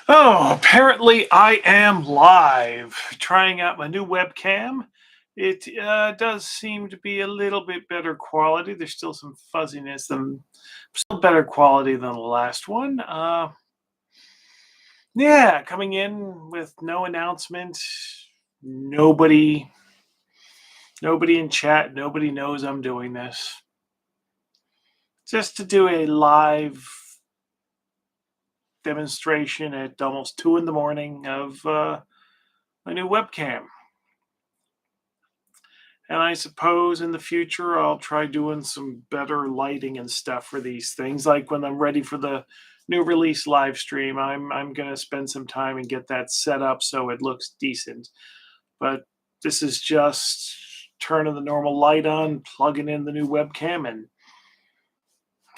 Oh, apparently I am live trying out my new webcam. It does seem to be a little bit better quality. There's still some fuzziness, still better quality than the last one. Yeah, coming in with no announcement. Nobody, nobody in chat. Nobody knows I'm doing this. Just to do a live demonstration at almost 2 in the morning of my new webcam. And I suppose in the future I'll try doing some better lighting and stuff for these things. Like when I'm ready for the new release live stream, I'm gonna spend some time and get that set up so it looks decent. But this is just turning the normal light on, plugging in the new webcam, and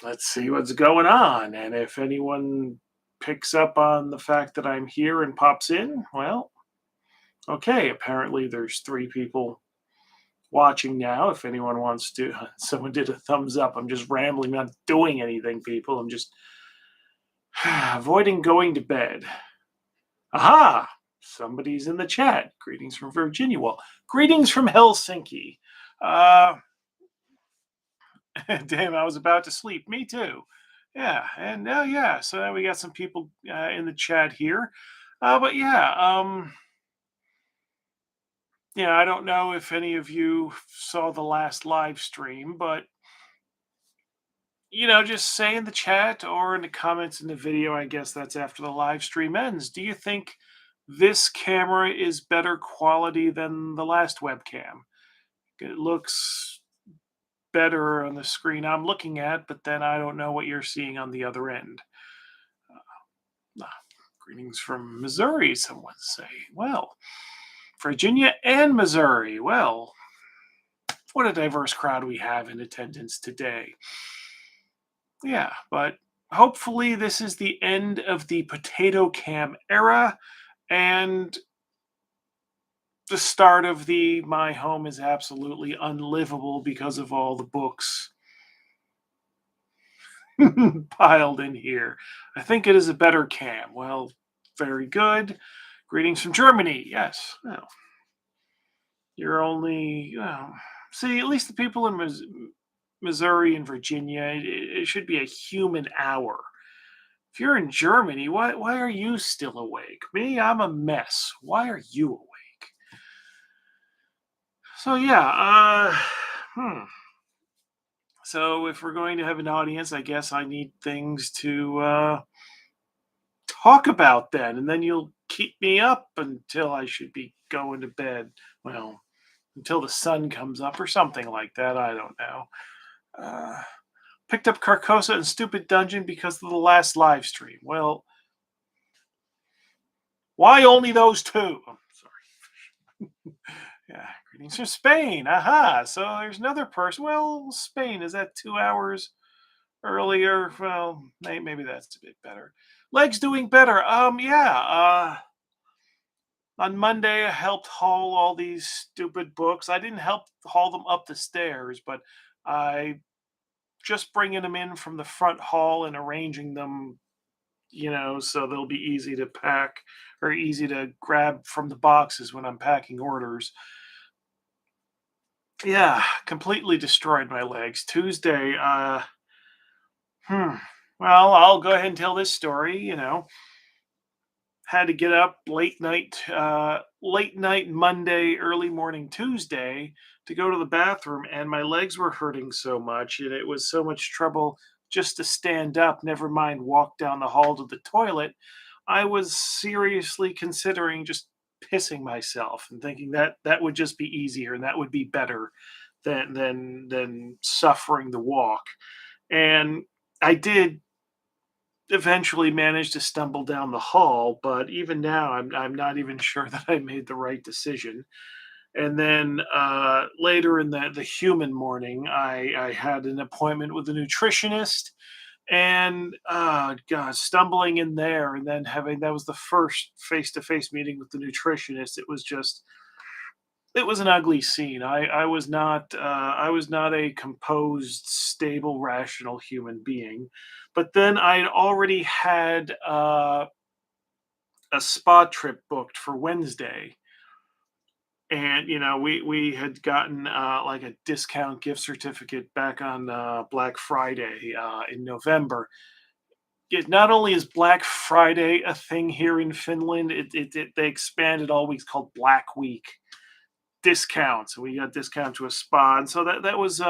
let's see what's going on. And if anyone picks up on the fact that I'm here and pops in, well, okay, apparently there's 3 people watching now. If anyone wants to, someone did a thumbs up. I'm just rambling, not doing anything, people. I'm just avoiding going to bed. Aha! Somebody's in the chat. Greetings from Virginia. Well, greetings from Helsinki. Uh, damn, I was about to sleep. Me too. Yeah, and yeah. So now we got some people in the chat here. But yeah, yeah. I don't know if any of you saw the last live stream, but just say in the chat or in the comments in the video, I guess that's after the live stream ends. Do you think this camera is better quality than the last webcam? It looks better on the screen I'm looking at, but then I don't know what you're seeing on the other end. Greetings from Missouri, someone say. Well, Virginia and Missouri. Well, what a diverse crowd we have in attendance today. Yeah, but hopefully this is the end of the potato cam era and the start of the my home is absolutely unlivable because of all the books piled in here. I think it is a better cam. Well, very good. Greetings from Germany. Yes. Well, you're only, see, at least the people in Missouri and Virginia, it should be a human hour. If you're in Germany, why are you still awake? Me, I'm a mess. Why are you awake? So yeah, so if we're going to have an audience, I guess I need things to talk about then, and then you'll keep me up until I should be going to bed. Well, until the sun comes up or something like that. I don't know. Uh, Picked up Carcosa and Stupid Dungeon because of the last live stream. Well, why only those two? Oh, sorry. Yeah, greetings from Spain. Aha. So there's another person. Well, Spain, is that 2 hours earlier? Well, maybe that's a bit better. Legs doing better. Yeah. On Monday, I helped haul all these stupid books. I didn't help haul them up the stairs, but I just bringing them in from the front hall and arranging them, so they'll be easy to pack or easy to grab from the boxes when I'm packing orders. Yeah, completely destroyed my legs. Tuesday, hmm. Well, I'll go ahead and tell this story, Had to get up late night Monday, early morning Tuesday to go to the bathroom, and my legs were hurting so much, and it was so much trouble just to stand up, never mind walk down the hall to the toilet. I was seriously considering just pissing myself and thinking that that would just be easier and that would be better than suffering the walk. And I did eventually managed to stumble down the hall, but even now, I'm not even sure that I made the right decision. And then later in the human morning, I had an appointment with a nutritionist, and God, stumbling in there, and then having that was the first face to face meeting with the nutritionist. It was an ugly scene. I was not a composed, stable, rational human being. But then I'd already had a spa trip booked for Wednesday. And we had gotten like a discount gift certificate back on Black Friday in November. Not only is Black Friday a thing here in Finland, they expanded all weeks called Black Week discounts. We got discount to a spa, and so that was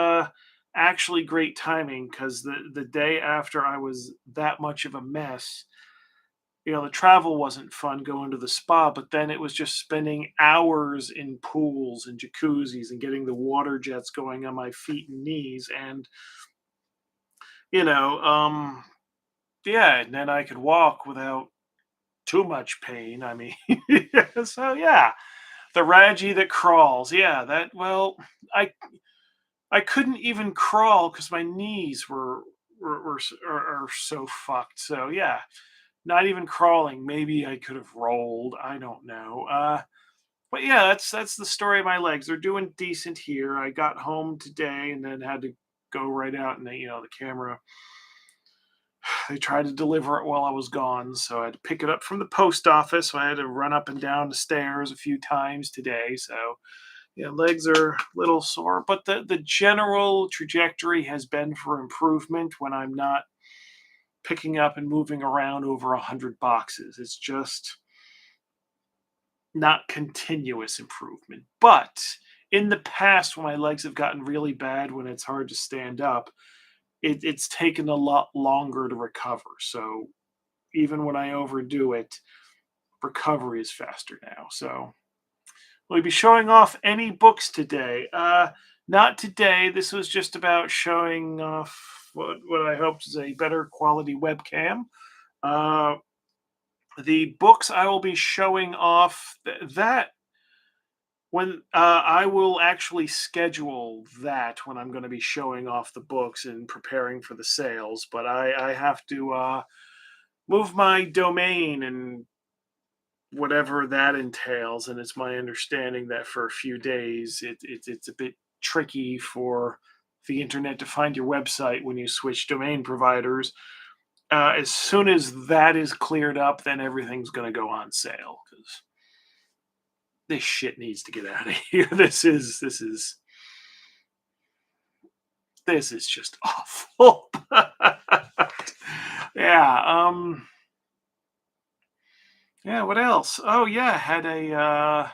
actually great timing because the day after I was that much of a mess, the travel wasn't fun going to the spa, but then it was just spending hours in pools and jacuzzis and getting the water jets going on my feet and knees, and you know, um, yeah, and then I could walk without too much pain. I mean, so yeah, the Raji that crawls. Yeah, that well, I I couldn't even crawl because my knees are so fucked. So yeah, not even crawling. Maybe I could have rolled. I don't know. But yeah, that's the story of my legs. They're doing decent here. I got home today and then had to go right out, and the camera. They tried to deliver it while I was gone, so I had to pick it up from the post office. So I had to run up and down the stairs a few times today. So yeah, legs are a little sore, but the general trajectory has been for improvement when I'm not picking up and moving around over 100 boxes. It's just not continuous improvement. But in the past, when my legs have gotten really bad, when it's hard to stand up, it's taken a lot longer to recover. So even when I overdo it, recovery is faster now. So will you be showing off any books today? Not today. This was just about showing off what I hoped is a better quality webcam. Uh, the books I will be showing off that when I will actually schedule that when I'm going to be showing off the books and preparing for the sales. But I have to move my domain and whatever that entails. And it's my understanding that for a few days, it's a bit tricky for the internet to find your website when you switch domain providers. As soon as that is cleared up, then everything's going to go on sale because this shit needs to get out of here. This is just awful. Yeah. Yeah. What else? Oh yeah, had a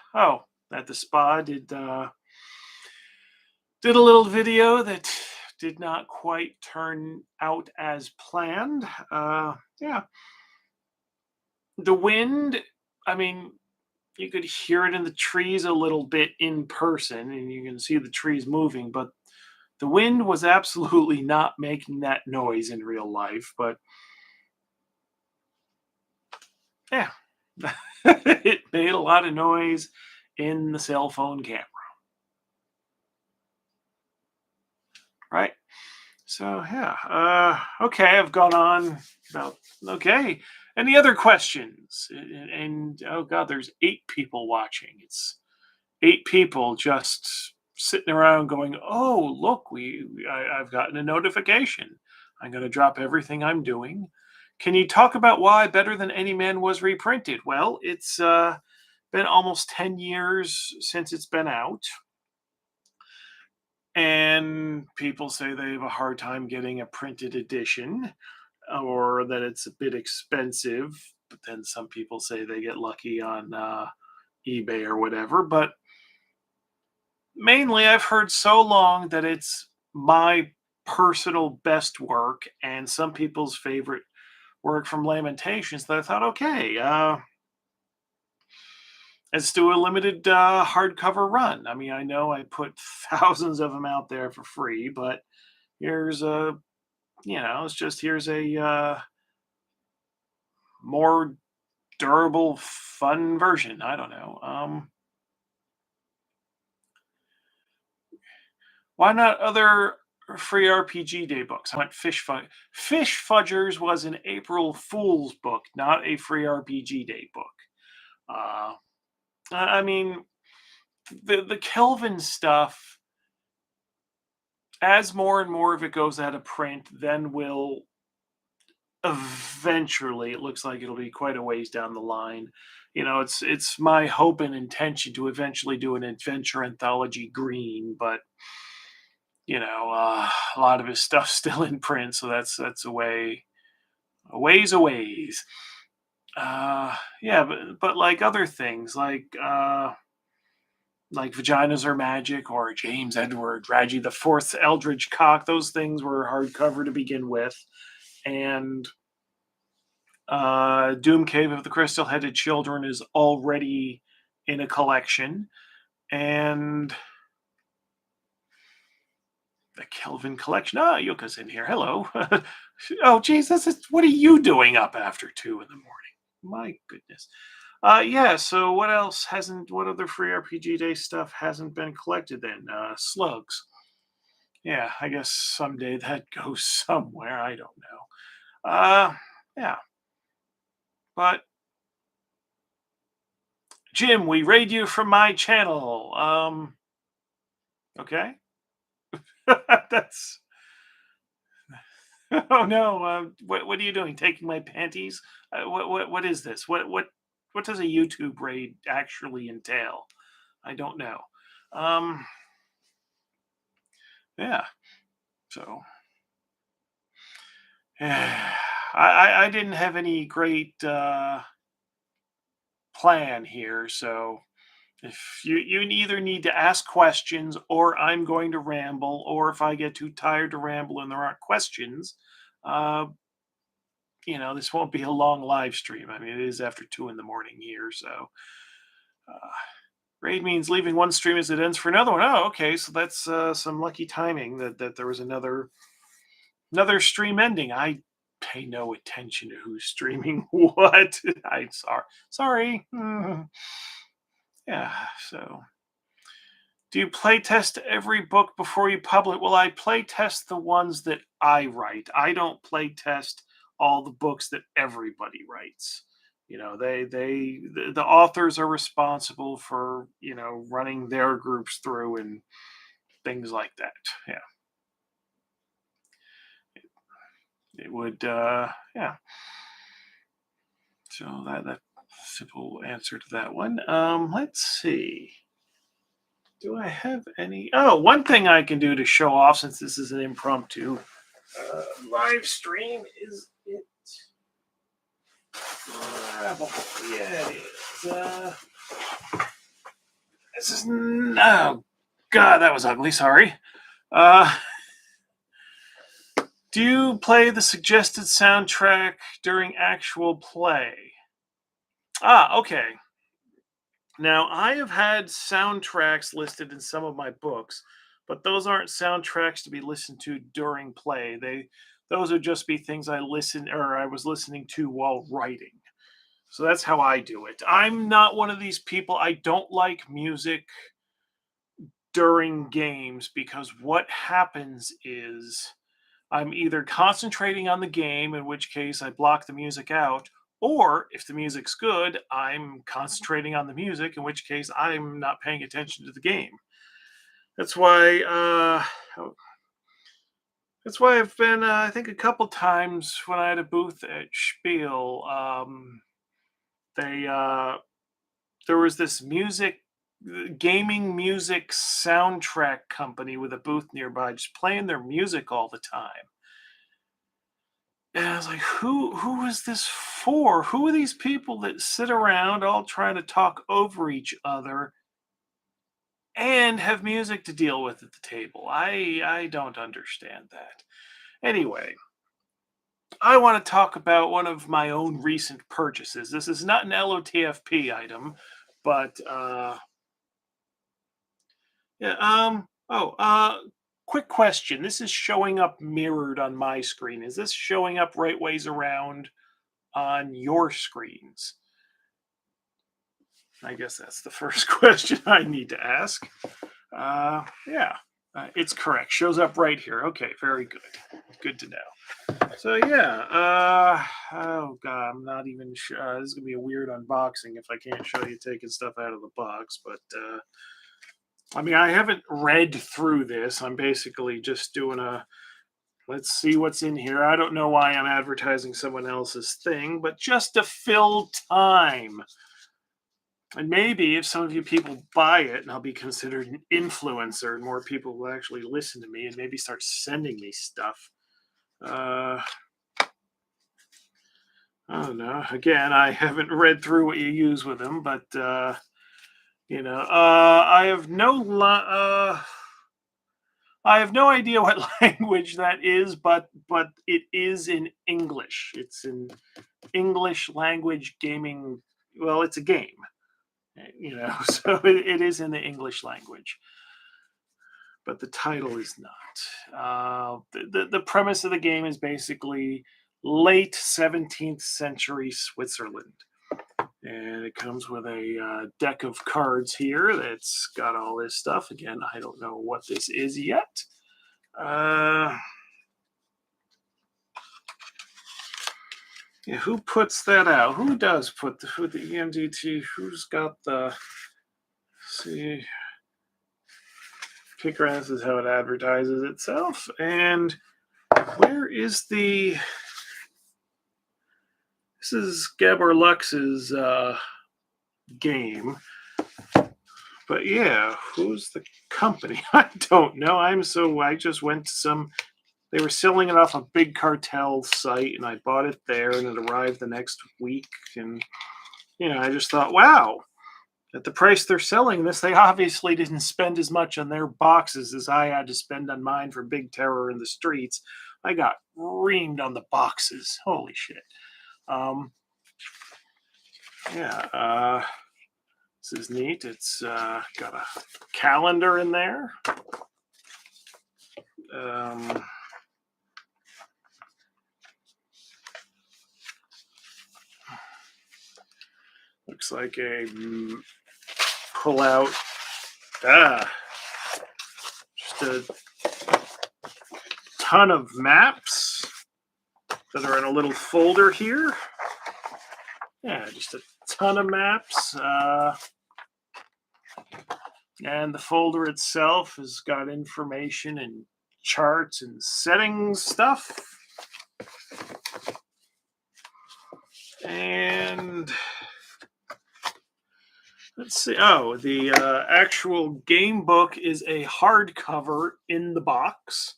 at the spa did a little video that did not quite turn out as planned. Yeah, the wind. I mean, you could hear it in the trees a little bit in person, and you can see the trees moving, but the wind was absolutely not making that noise in real life. But yeah, it made a lot of noise in the cell phone camera, right? So yeah, okay, I've gone on about okay. Any other questions? And oh god, there's 8 people watching. It's 8 people just sitting around going, "Oh, look, I've gotten a notification. I'm going to drop everything I'm doing. Can you talk about why Better Than Any Man was reprinted?" Well, it's been almost 10 years since it's been out. And people say they have a hard time getting a printed edition or that it's a bit expensive. But then some people say they get lucky on eBay or whatever. But mainly, I've heard so long that it's my personal best work and some people's favorite work from Lamentations that I thought, okay, let's do a limited hardcover run. I mean, I know I put thousands of them out there for free, but here's a, here's a more durable, fun version. I don't know. Why not other free RPG Day books? I went Fish Fudgers was an April Fool's book, not a free RPG Day book. Uh, I mean, the Kelvin stuff, as more and more of it goes out of print, then will eventually, it looks like it'll be quite a ways down the line. It's my hope and intention to eventually do an adventure anthology green, but a lot of his stuff's still in print, so that's a ways. Yeah, but like other things, like Vaginas Are Magic or James Edward, Raggy the Fourth Eldridge Cock, those things were hardcover to begin with, and Doom Cave of the Crystal Headed Children is already in a collection, and the Kelvin collection. Ah, Yuka's in here. Hello. Oh, geez, what are you doing up after 2 in the morning? My goodness. Yeah. So what else hasn't? What other free RPG Day stuff hasn't been collected then? Slugs. Yeah, I guess someday that goes somewhere. I don't know. Yeah. But Jim, we raid you from my channel. Okay. That's. Oh no! What are you doing? Taking my panties? What is this? What does a YouTube raid actually entail? I don't know. Um, yeah. So I didn't have any great plan here. So if you either need to ask questions, or I'm going to ramble, or if I get too tired to ramble and there aren't questions, uh, this won't be a long live stream. I mean, it is after 2 in the morning here, so uh, raid means leaving one stream as it ends for another one. Oh, okay, so that's some lucky timing that there was another stream ending. I pay no attention to who's streaming what. I sorry. Yeah. So, do you play test every book before you publish? Well, I play test the ones that I write. I don't play test all the books that everybody writes. The authors are responsible for running their groups through and things like that. Yeah, it would. Yeah. So that simple answer to that one. Let's see. Do I have any? Oh, one thing I can do to show off, since this is an impromptu live stream, is it. Yeah, it is. This is. Oh, God, that was ugly. Sorry. Uh, do you play the suggested soundtrack during actual play? Ah, okay. Now, I have had soundtracks listed in some of my books, but those aren't soundtracks to be listened to during play. Those would just be things I was listening to while writing. So that's how I do it. I'm not one of these people. I don't like music during games, because what happens is I'm either concentrating on the game, in which case I block the music out, or if the music's good, I'm concentrating on the music, in which case I'm not paying attention to the game. That's why. That's why I've been. I think a couple times when I had a booth at Spiel, they there was this gaming music soundtrack company with a booth nearby, just playing their music all the time. And I was like, who is this for? Who are these people that sit around all trying to talk over each other and have music to deal with at the table? I don't understand that. Anyway, I want to talk about one of my own recent purchases. This is not an LOTFP item, but yeah, quick question. This is showing up mirrored on my screen. Is this showing up right ways around on your screens? I guess that's the first question I need to ask. Yeah, it's correct. Shows up right here. Okay, very good. Good to know. So yeah, oh god, I'm not even sure. This is gonna be a weird unboxing if I can't show you taking stuff out of the box. But I mean, I haven't read through this. I'm basically just doing a Let's see what's in here. I don't know why I'm advertising someone else's thing, but just to fill time. And maybe if some of you people buy it and I'll be considered an influencer, more people will actually listen to me and maybe start sending me stuff. I don't know. Again, I haven't read through what you use with them, but I have I have no idea what language that is, but it is in English. It's in English language gaming. Well, it's a game, so it is in the English language, but the title is not. The premise of the game is basically late 17th century Switzerland. And it comes with a deck of cards here that's got all this stuff. Again, I don't know what this is yet. Yeah, who puts that out? Who does put the EMDT? Who's got the? See, pick around. This is how it advertises itself. And where is the? This is Gabor Lux's game. But yeah, who's the company? I don't know. I just went to some. They were selling it off a big cartel site, and I bought it there, and it arrived the next week. And I just thought, wow, at the price they're selling this, they obviously didn't spend as much on their boxes as I had to spend on mine for Big Terror in the Streets. I got reamed on the boxes. Holy shit. This is neat. It's got a calendar in there. Looks like a pull out. Just a ton of maps that are in a little folder here. Yeah, just a ton of maps. And the folder itself has got information and charts and settings stuff. And let's see. Oh, the actual game book is a hardcover in the box.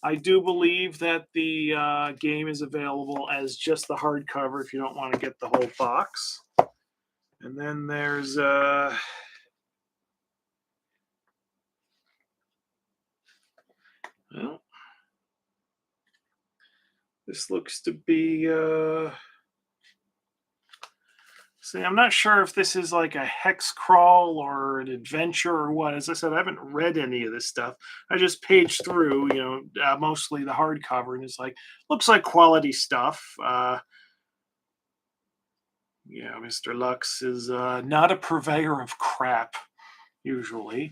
I do believe that the game is available as just the hardcover if you don't want to get the whole box. And then there's well, this looks to be see, I'm not sure if this is like a hex crawl or an adventure or what. As I said, I haven't read any of this stuff. I just paged through, mostly the hardcover, and it's like, looks like quality stuff. Mr. Lux is not a purveyor of crap, usually.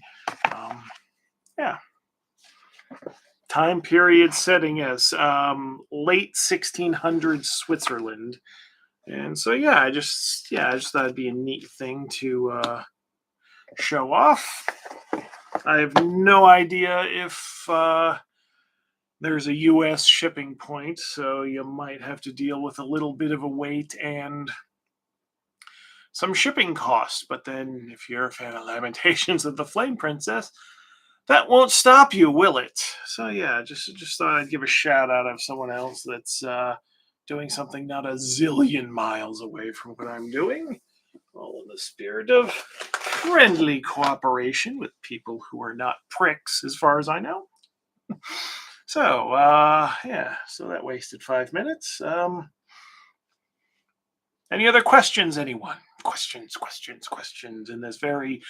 Yeah. Time period setting is late 1600s Switzerland. And so, I just thought it'd be a neat thing to show off. I have no idea if there's a U.S. shipping point, so you might have to deal with a little bit of a wait and some shipping costs. But then, if you're a fan of Lamentations of the Flame Princess, that won't stop you, will it? So, just thought I'd give a shout out of someone else that's doing something not a zillion miles away from what I'm doing, all in the spirit of friendly cooperation with people who are not pricks, as far as I know. So, so that wasted 5 minutes. Any other questions, anyone? Questions in this very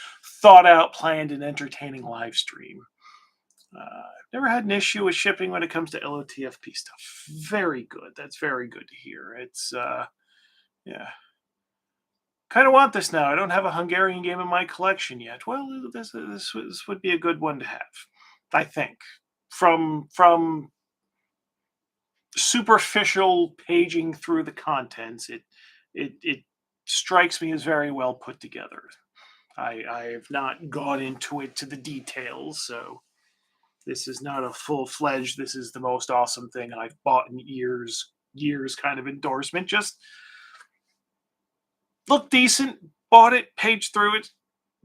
thought out, planned, and entertaining live stream. I've never had an issue with shipping when it comes to LOTFP stuff. Very good. That's very good to hear. It's, kind of want this now. I don't have a Hungarian game in my collection yet. Well, this would be a good one to have, I think. From superficial paging through the contents, it strikes me as very well put together. I have not gone into it to the details, so This is not a full-fledged, this is the most awesome thing I've bought in years kind of endorsement. Just looked decent, bought it, paged through it,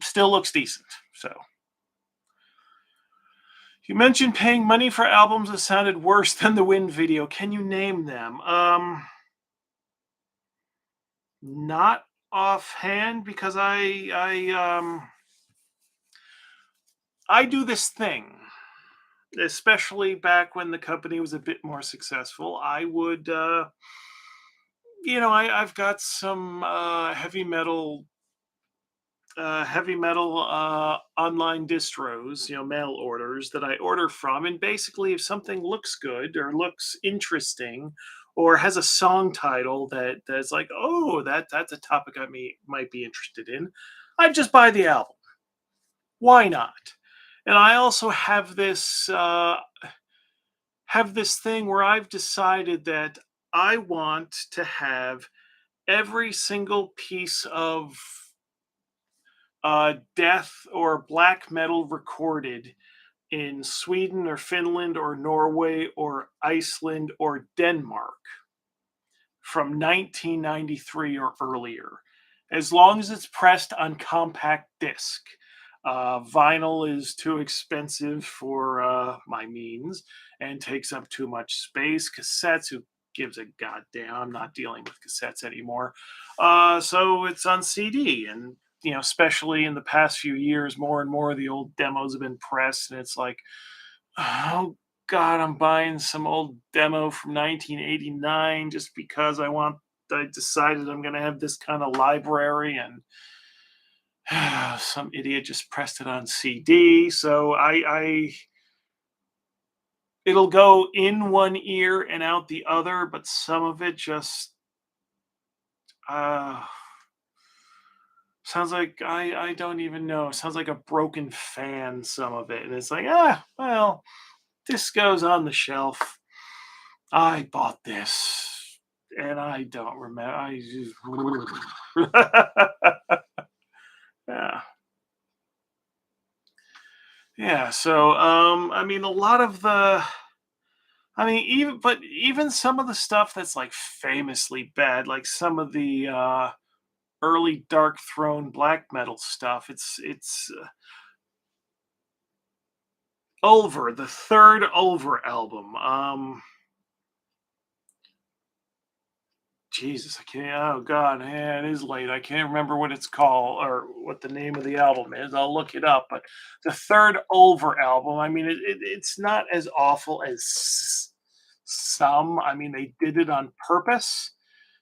still looks decent. So you mentioned paying money for albums that sounded worse than the Wind video. Can you name them? Not offhand, because I do this thing, especially back when the company was a bit more successful. I would, I've got some heavy metal online distros, mail orders that I order from. And basically, if something looks good or looks interesting or has a song title that's like, oh, that's a topic might be interested in, I just buy the album. Why not? And I also have this thing where I've decided that I want to have every single piece of death or black metal recorded in Sweden or Finland or Norway or Iceland or Denmark from 1993 or earlier, as long as it's pressed on compact disc. Vinyl is too expensive for my means and takes up too much space. Cassettes, who gives a goddamn? I'm not dealing with cassettes anymore. So it's on CD. And, especially in the past few years, more and more of the old demos have been pressed. And it's like, oh, God, I'm buying some old demo from 1989 just because I decided I'm going to have this kind of library, and some idiot just pressed it on CD. So it'll go in one ear and out the other, but some of it just uh, sounds like I don't even know. It sounds like a broken fan, some of it. And it's like, well, this goes on the shelf. I bought this and I don't remember. I just yeah. Yeah, so I mean, a lot of the I mean, even some of the stuff that's like famously bad, like some of the early Dark Throne black metal stuff. It's Ulver, the third Ulver album. Jesus, I can't. Oh God, yeah, it is late. I can't remember what it's called or what the name of the album is. I'll look it up. But the third Ulver album. I mean, it's not as awful as some. I mean, they did it on purpose,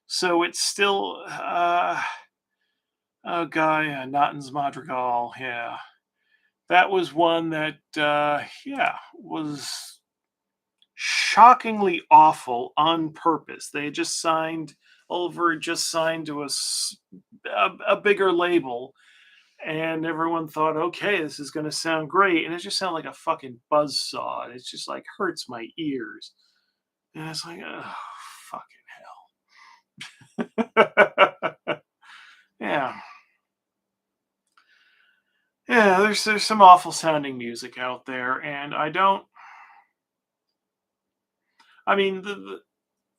so it's still. Oh God, yeah, Nottin's Madrigal. Yeah, that was one that yeah, was shockingly awful on purpose. They had just signed Oliver had just signed to a bigger label, and everyone thought, okay, this is going to sound great, and it just sounded like a fucking buzz saw. It just like hurts my ears, and it's like, oh, fucking hell. Yeah. Yeah, there's some awful sounding music out there, and I mean,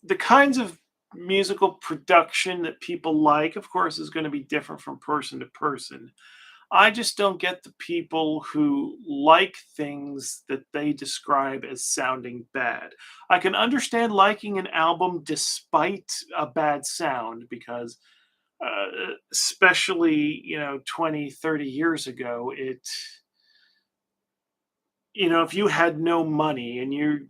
the kinds of musical production that people like, of course, is going to be different from person to person. I just don't get the people who like things that they describe as sounding bad. I can understand liking an album despite a bad sound because, especially, 20, 30 years ago, if you had no money and you're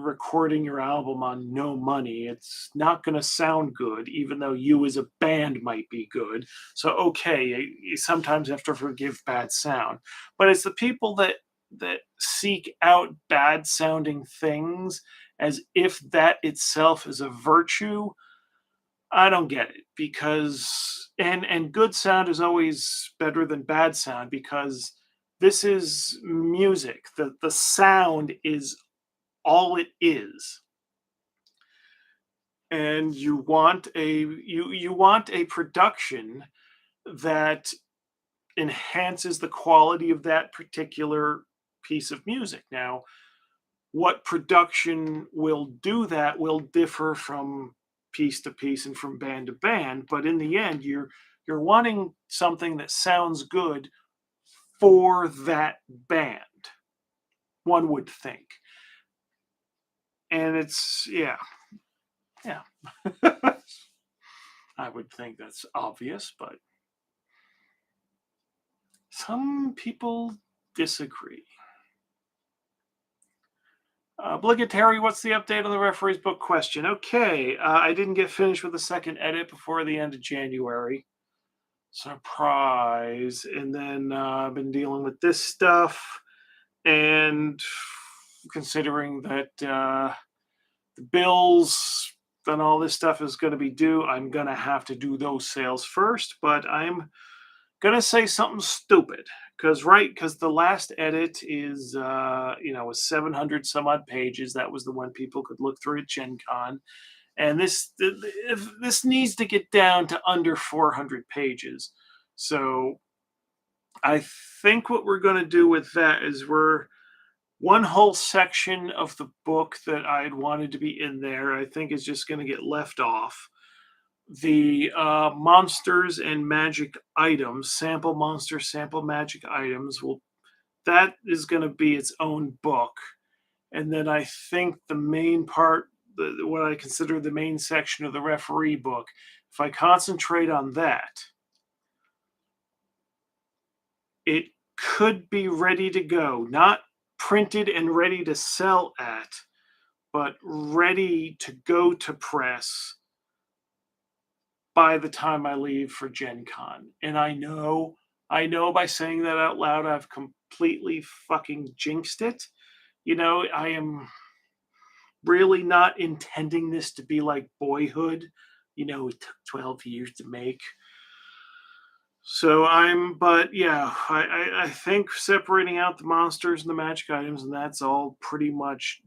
recording your album on no money, it's not going to sound good, even though you as a band might be good. So, okay, you sometimes have to forgive bad sound, but it's the people that seek out bad sounding things as if that itself is a virtue. I don't get it, because and good sound is always better than bad sound, because this is music. The sound is all it is, and you want a production that enhances the quality of that particular piece of music. Now, what production will do that will differ from piece to piece and from band to band, but in the end, you're wanting something that sounds good for that band, one would think. And it's yeah. I would think that's obvious, but some people disagree. Obligatory, what's the update on the referee's book question? Okay, I didn't get finished with the second edit before the end of January. Surprise. And then I've been dealing with this stuff, and considering that the bills and all this stuff is going to be due, I'm going to have to do those sales first, but I'm going to say something stupid because the last edit is was 700 some odd pages. That was the one people could look through at Gen Con, and this needs to get down to under 400 pages. So I think what we're going to do with that is one whole section of the book that I'd wanted to be in there, I think, is just going to get left off. The monsters and magic items, sample monster, sample magic items, that is going to be its own book. And then I think the main part, what I consider the main section of the referee book, if I concentrate on that, it could be ready to go. Not printed and ready to sell at, but ready to go to press by the time I leave for Gen Con. And I know by saying that out loud, I've completely fucking jinxed it. I am really not intending this to be like Boyhood. It took 12 years to make. So I think separating out the monsters and the magic items, and that's all pretty much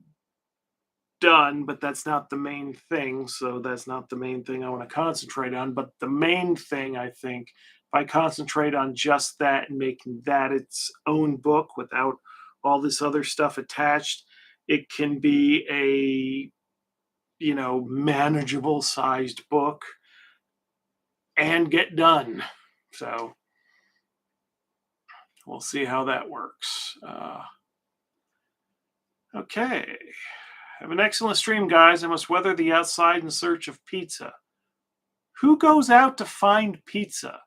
done, but that's not the main thing. So that's not the main thing I want to concentrate on. But the main thing, I think, if I concentrate on just that and making that its own book without all this other stuff attached, it can be a manageable sized book and get done. So we'll see how that works. Okay. Have an excellent stream, guys. I must weather the outside in search of pizza. Who goes out to find pizza?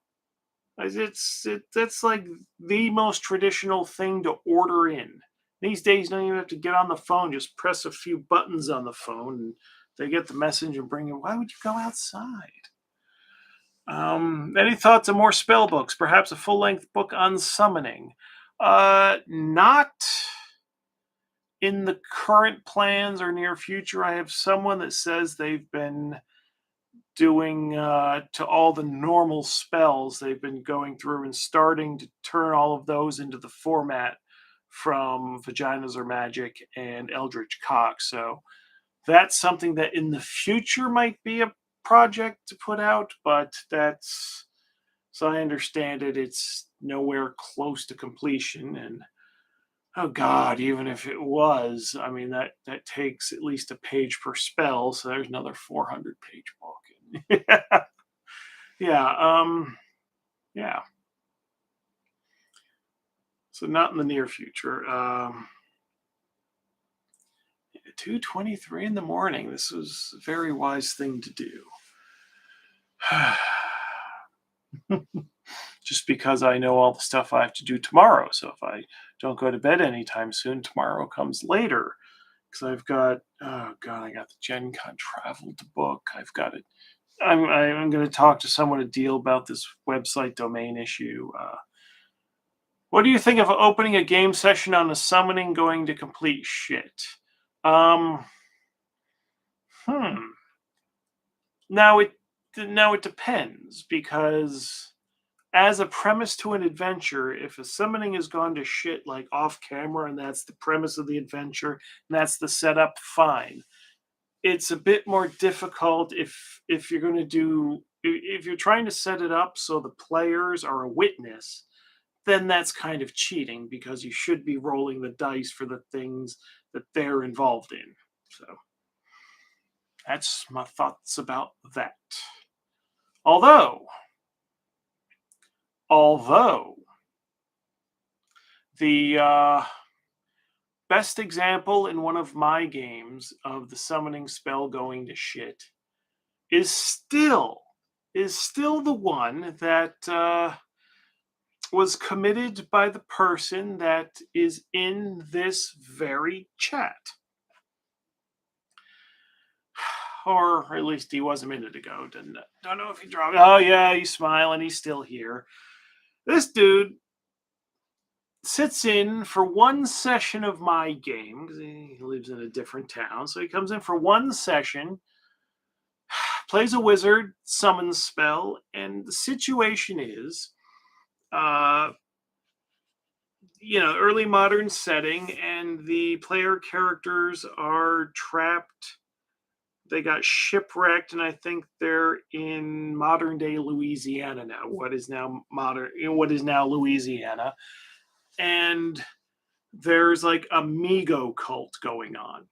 That's like the most traditional thing to order in. These days, you don't even have to get on the phone. Just press a few buttons on the phone, and they get the message and bring it. Why would you go outside? Any thoughts on more spell books? Perhaps a full-length book on summoning? Not in the current plans or near future. I have someone that says they've been doing to all the normal spells. They've been going through and starting to turn all of those into the format from Vaginas Are Magic and Eldritch Cock. So that's something that in the future might be a project to put out, but that's, so I understand it, it's nowhere close to completion. And oh God, even if it was, I mean, that takes at least a page per spell, so there's another 400-page book. Yeah. So not in the near future. 2:23 in the morning. This was a very wise thing to do. Just because I know all the stuff I have to do tomorrow. So if I don't go to bed anytime soon, tomorrow comes later. Because I've got, oh God, I got the Gen Con travel to book. I've got it. I'm going to talk to someone to deal about this website domain issue. What do you think of opening a game session on a summoning going to complete shit? Now it depends, because as a premise to an adventure, if a summoning has gone to shit like off camera and that's the premise of the adventure and that's the setup, fine. It's a bit more difficult if you're going to do, if you're trying to set it up so the players are a witness, then that's kind of cheating because you should be rolling the dice for the things that they're involved in. So that's my thoughts about that. Although, although the best example in one of my games of the summoning spell going to shit is still the one that was committed by the person that is in this very chat. Or at least he was a minute ago. Don't know if he dropped. Oh yeah, he's smiling. He's still here. This dude sits in for one session of my game because he lives in a different town. So he comes in for one session, plays a wizard, summons spell, and the situation is, early modern setting, and the player characters are trapped. They got shipwrecked, and I think they're in modern day Louisiana now. What is now Louisiana, and there's like a Migo cult going on.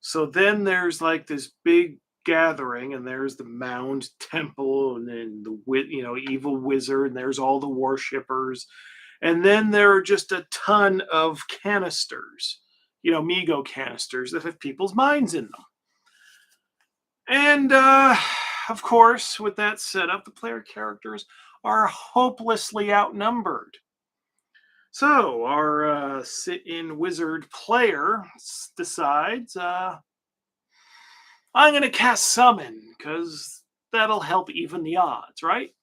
So then there's like this big gathering, and there's the Mound Temple, and then the evil wizard, and there's all the worshippers, and then there are just a ton of canisters, Migo canisters that have people's minds in them. And of course, with that setup, the player characters are hopelessly outnumbered. So our sit-in wizard player decides, I'm going to cast summon because that'll help even the odds, right?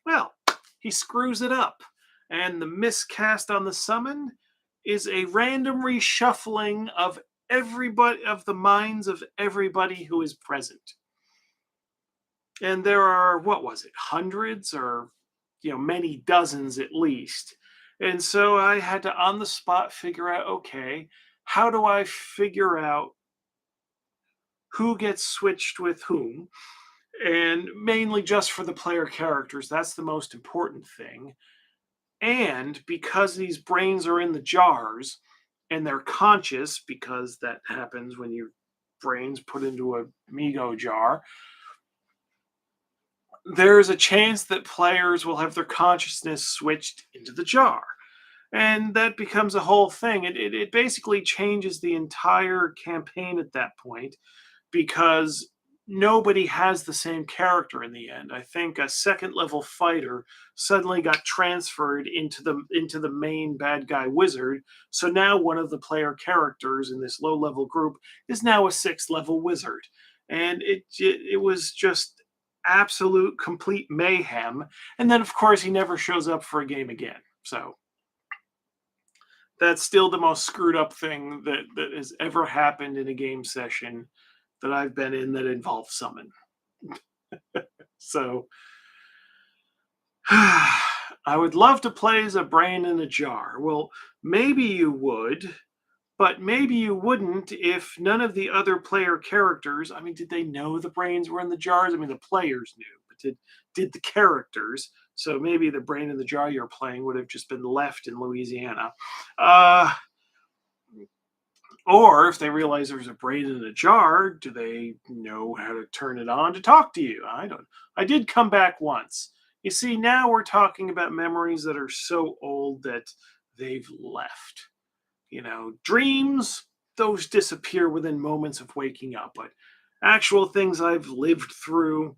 Well, he screws it up, and the miscast on the summon is a random reshuffling of the minds of everybody who is present. And there are, what was it, hundreds or many dozens at least. And so I had to on the spot figure out, okay, how do I figure out who gets switched with whom? And mainly just for the player characters, that's the most important thing. And because these brains are in the jars and they're conscious, because that happens when your brain's put into a Migo jar, there's a chance that players will have their consciousness switched into the jar. And that becomes a whole thing. It basically changes the entire campaign at that point, because nobody has the same character in the end. I think a second level fighter suddenly got transferred into the main bad guy wizard. So now one of the player characters in this low level group is now a 6th level wizard. And it was just absolute complete mayhem. And then of course he never shows up for a game again. So that's still the most screwed up thing that has ever happened in a game session that I've been in that involves summon. So I would love to play as a brain in a jar. Well, maybe you would, but maybe you wouldn't if none of the other player characters, did they know the brains were in the jars? The players knew, but did the characters? So maybe the brain in the jar you're playing would have just been left in Louisiana. Or if they realize there's a brain in a jar, do they know how to turn it on to talk to you? I did come back once. You see, now we're talking about memories that are so old that they've left. Dreams, those disappear within moments of waking up, but actual things I've lived through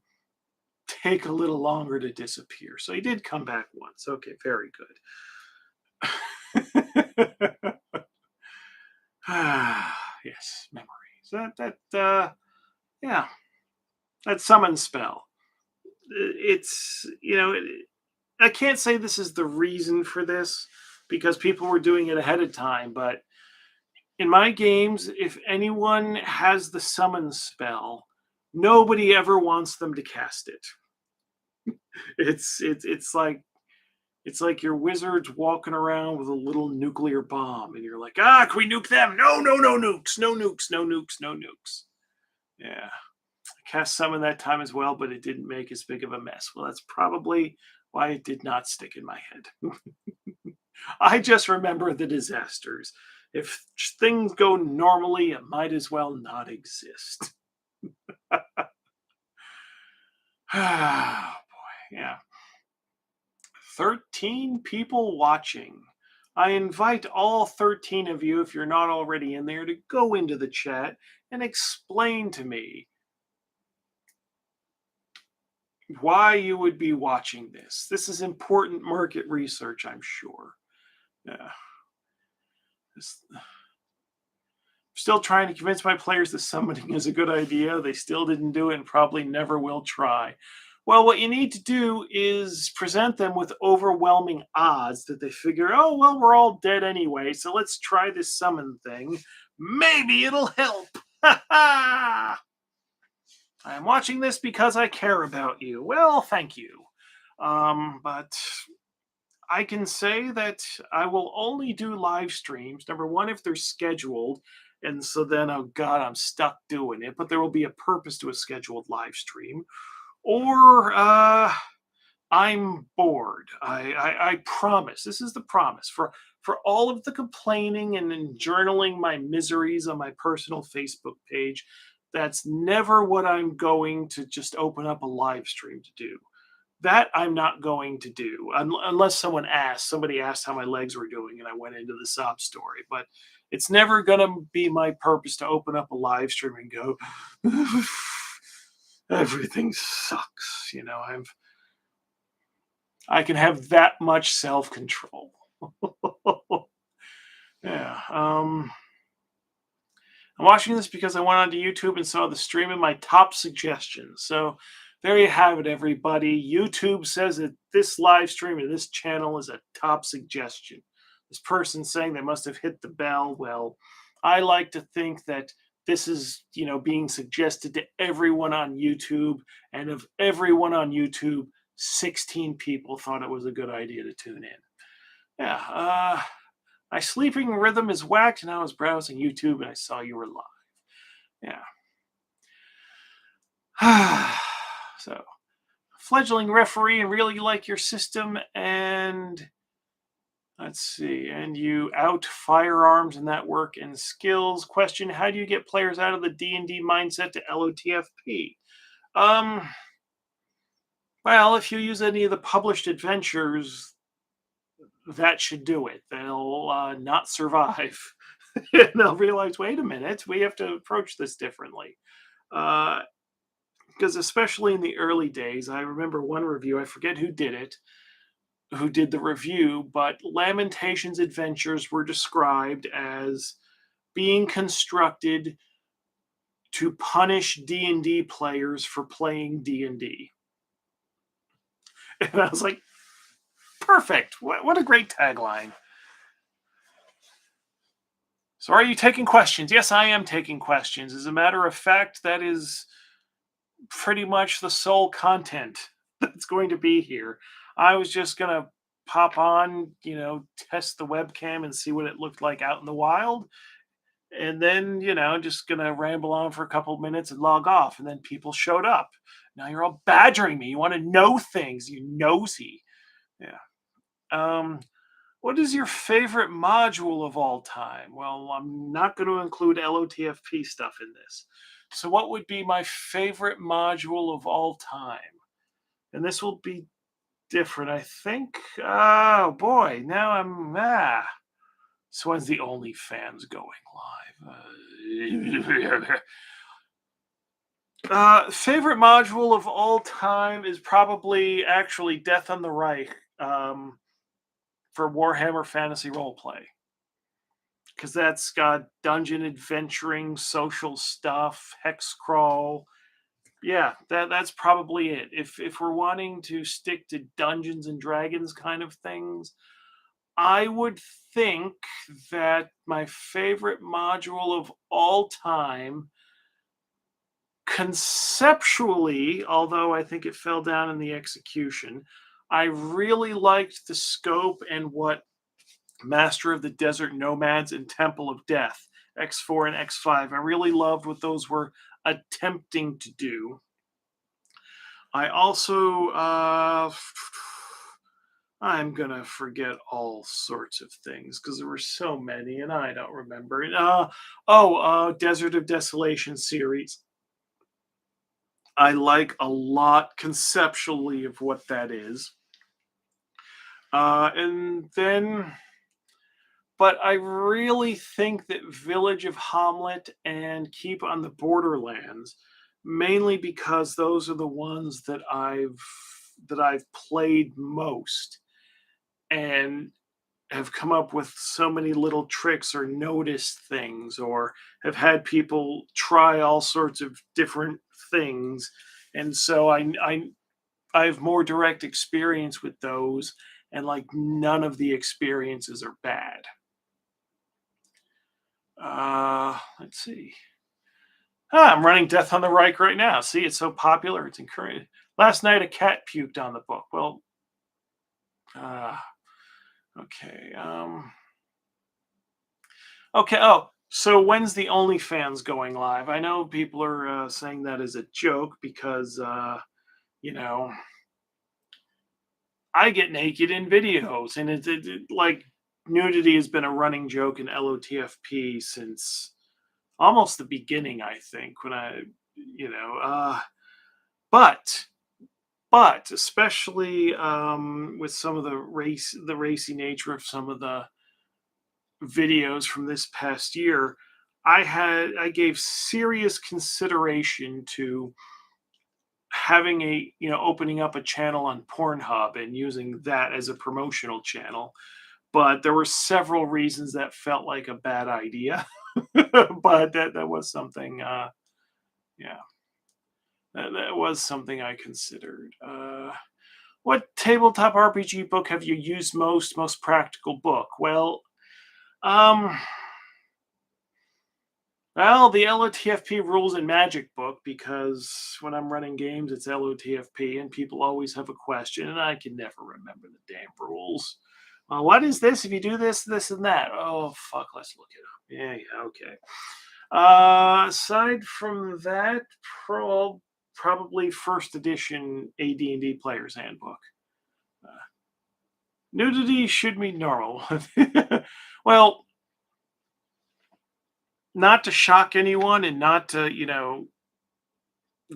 take a little longer to disappear. So he did come back once. Okay, very good. Yes, memories. That summon spell. It's, I can't say this is the reason for this because people were doing it ahead of time, but in my games, if anyone has the summon spell, nobody ever wants them to cast it. It's like your wizard's walking around with a little nuclear bomb, and you're like, can we nuke them? No nukes, no nukes, no nukes, no nukes. Yeah. I cast summon that time as well, but it didn't make as big of a mess. Well, that's probably Why it did not stick in my head. I just remember the disasters. If things go normally, it might as well not exist. Oh boy, yeah. 13 people watching. I invite all 13 of you, if you're not already in there, to go into the chat and explain to me why you would be watching this. This is important market research, I'm sure. Yeah. Still trying to convince my players that summoning is a good idea. They still didn't do it and probably never will try. Well, what you need to do is present them with overwhelming odds that they figure, oh, well, we're all dead anyway, so let's try this summon thing. Maybe it'll help. Ha ha! I'm watching this because I care about you. Well, thank you. But I can say that I will only do live streams. Number one, if they're scheduled. And so then, oh God, I'm stuck doing it. But there will be a purpose to a scheduled live stream. Or I'm bored. I promise. This is the promise. For all of the complaining and then journaling my miseries on my personal Facebook page, that's never what I'm going to just open up a live stream to do. That I'm not going to do unless somebody asked how my legs were doing and I went into the sob story. But it's never going to be my purpose to open up a live stream and go, everything sucks. I can have that much self-control. Yeah. I'm watching this because I went onto YouTube and saw the stream of my top suggestions. So there you have it, everybody. YouTube says that this live stream and this channel is a top suggestion. This person saying they must have hit the bell. Well, I like to think that this is, being suggested to everyone on YouTube. And of everyone on YouTube, 16 people thought it was a good idea to tune in. Yeah. My sleeping rhythm is whacked, and I was browsing YouTube and I saw you were live. Yeah. So, fledgling referee and really like your system, and let's see, and you out firearms and that work and skills. Question: how do you get players out of the D&D mindset to LOTFP? Well, if you use any of the published adventures, that should do it. They'll not survive. And they'll realize, wait a minute, we have to approach this differently. Because especially in the early days, I remember one review, I forget who did the review, but Lamentations Adventures were described as being constructed to punish D&D players for playing D&D. And I was like, perfect. What a great tagline. So are you taking questions? Yes, I am taking questions. As a matter of fact, that is pretty much the sole content that's going to be here. I was just going to pop on, test the webcam and see what it looked like out in the wild. And then, just going to ramble on for a couple minutes and log off. And then people showed up. Now you're all badgering me. You want to know things, you nosy. Yeah. What is your favorite module of all time? Well, I'm not going to include LOTFP stuff in this. So what would be my favorite module of all time? And this will be different, I think. Oh, boy. Now I'm... So when's the OnlyFans going live? Favorite module of all time is probably actually Death on the Reich. For Warhammer Fantasy Roleplay. Because that's got dungeon adventuring, social stuff, hex crawl. Yeah, that's probably it. If we're wanting to stick to Dungeons and Dragons kind of things, I would think that my favorite module of all time, conceptually, although I think it fell down in the execution, I really liked the scope and what Master of the Desert Nomads and Temple of Death, X4 and X5. I really loved what those were attempting to do. I also, I'm gonna forget all sorts of things because there were so many and I don't remember it. Desert of Desolation series. I like a lot conceptually of what that is. And then, but I really think that Village of Hamlet and Keep on the Borderlands, mainly because those are the ones that I've played most and have come up with so many little tricks or noticed things or have had people try all sorts of different things. And so I have more direct experience with those, and like none of the experiences are bad. Let's see. I'm running Death on the Reich right now. See, it's so popular. It's encouraging. Last night, a cat puked on the book. Well, uh, okay. Okay. Oh, so when's the OnlyFans going live? I know people are saying that as a joke because, you know, I get naked in videos, and like nudity has been a running joke in LOTFP since almost the beginning. I think when you know, but especially with some of the racy nature of some of the videos from this past year, I gave serious consideration to having opening up a channel on Pornhub and using that as a promotional channel. But there were several reasons that felt like a bad idea. But that was something, yeah, that was something I considered. What tabletop RPG book have you used most practical book? Um, the LOTFP rules and magic book, because when I'm running games, it's LOTFP, and people always have a question, and I can never remember the damn rules. What is this? If you do this, this, and that. Oh, fuck, let's look it up. Yeah, okay. Aside from that, probably first edition AD&D Player's Handbook. Uh, Nudity should be normal. Well, not to shock anyone and not to,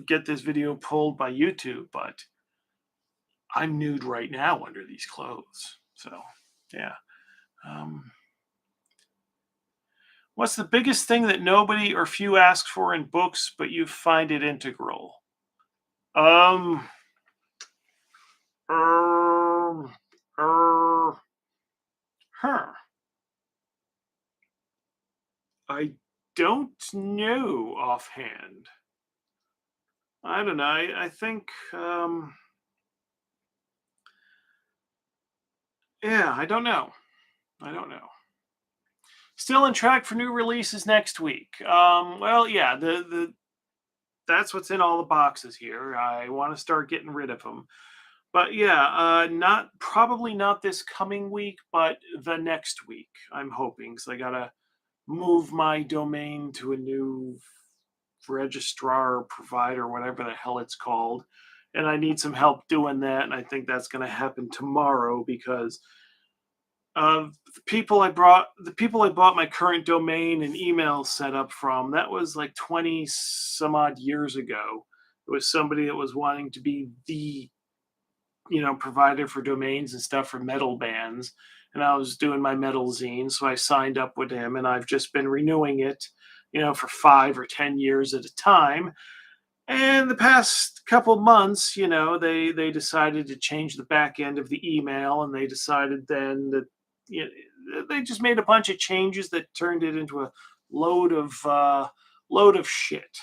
get this video pulled by YouTube, but I'm nude right now under these clothes. So, yeah. Um, what's the biggest thing that nobody or few ask for in books, but you find it integral? Um, er, er, huh. I don't know offhand. I don't know. I think, yeah, I don't know. I don't know. Still in track for new releases next week. Yeah, the that's what's in all the boxes here. I want to start getting rid of them. But yeah, not probably not this coming week, but the next week. I'm hoping, because I gotta move my domain to a new registrar or provider, whatever the hell it's called, and I need some help doing that. And I think that's going to happen tomorrow, because the people I bought my current domain and email set up from, that was like 20 some odd years ago. It was somebody that was wanting to be the provider for domains and stuff for metal bands, and I was doing my metal zine, so I signed up with him, and I've just been renewing it, for 5 or 10 years at a time. And the past couple months, they decided to change the back end of the email, and they decided then that, you they just made a bunch of changes that turned it into a load of load of shit.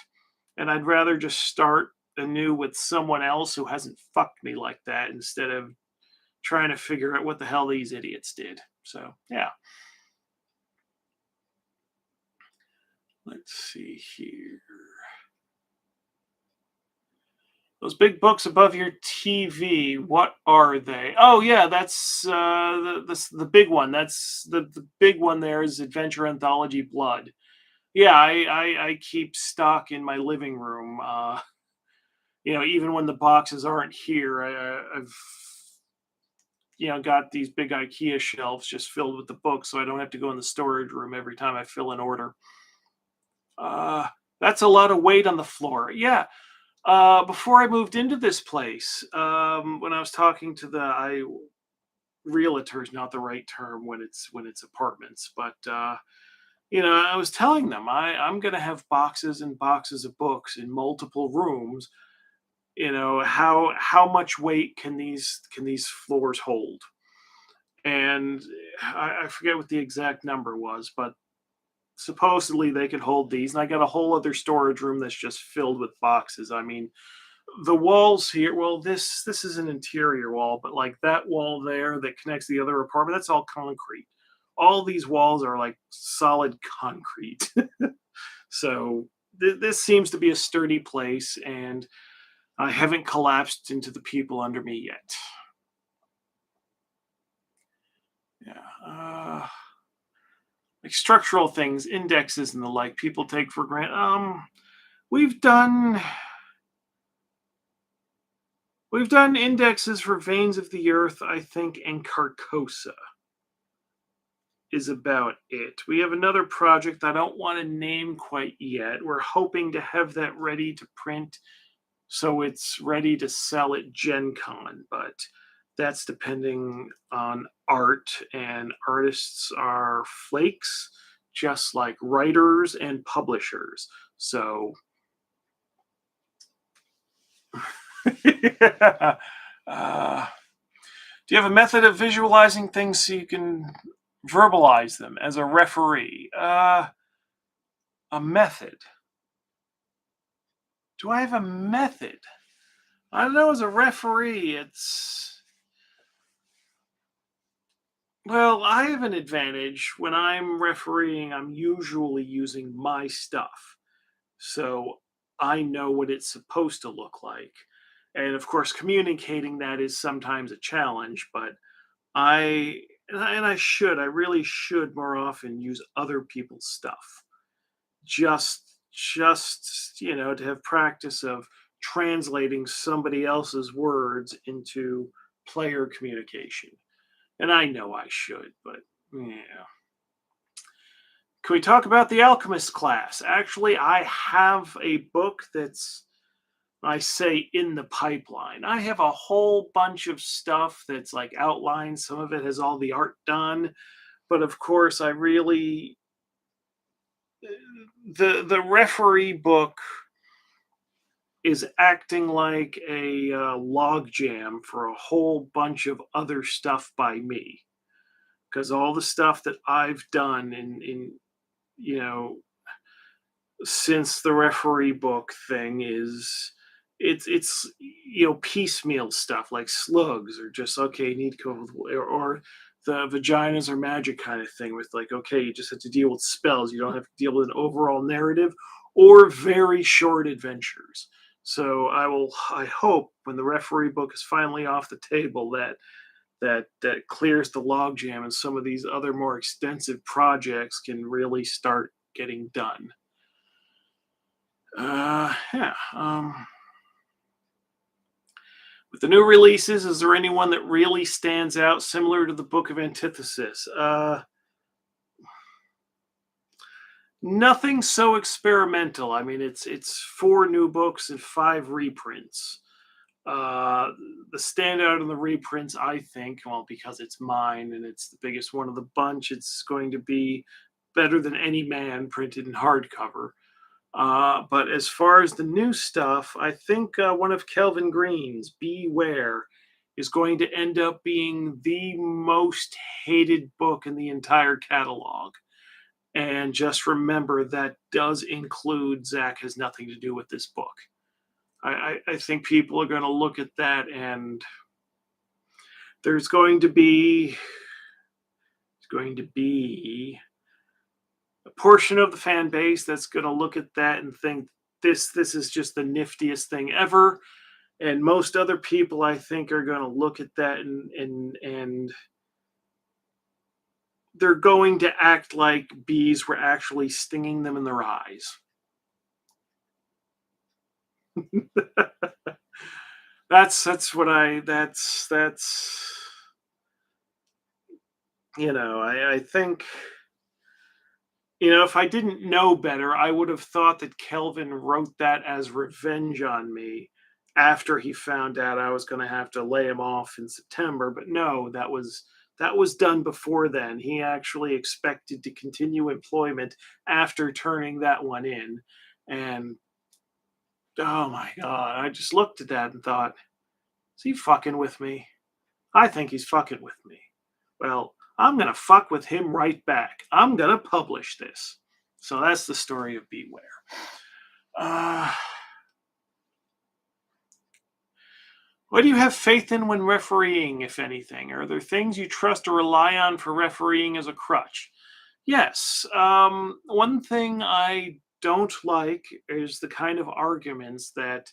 And I'd rather just start anew with someone else who hasn't fucked me like that, instead of trying to figure out what the hell these idiots did. So yeah, let's see here. Those big books above your TV, what are they? Oh yeah, that's the big one. That's the big one. There is Adventure Anthology Blood. Yeah, I keep stock in my living room. Even when the boxes aren't here, I've got these big IKEA shelves just filled with the books, so I don't have to go in the storage room every time I fill an order. Uh, that's a lot of weight on the floor. Yeah. Before I moved into this place, when I was talking to the I realtor is not the right term when it's apartments, but I was telling them I'm going to have boxes and boxes of books in multiple rooms. How much weight can these floors hold? And I forget what the exact number was, but supposedly they could hold these. And I got a whole other storage room that's just filled with boxes. I mean, the walls here, well, this is an interior wall, but like that wall there that connects the other apartment, that's all concrete. All these walls are like solid concrete. So this seems to be a sturdy place, and I haven't collapsed into the people under me yet. Yeah. Like structural things, indexes and the like, people take for granted. We've done we've done indexes for veins of the earth, I think, and Carcosa is about it. We have another project I don't want to name quite yet. We're hoping to have that ready to print so it's ready to sell at Gen Con, but that's depending on art, and artists are flakes, just like writers and publishers. So, yeah. Do you have a method of visualizing things so you can verbalize them as a referee? A method. Do I have a method? I don't know. As a referee, well, I have an advantage. When I'm refereeing, I'm usually using my stuff. So I know what it's supposed to look like. And of course, communicating that is sometimes a challenge, but I really should more often use other people's stuff. Just to have practice of translating somebody else's words into player communication. And I know I should, but yeah. Can we talk about the Alchemist class? Actually, I have a book that's, I say, in the pipeline. I have a whole bunch of stuff that's like outlined. Some of it has all the art done, but of course, I really the referee book is acting like a log jam for a whole bunch of other stuff by me, because all the stuff that I've done in you know since the referee book thing is it's piecemeal stuff like slugs, or just okay, you need to come up with, or the vaginas are magic kind of thing, with like, okay, you just have to deal with spells, you don't have to deal with an overall narrative or very short adventures. So I hope when the referee book is finally off the table that clears the logjam, and some of these other more extensive projects can really start getting done. Yeah. With the new releases, is there anyone that really stands out similar to the Book of Antithesis? Nothing so experimental. I mean, it's 4 new books and 5 reprints. Uh, the standout in the reprints, I think, well, because it's mine and it's the biggest one of the bunch, it's going to be Better Than Any Man, printed in hardcover. But as far as the new stuff, I think one of Kelvin Green's, Beware, is going to end up being the most hated book in the entire catalog. And just remember that does include Zach has nothing to do with this book. I think people are going to look at that, and there's going to be a portion of the fan base that's going to look at that and think this is just the niftiest thing ever, and most other people, I think, are going to look at that and they're going to act like bees were actually stinging them in their eyes. that's what I that's I think, if I didn't know better, I would have thought that Kelvin wrote that as revenge on me after he found out I was going to have to lay him off in September. But no, that was done before then. He actually expected to continue employment after turning that one in. And oh my God, I just looked at that and thought, is he fucking with me? I think he's fucking with me. Well, I'm going to fuck with him right back. I'm going to publish this. So that's the story of Beware. Uh, what do you have faith in when refereeing, if anything? Are there things you trust or rely on for refereeing as a crutch? Yes. One thing I don't like is the kind of arguments that,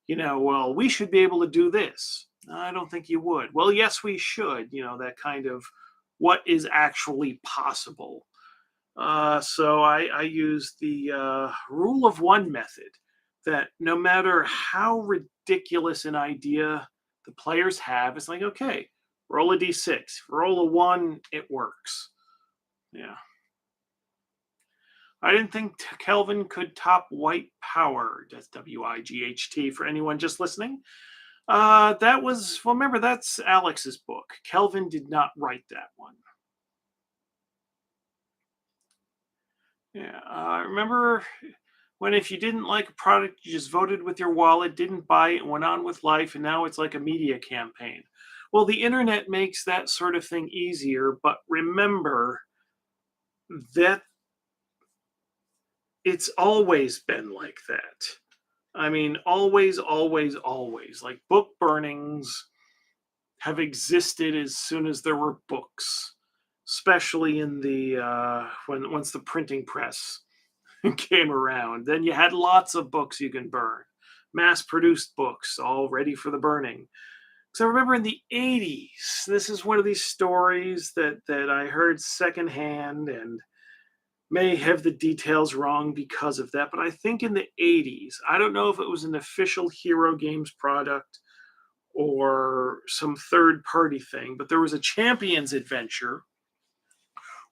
well, we should be able to do this. I don't think you would. Well, yes, we should. That kind of what is actually possible. So I use the rule of one method that no matter how ridiculous an idea the players have, it's like, okay, roll a d6, roll a one, it works. Yeah. I didn't think Kelvin could top White Power. That's WIGHT for anyone just listening. That was, well, remember, that's Alex's book. Kelvin did not write that one. Yeah, remember when if you didn't like a product, you just voted with your wallet, didn't buy it, and went on with life, and now it's like a media campaign. Well, the internet makes that sort of thing easier, but remember that it's always been like that. I mean, always, always, always. Like book burnings have existed as soon as there were books, especially in the once the printing press came around. Then you had lots of books you can burn, mass-produced books, all ready for the burning. So I remember in the 80s, this is one of these stories that I heard secondhand and may have the details wrong because of that, but I think in the 80s, I don't know if it was an official Hero Games product or some third party thing, but there was a Champions adventure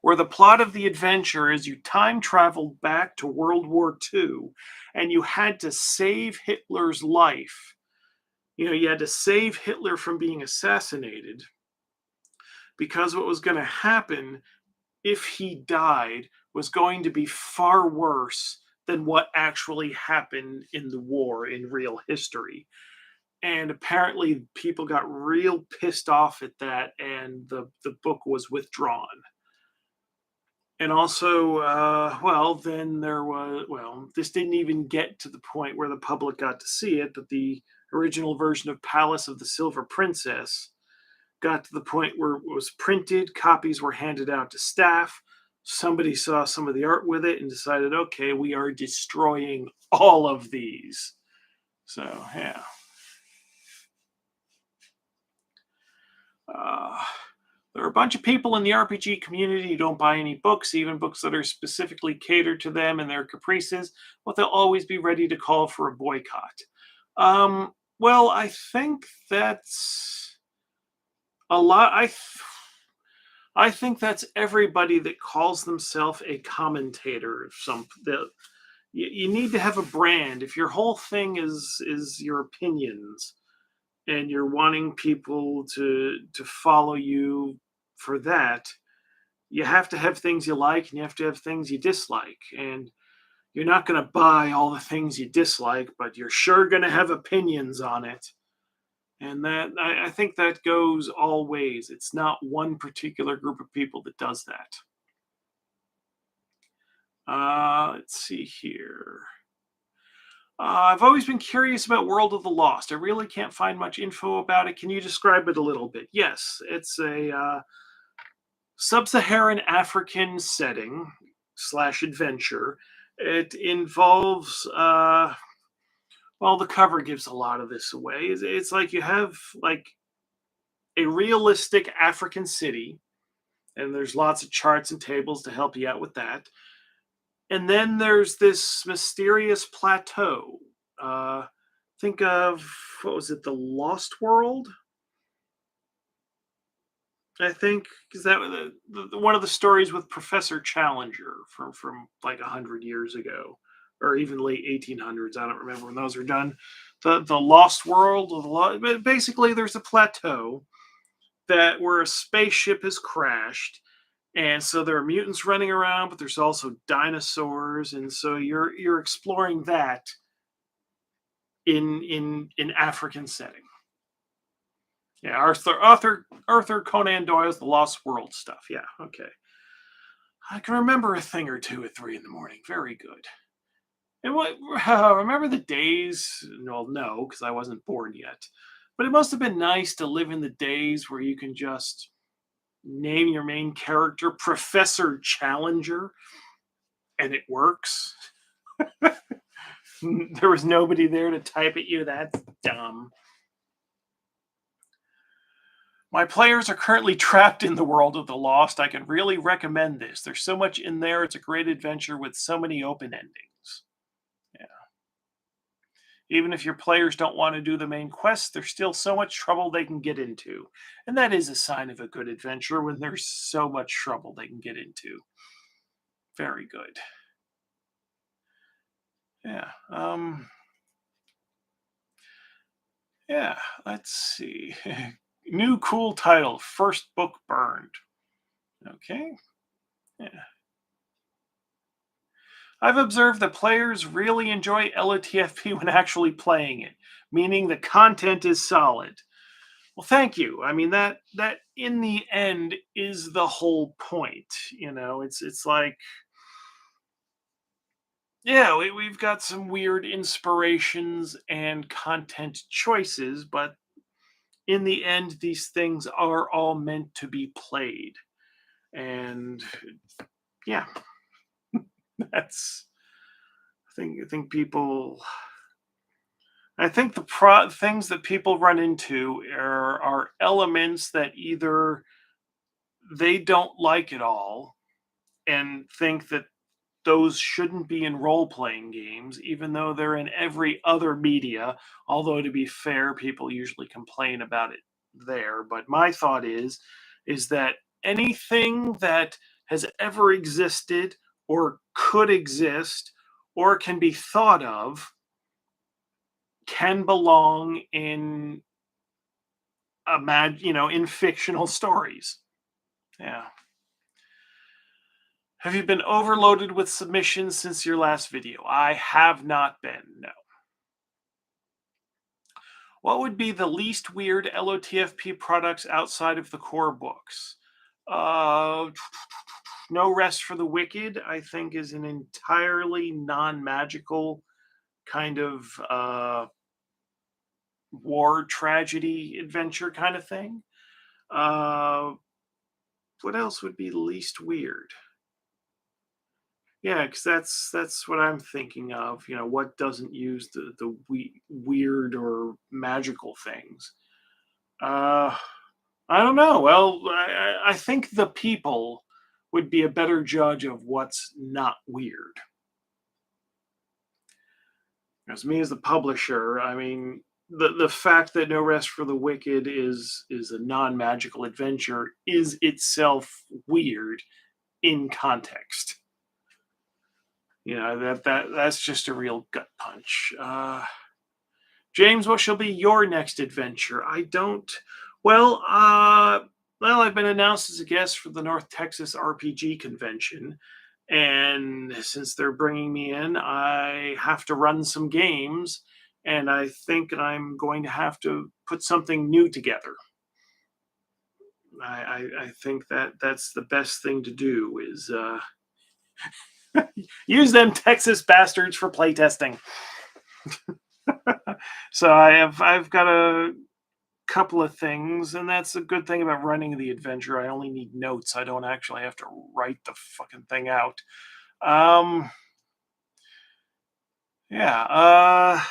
where the plot of the adventure is you time traveled back to World War II and you had to save Hitler's life. You had to save Hitler from being assassinated because what was going to happen if he died was going to be far worse than what actually happened in the war in real history. And apparently people got real pissed off at that and the book was withdrawn. And also, then there was, this didn't even get to the point where the public got to see it, but the original version of Palace of the Silver Princess got to the point where it was printed, copies were handed out to staff. Somebody saw some of the art with it and decided, okay, we are destroying all of these. So, yeah. There are a bunch of people in the RPG community who don't buy any books, even books that are specifically catered to them and their caprices, but they'll always be ready to call for a boycott. Well, I think that's a lot. I think that's everybody that calls themselves a commentator. You need to have a brand. If your whole thing is your opinions, and you're wanting people to follow you for that, you have to have things you like and you have to have things you dislike. And you're not going to buy all the things you dislike, but you're sure going to have opinions on it. And that I think that goes all ways. It's not one particular group of people that does that. Let's see here. I've always been curious about World of the Lost. I really can't find much info about it. Can you describe it a little bit? Yes, it's a sub-Saharan African setting / adventure. It involves, the cover gives a lot of this away. It's like you have like a realistic African city, and there's lots of charts and tables to help you out with that. And then there's this mysterious plateau. Think of, what was it, The Lost World? I think because that was one of the stories with Professor Challenger from like 100 years ago, or even late 1800s. I don't remember when those were done. The Lost World, but basically there's a plateau that where a spaceship has crashed, and so there are mutants running around, but there's also dinosaurs, and so you're exploring that in African setting. Yeah, Arthur Conan Doyle's The Lost World stuff. Yeah, okay. I can remember a thing or two at 3 in the morning. Very good. And what remember the days? Well, no, because I wasn't born yet. But it must have been nice to live in the days where you can just name your main character Professor Challenger and it works. There was nobody there to type at you. That's dumb. My players are currently trapped in the world of the Lost. I can really recommend this. There's so much in there. It's a great adventure with so many open endings. Yeah. Even if your players don't want to do the main quest, there's still so much trouble they can get into. And that is a sign of a good adventure when there's so much trouble they can get into. Very good. Yeah. Yeah, let's see. New cool title, First Book Burned. Okay. Yeah. I've observed that players really enjoy LOTFP when actually playing it, meaning the content is solid. Well, thank you. I mean that in the end is the whole point. It's like, yeah, we've got some weird inspirations and content choices, but in the end, these things are all meant to be played. And yeah, that's I think people I think things that people run into are elements that either they don't like at all and think that those shouldn't be in role playing games, even though they're in every other media. Although, to be fair, people usually complain about it there. But my thought is that anything that has ever existed or could exist or can be thought of can belong in in fictional stories. Yeah. Have you been overloaded with submissions since your last video? I have not been, no. What would be the least weird LOTFP products outside of the core books? Uh, no Rest for the Wicked, I think, is an entirely non-magical kind of war tragedy adventure kind of thing. Uh, what else would be least weird? Yeah, because that's what I'm thinking of. What doesn't use the weird or magical things? Uh, I don't know. Well, I think the people would be a better judge of what's not weird. As me as the publisher, I mean, the fact that No Rest for the Wicked is a non magical adventure is itself weird in context. That's just a real gut punch. James, what shall be your next adventure? I don't. Well, I've been announced as a guest for the North Texas RPG convention, and since they're bringing me in, I have to run some games, and I think I'm going to have to put something new together. I think that's the best thing to do is use them Texas bastards for playtesting. So I've got a couple of things, and that's a good thing about running the adventure. I only need notes. I don't actually have to write the fucking thing out. Yeah.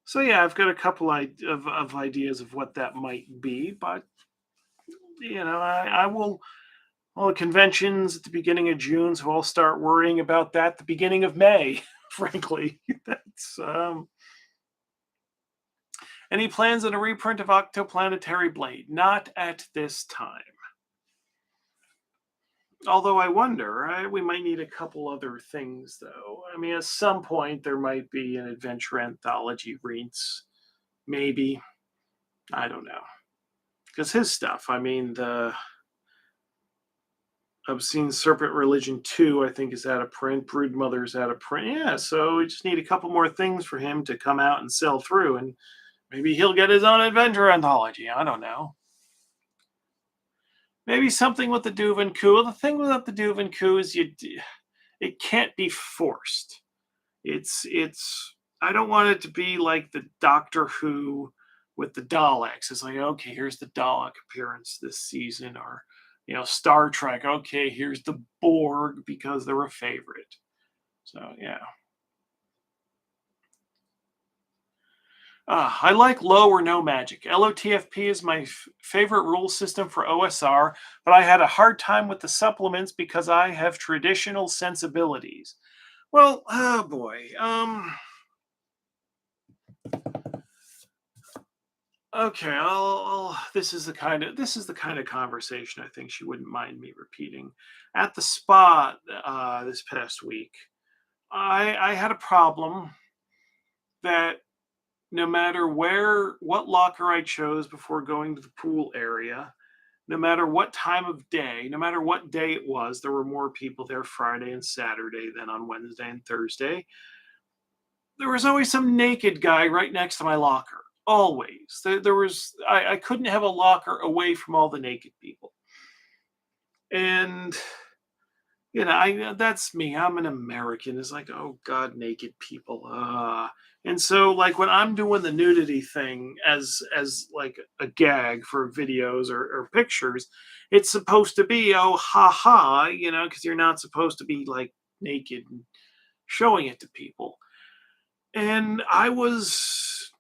So yeah, I've got a couple of ideas of what that might be, but I will. Well, the conventions at the beginning of June, so I'll start worrying about that at the beginning of May. Frankly, that's Any plans on a reprint of Octoplanetary Blade? Not at this time. Although I wonder, we might need a couple other things, though. I mean, at some point there might be an adventure anthology Reeds, maybe. I don't know, because his stuff. I mean, the Obscene Serpent Religion 2, I think, is out of print. Broodmother's out of print. Yeah, so we just need a couple more things for him to come out and sell through, and maybe he'll get his own adventure anthology. I don't know. Maybe something with the Duvenku. The thing with the Duvenku is it can't be forced. It's I don't want it to be like the Doctor Who with the Daleks. It's like, okay, here's the Dalek appearance this season, or Star Trek. Okay, here's the Borg because they're a favorite. So yeah. I like low or no magic. LOTFP is my favorite rule system for OSR, but I had a hard time with the supplements because I have traditional sensibilities. Well, oh boy. Okay, this is the kind of conversation I think she wouldn't mind me repeating. At the spa this past week, I had a problem that no matter what locker I chose before going to the pool area, no matter what time of day, no matter what day it was, there were more people there Friday and Saturday than on Wednesday and Thursday. There was always some naked guy right next to my locker. Always. There was I couldn't have a locker away from all the naked people. And that's me. I'm an American. It's like, oh God, naked people. And so like when I'm doing the nudity thing as like a gag for videos or pictures, it's supposed to be, oh ha ha, because you're not supposed to be like naked and showing it to people. And I was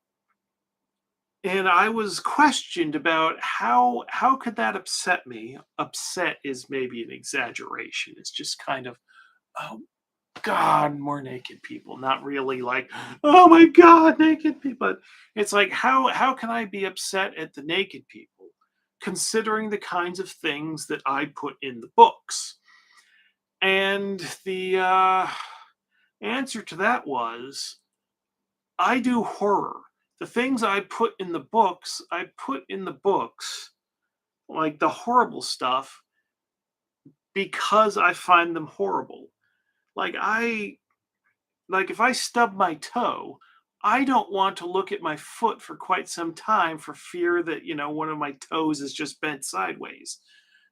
questioned about how could that upset me. Upset is maybe an exaggeration. It's just kind of, oh God, more naked people. Not really like, oh my God, naked people. But it's like, how can I be upset at the naked people, considering the kinds of things that I put in the books? And the answer to that was, I do horror. The things I put in the books, like the horrible stuff, because I find them horrible. Like if I stub my toe, I don't want to look at my foot for quite some time for fear that, one of my toes is just bent sideways.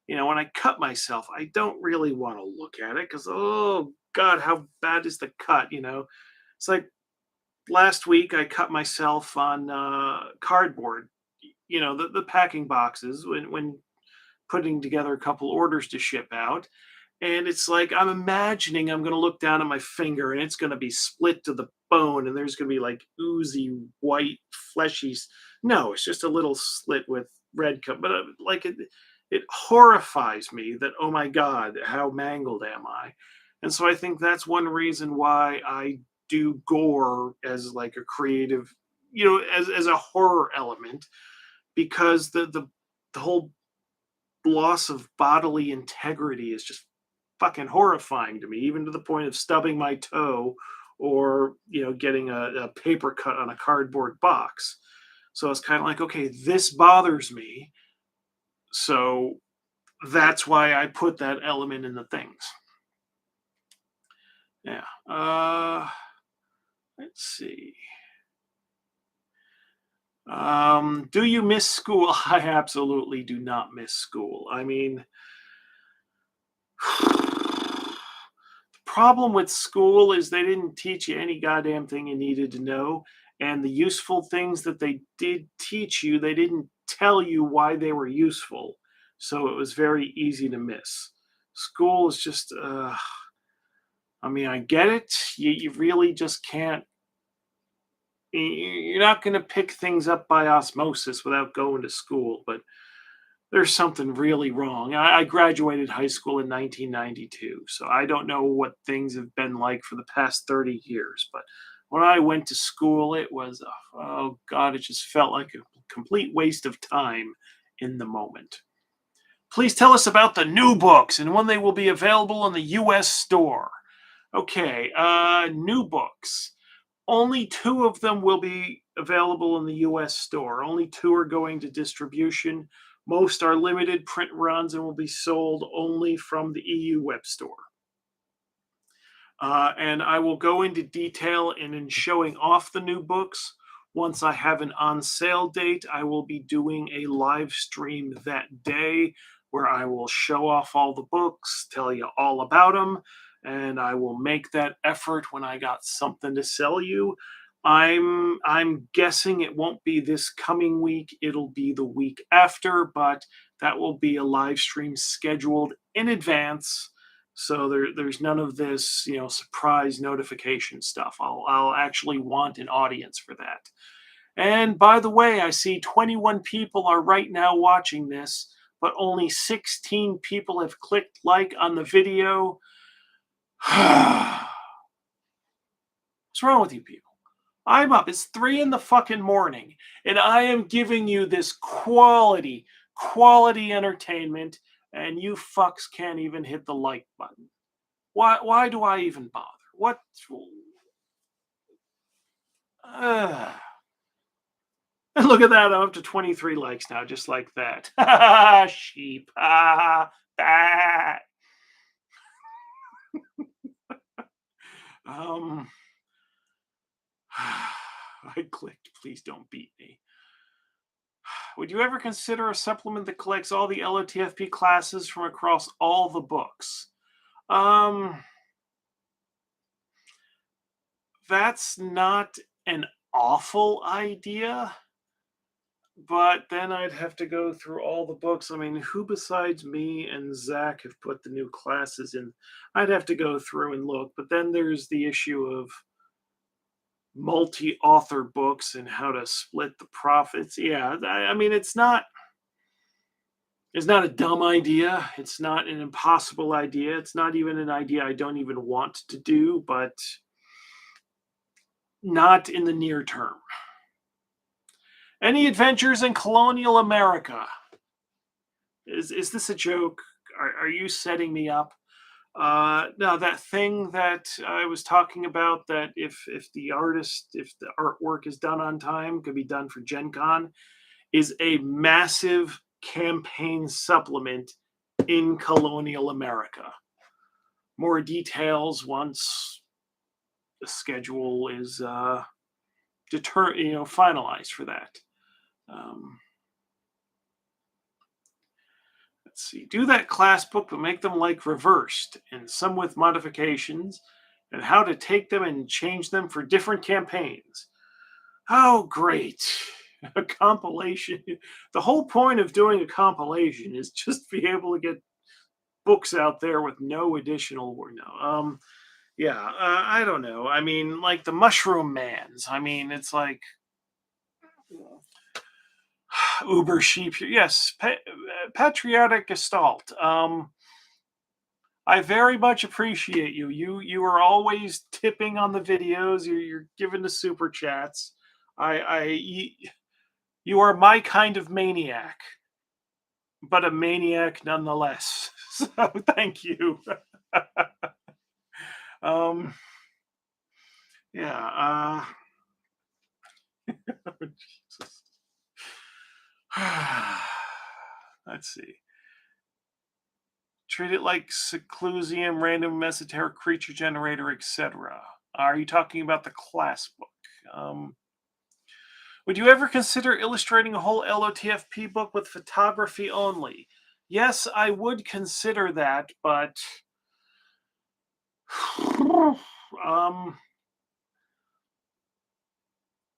When I cut myself, I don't really want to look at it because, oh God, how bad is the cut? It's like last week I cut myself on cardboard, the packing boxes when putting together a couple orders to ship out. And it's like I'm imagining I'm going to look down at my finger and it's going to be split to the bone and there's going to be like oozy white fleshy. No, it's just a little slit with red cut. But like it horrifies me that, oh my God, how mangled am I? And so I think that's one reason why I do gore as like a creative, as a horror element, because the whole loss of bodily integrity is just fucking horrifying to me, even to the point of stubbing my toe or getting a paper cut on a cardboard box. So it's kind of like, okay, this bothers me, so that's why I put that element in the things. Yeah. Let's see. Do you miss school? I absolutely do not miss school. I mean, the problem with school is they didn't teach you any goddamn thing you needed to know. And the useful things that they did teach you, they didn't tell you why they were useful. So it was very easy to miss. School is just, I mean, I get it. You really just can't. You're not going to pick things up by osmosis without going to school, but there's something really wrong. I graduated high school in 1992, so I don't know what things have been like for the past 30 years. But when I went to school, it was, oh God, it just felt like a complete waste of time in the moment. Please tell us about the new books and when they will be available in the U.S. store. Okay, new books. Only 2 of them will be available in the US store. Only 2 are going to distribution. Most are limited print runs and will be sold only from the EU web store. And I will go into detail in showing off the new books. Once I have an on sale date, I will be doing a live stream that day where I will show off all the books, tell you all about them, and I will make that effort when I got something to sell you. I'm guessing it won't be this coming week, it'll be the week after, but that will be a live stream scheduled in advance. So there's none of this, surprise notification stuff. I'll actually want an audience for that. And by the way, I see 21 people are right now watching this, but only 16 people have clicked like on the video. What's wrong with you people? I'm up. It's 3 in the fucking morning, and I am giving you this quality entertainment, and you fucks can't even hit the like button. Why do I even bother? What? And look at that, I'm up to 23 likes now, just like that. Sheep. That. I clicked, please don't beat me. Would you ever consider a supplement that collects all the LOTFP classes from across all the books? That's not an awful idea, but then I'd have to go through all the books. I mean, who besides me and Zach have put the new classes in? I'd have to go through and look, but then there's the issue of multi-author books and how to split the profits. Yeah, I mean, it's not a dumb idea. It's not an impossible idea. It's not even an idea I don't even want to do, but not in the near term. Any adventures in colonial America? Is this a joke? Are you setting me up? No, that thing that I was talking about, that if the artwork is done on time, could be done for Gen Con, is a massive campaign supplement in colonial America. More details once the schedule is finalized for that. Let's see. Do that class book, but make them like reversed, and some with modifications, and how to take them and change them for different campaigns. Oh, great. A compilation. The whole point of doing a compilation is just be able to get books out there with no additional work. No. I don't know. I mean, like the Mushroom Mans. I mean, it's like Uber sheep. Yes, patriotic gestalt. I very much appreciate you. You are always tipping on the videos. You're giving the super chats. You are my kind of maniac, but a maniac nonetheless. So thank you. Yeah. Jesus. Let's see. Treat it like Seclusium, random esoteric creature generator, etc. Are you talking about the class book? Would you ever consider illustrating a whole LOTFP book with photography only? Yes, I would consider that, but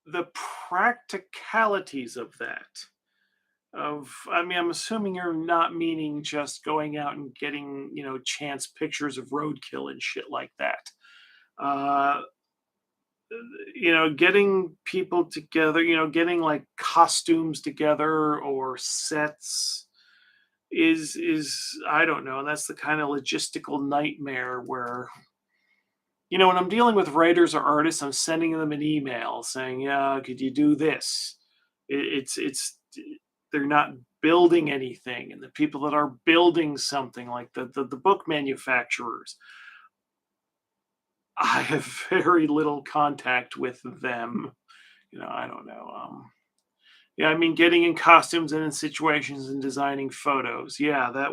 the practicalities of that. I'm assuming you're not meaning just going out and getting, chance pictures of roadkill and shit like that. Getting people together, getting like costumes together or sets is I don't know. That's the kind of logistical nightmare where, when I'm dealing with writers or artists, I'm sending them an email saying, "Yeah, could you do this?" It's they're not building anything, and the people that are building something, like the book manufacturers, I have very little contact with them. I don't know. Yeah, I mean, getting in costumes and in situations and designing photos. Yeah, that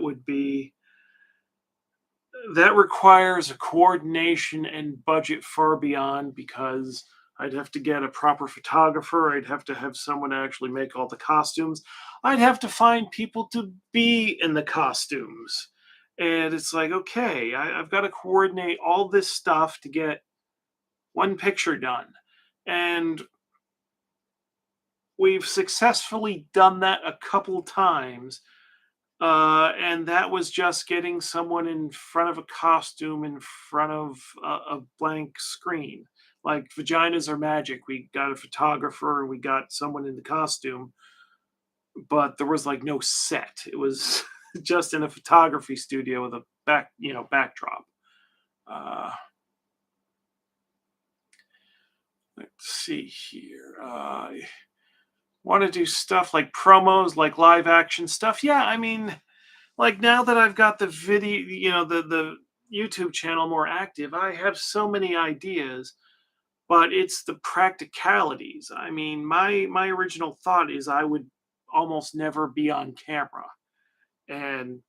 requires a coordination and budget far beyond, because I'd have to get a proper photographer. I'd have to have someone actually make all the costumes. I'd have to find people to be in the costumes. And it's like, okay, I've got to coordinate all this stuff to get one picture done. And we've successfully done that a couple times. And that was just getting someone in front of a costume in front of a blank screen. Like Vaginas Are Magic. We got a photographer and we got someone in the costume, but there was like no set. It was just in a photography studio with a backdrop. Uh, let's see here. Want to do stuff like promos, like live action stuff. Yeah, I mean, like now that I've got the video, the YouTube channel more active, I have so many ideas, but it's the practicalities. I mean, my original thought is I would almost never be on camera. And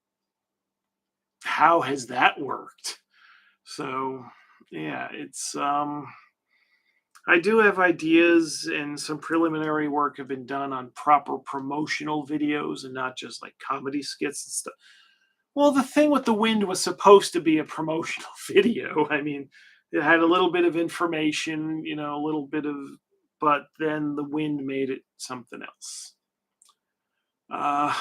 how has that worked? So, yeah, it's I do have ideas, and some preliminary work have been done on proper promotional videos and not just like comedy skits and stuff. Well, the thing with the wind was supposed to be a promotional video. I mean, it had a little bit of information, a little bit of, but then the wind made it something else. Uh,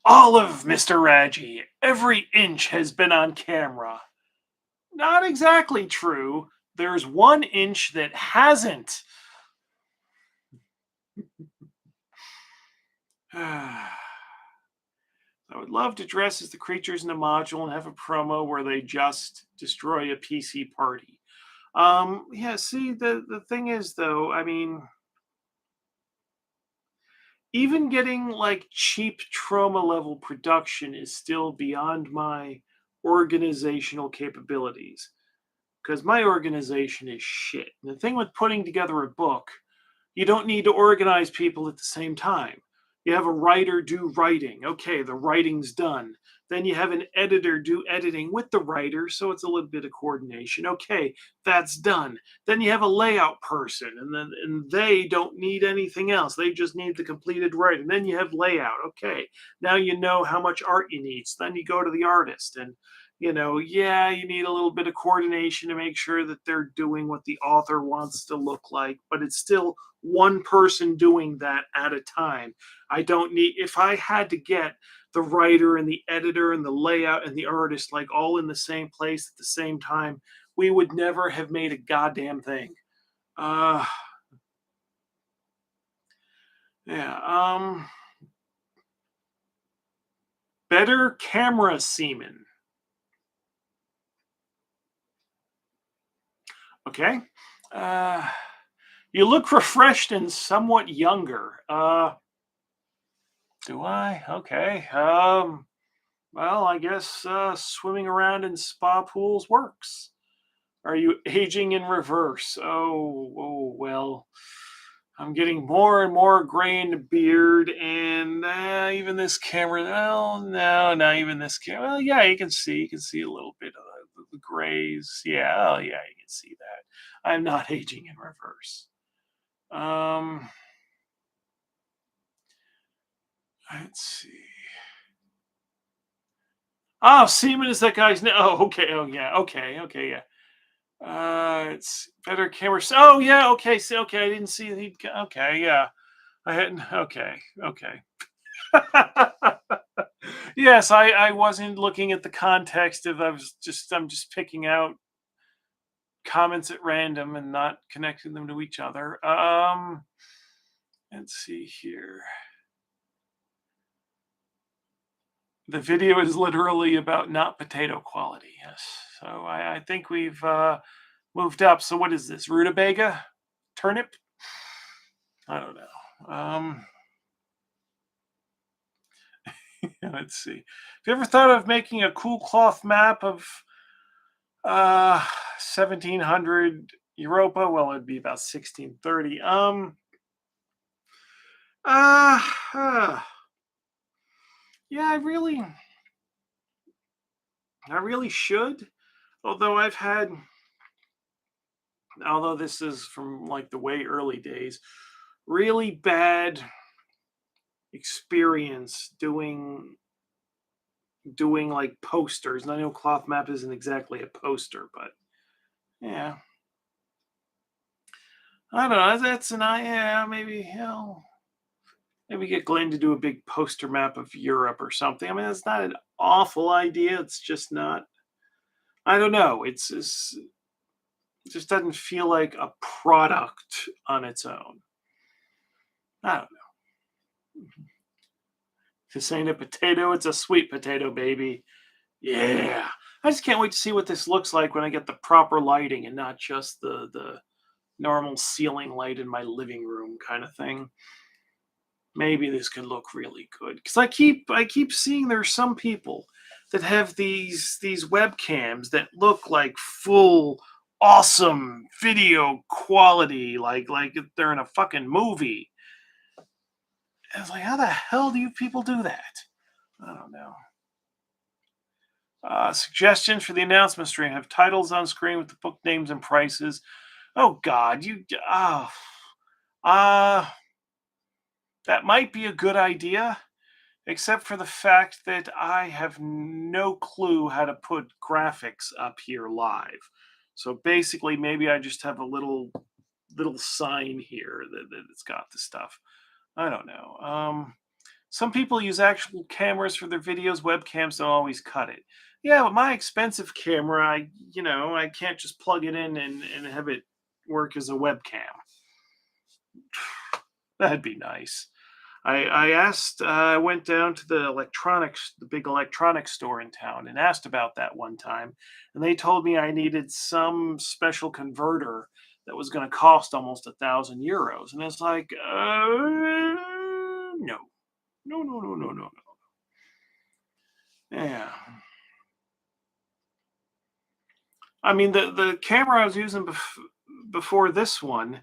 Olive, Mr. Raji, every inch has been on camera. Not exactly true. There's 1 inch that hasn't. I would love to dress as the creatures in a module and have a promo where they just destroy a PC party. Yeah, see, the thing is, though, I mean, even getting like cheap trauma level production is still beyond my organizational capabilities, because my organization is shit. And the thing with putting together a book, you don't need to organize people at the same time. You have a writer do writing. Okay, the writing's done. Then you have an editor do editing with the writer, so it's a little bit of coordination. Okay, that's done. Then you have a layout person, and they don't need anything else. They just need the completed writing. Then you have layout. Okay, now you know how much art you need. So then you go to the artist, and yeah, you need a little bit of coordination to make sure that they're doing what the author wants to look like, but it's still one person doing that at a time. I don't need, if I had to get the writer and the editor and the layout and the artist like all in the same place at the same time, we would never have made a goddamn thing. Uh, yeah. Better camera semen. Okay. You look refreshed and somewhat younger. Do I? Okay. Well, I guess swimming around in spa pools works. Are you aging in reverse? Oh, well. I'm getting more and more gray in the beard, and even this camera. Well, no, not even this camera. Well, yeah, you can see a little bit of the grays. Yeah, oh, yeah, you can see that. I'm not aging in reverse. Um, let's see. Oh, Seaman is that guy's name. Oh, okay. Oh, yeah. Okay. Yeah. It's better camera. Oh, yeah. Okay. Okay. I didn't see. Okay. Yeah. I hadn't. Okay. Yes, I wasn't looking at the context of. I'm just picking out comments at random and not connecting them to each other. Let's see here. The video is literally about not potato quality. Yes. So I think we've moved up. So what is this? Rutabaga? Turnip? I don't know. Um, let's see. Have you ever thought of making a cool cloth map of 1700 Europa? Well, it'd be about 1630. Uh, uh yeah, I really should. Although although this is from like the way early days, really bad experience doing like posters. And I know cloth map isn't exactly a poster, but yeah, I don't know. That's an yeah, maybe maybe get Glenn to do a big poster map of Europe or something. I mean, that's not an awful idea. It's just not. I don't know. It just doesn't feel like a product on its own. I don't know. This ain't a potato, it's a sweet potato, baby. Yeah. I just can't wait to see what this looks like when I get the proper lighting and not just the normal ceiling light in my living room kind of thing. Maybe this could look really good because I keep seeing there's some people that have these webcams that look like full awesome video quality, like they're in a fucking movie. And it's like, how the hell do you people do that? I don't know. Suggestions for the announcement stream: have titles on screen with the book names and prices. Oh God, uh, that might be a good idea, except for the fact that I have no clue how to put graphics up here live. So basically, maybe I just have a little sign here that it's got the stuff. I don't know. Some people use actual cameras for their videos. Webcams don't always cut it. Yeah, but my expensive camera, I can't just plug it in and have it work as a webcam. That'd be nice. I went down to the big electronics store in town, and asked about that one time, and they told me I needed some special converter that was going to cost almost €1,000, and it's like, no, no, no, no, no, no, no. Yeah. I mean, the camera I was using before this one,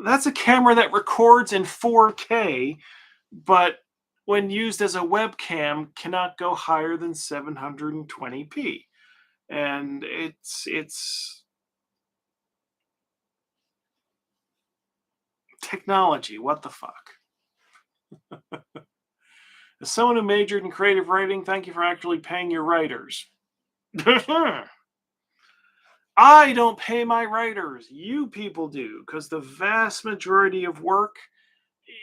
that's a camera that records in 4K, but when used as a webcam, cannot go higher than 720p. And it's technology. What the fuck? As someone who majored in creative writing, thank you for actually paying your writers. I don't pay my writers. You people do, because the vast majority of work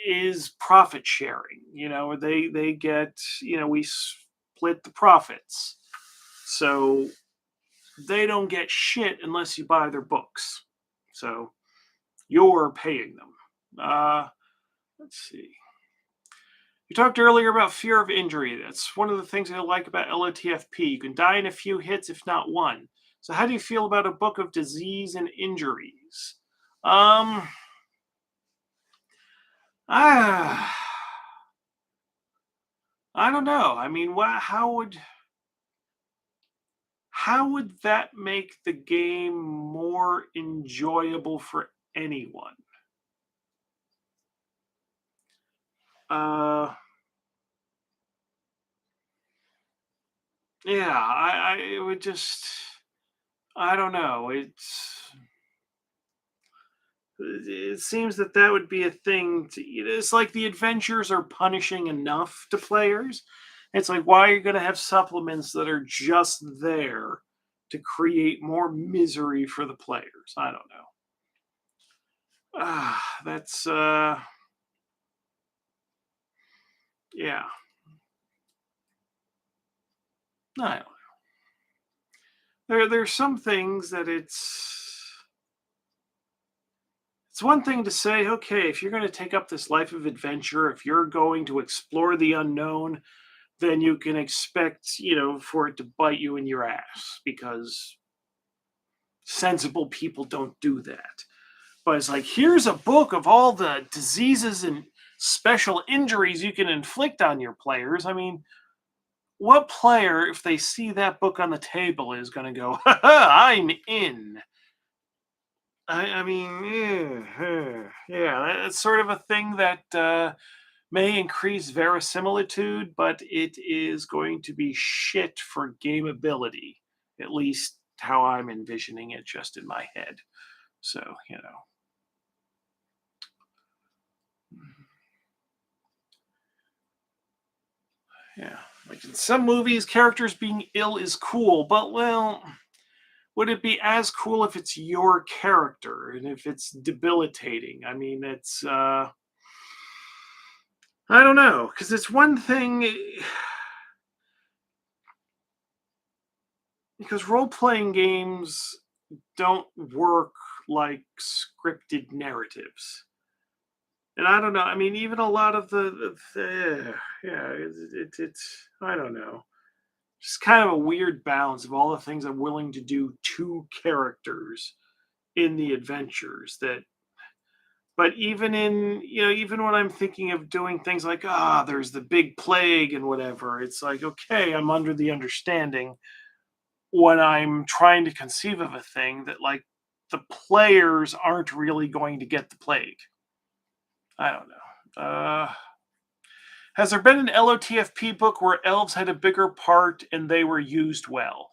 is profit sharing. They get, we split the profits. So they don't get shit unless you buy their books. So you're paying them. Let's see. You talked earlier about fear of injury. That's one of the things I like about LOTFP. You can die in a few hits, if not one. So how do you feel about a book of disease and injuries? Ah, I don't know. I mean, how would that make the game more enjoyable for anyone? Uh, yeah, it would just, I don't know. It seems that would be a thing. It's like the adventures are punishing enough to players. It's like, why are you going to have supplements that are just there to create more misery for the players? I don't know. That's yeah. I don't know. There's some things that it's one thing to say, okay, if you're going to take up this life of adventure, if you're going to explore the unknown, then you can expect, for it to bite you in your ass, because sensible people don't do that. But it's like, here's a book of all the diseases and special injuries you can inflict on your players. I mean, what player, if they see that book on the table, is going to go, ha ha, I'm in? I mean, yeah, it's sort of a thing that may increase verisimilitude, but it is going to be shit for gameability, at least how I'm envisioning it just in my head. So, yeah. Like in some movies, characters being ill is cool, but well, would it be as cool if it's your character and if it's debilitating? I mean, it's I don't know, because it's one thing because role-playing games don't work like scripted narratives. And I don't know. I mean, even a lot of yeah, it's I don't know. Just kind of a weird balance of all the things I'm willing to do to characters in the adventures that but even in even when I'm thinking of doing things like there's the big plague and whatever, it's like okay, I'm under the understanding when I'm trying to conceive of a thing that like the players aren't really going to get the plague. I don't know. Has there been an LOTFP book where elves had a bigger part and they were used well?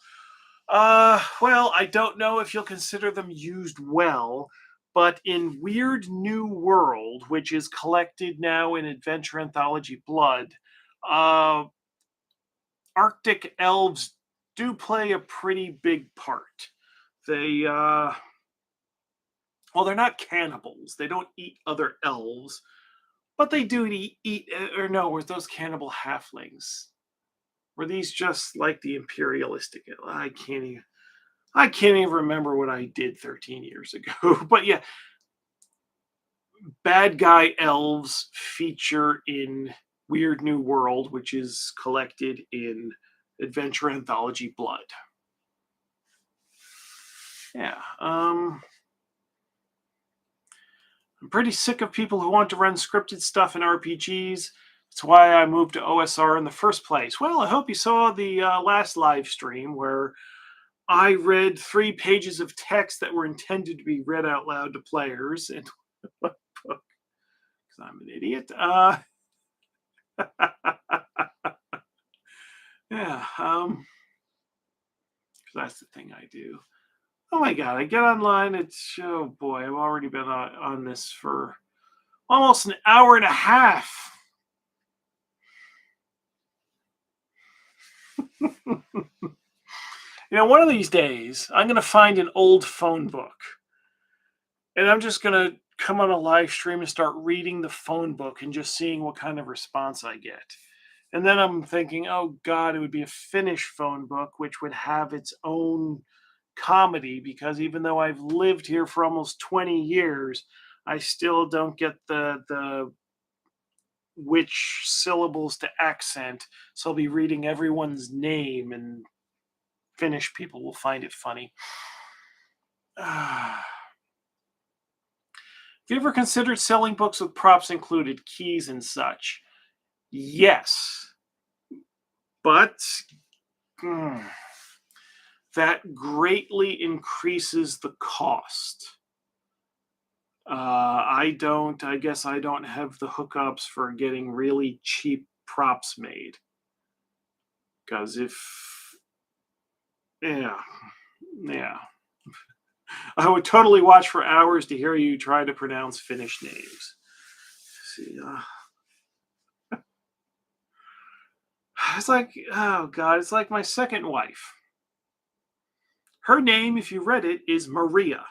Well, I don't know if you'll consider them used well, but in Weird New World, which is collected now in Adventure Anthology Blood, uh, Arctic elves do play a pretty big part. They, well, they're not cannibals. They don't eat other elves, but they do eat or no, were those cannibal halflings? Were these just like the imperialistic? I can't even remember what I did 13 years ago. But yeah, bad guy elves feature in Weird New World, which is collected in Adventure Anthology Blood. Yeah. I'm pretty sick of people who want to run scripted stuff in RPGs. That's why I moved to OSR in the first place. Well, I hope you saw the last live stream where I read 3 pages of text that were intended to be read out loud to players. And what book? Because I'm an idiot. Yeah. That's the thing I do. Oh my god! I get online. It's oh boy. I've already been on this for almost an hour and a half. One of these days, I'm going to find an old phone book. And I'm just going to come on a live stream and start reading the phone book and just seeing what kind of response I get. And then I'm thinking, oh God, it would be a Finnish phone book, which would have its own comedy because even though I've lived here for almost 20 years, I still don't get the which syllables to accent. So I'll be reading everyone's name and Finnish people will find it funny. Have you ever considered selling books with props included, keys and such? Yes. But that greatly increases the cost. I guess I don't have the hookups for getting really cheap props made. Because yeah. I would totally watch for hours to hear you try to pronounce Finnish names. See, it's like, oh God, it's like my second wife. Her name, if you read it, is Maria.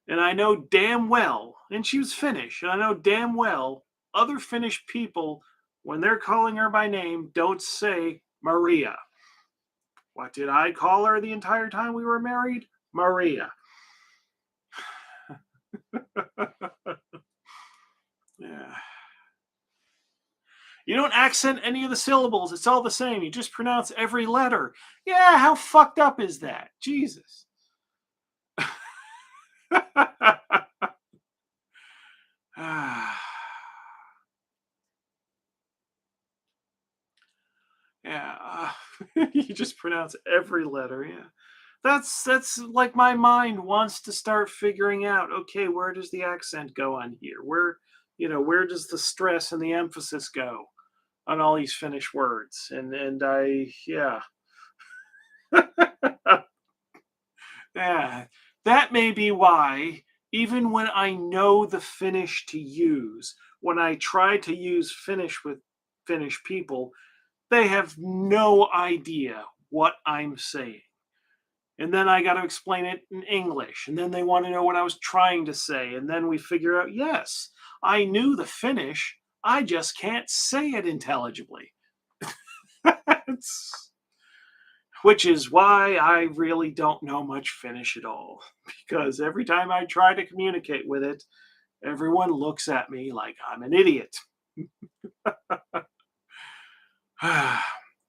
And I know damn well, and she was Finnish, and I know damn well other Finnish people, when they're calling her by name, don't say Maria. What did I call her the entire time we were married? Maria. Yeah. You don't accent any of the syllables. It's all the same. You just pronounce every letter. Yeah, how fucked up is that? Jesus. Yeah, you just pronounce every letter. Yeah, that's like my mind wants to start figuring out. Okay, where does the accent go on here? Where does the stress and the emphasis go on all these Finnish words? And I yeah yeah, that may be why even when I know the Finnish to use, when I try to use Finnish with Finnish people, they have no idea what I'm saying. And then I got to explain it in English. And then they want to know what I was trying to say. And then we figure out, yes, I knew the Finnish. I just can't say it intelligibly. Which is why I really don't know much Finnish at all. Because every time I try to communicate with it, everyone looks at me like I'm an idiot.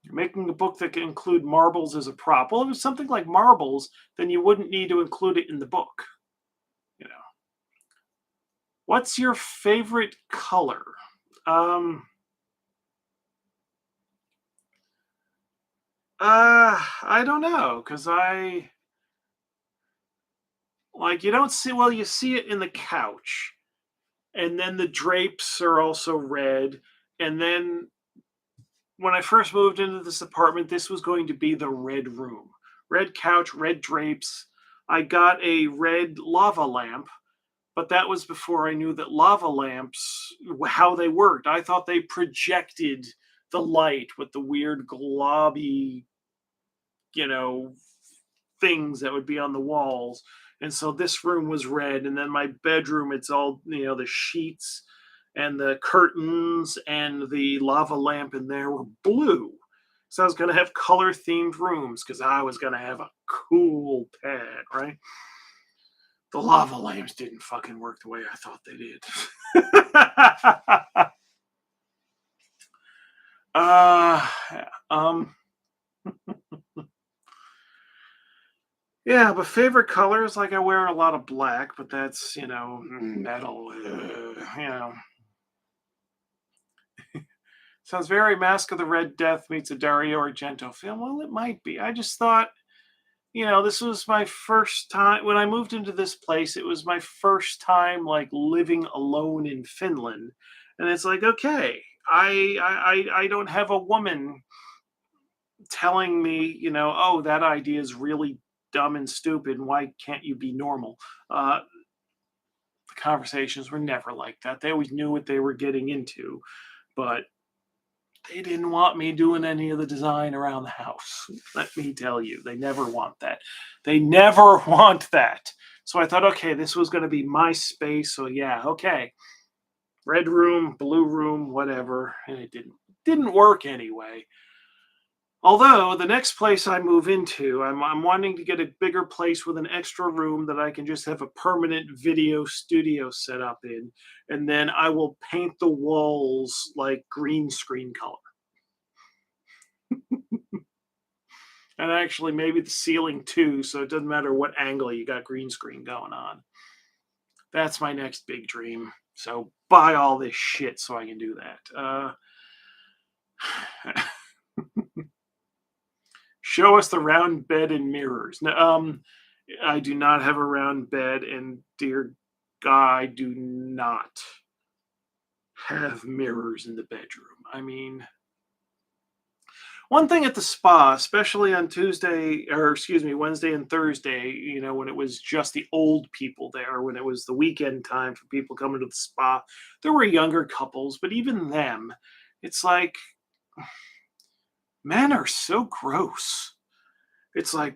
Making a book that can include marbles as a prop. Well, if it was something like marbles, then you wouldn't need to include it in the book. You know, what's your favorite color? Um, I don't know, because I like you don't see well, you see it in the couch, and then the drapes are also red, and then when I first moved into this apartment, this was going to be the red room. Red couch, red drapes. I got a red lava lamp, but that was before I knew that lava lamps, how they worked. I thought they projected the light with the weird globby, you know, things that would be on the walls. And so this room was red, and then my bedroom, it's all, the sheets and the curtains and the lava lamp in there were blue. So I was going to have color themed rooms because I was going to have a cool pad, right? The lava lamps didn't fucking work the way I thought they did. uh, um, yeah, but favorite colors, like I wear a lot of black, but that's, metal, Sounds very Mask of the Red Death meets a Dario Argento film. Well, it might be. I just thought, this was my first time when I moved into this place. It was my first time like living alone in Finland, and it's like, okay, I don't have a woman telling me, oh, that idea is really dumb and stupid, and why can't you be normal? The conversations were never like that. They always knew what they were getting into, but they didn't want me doing any of the design around the house. Let me tell you, they never want that. They never want that. So I thought, okay, this was going to be my space. So yeah, okay, red room, blue room, whatever, and it didn't work anyway. Although the next place I move into, I'm wanting to get a bigger place with an extra room that I can just have a permanent video studio set up in, and then I will paint the walls like green screen color. And actually, maybe the ceiling too, so it doesn't matter what angle you got green screen going on. That's my next big dream. So buy all this shit so I can do that. Show us the round bed and mirrors. I do not have a round bed, and dear God, I do not have mirrors in the bedroom. I mean, one thing at the spa, especially on Wednesday and Thursday, when it was just the old people there, when it was the weekend time for people coming to the spa, there were younger couples, but even them, it's like, men are so gross. It's like,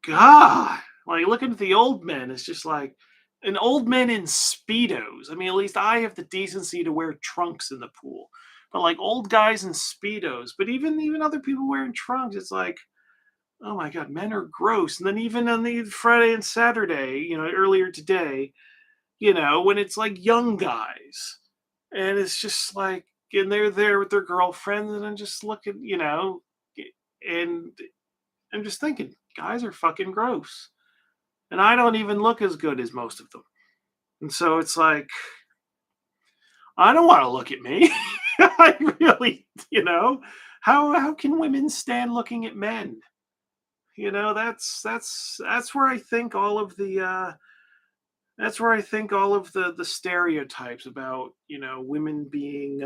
God, like looking at the old men, it's just like an old man in Speedos. I mean, at least I have the decency to wear trunks in the pool. But like old guys in Speedos, but even other people wearing trunks, it's like, oh my God, men are gross. And then even on the Friday and Saturday, earlier today, when it's like young guys. And it's just like, and they're there with their girlfriends, and I'm just looking, and I'm just thinking, guys are fucking gross. And I don't even look as good as most of them. And so it's like, I don't want to look at me. I really, How can women stand looking at men? That's where I think all of the stereotypes about women being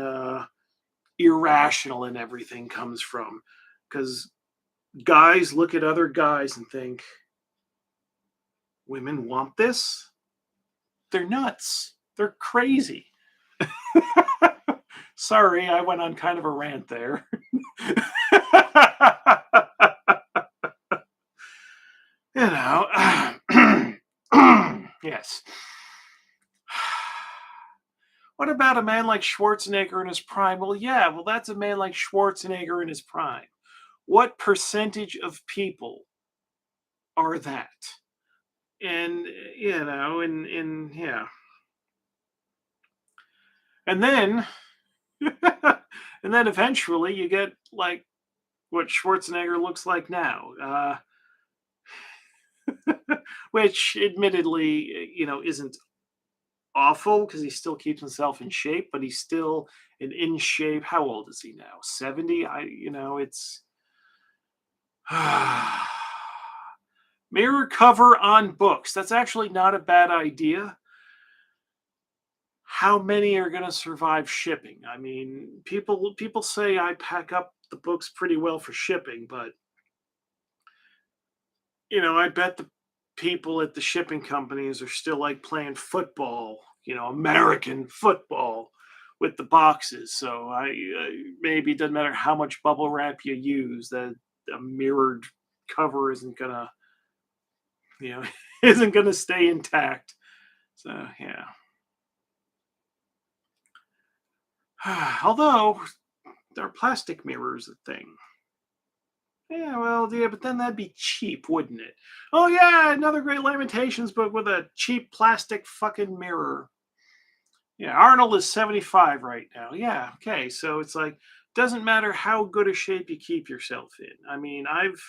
irrational and everything comes from, because guys look at other guys and think, women want this? They're nuts. They're crazy. Sorry, I went on kind of a rant there. you know, yes. What about a man like Schwarzenegger in his prime? Well, yeah, well, that's a man like Schwarzenegger in his prime. What percentage of people are that? And yeah. And then and then eventually you get like what Schwarzenegger looks like now, which admittedly, isn't awful because he still keeps himself in shape, but he's still an in shape. How old is he now? 70? It's mirror cover on books. That's actually not a bad idea. How many are going to survive shipping? I mean, people say I pack up the books pretty well for shipping, but I bet the people at the shipping companies are still like playing football, American football with the boxes. So maybe it doesn't matter how much bubble wrap you use, that a mirrored cover isn't gonna, you know, isn't gonna stay intact. So yeah. Although are plastic mirrors a thing? Yeah, well, yeah, but then that'd be cheap, wouldn't it? Oh yeah, another great Lamentations book with a cheap plastic fucking mirror. Yeah, Arnold is 75 right now. Yeah, okay. So it's like, doesn't matter how good a shape you keep yourself in. I mean, I've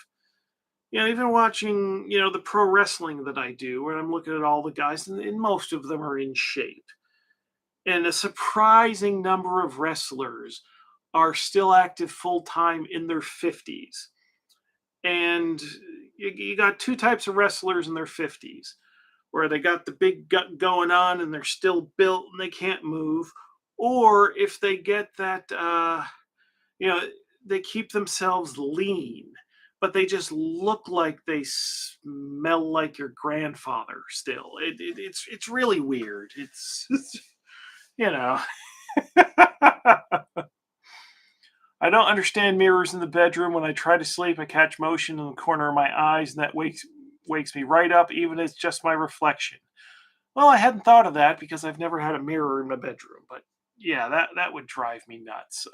even watching, the pro wrestling that I do, where I'm looking at all the guys, and most of them are in shape. And a surprising number of wrestlers are still active full time in their 50s. And you got two types of wrestlers in their 50s, where they got the big gut going on and they're still built and they can't move, or if they get that you know they keep themselves lean, but they just look like they smell like your grandfather still. It's really weird. It's you know I don't understand mirrors in the bedroom. When I try to sleep, I catch motion in the corner of my eyes, and that wakes me right up, even if it's just my reflection. Well, I hadn't thought of that because I've never had a mirror in my bedroom, but yeah, that would drive me nuts.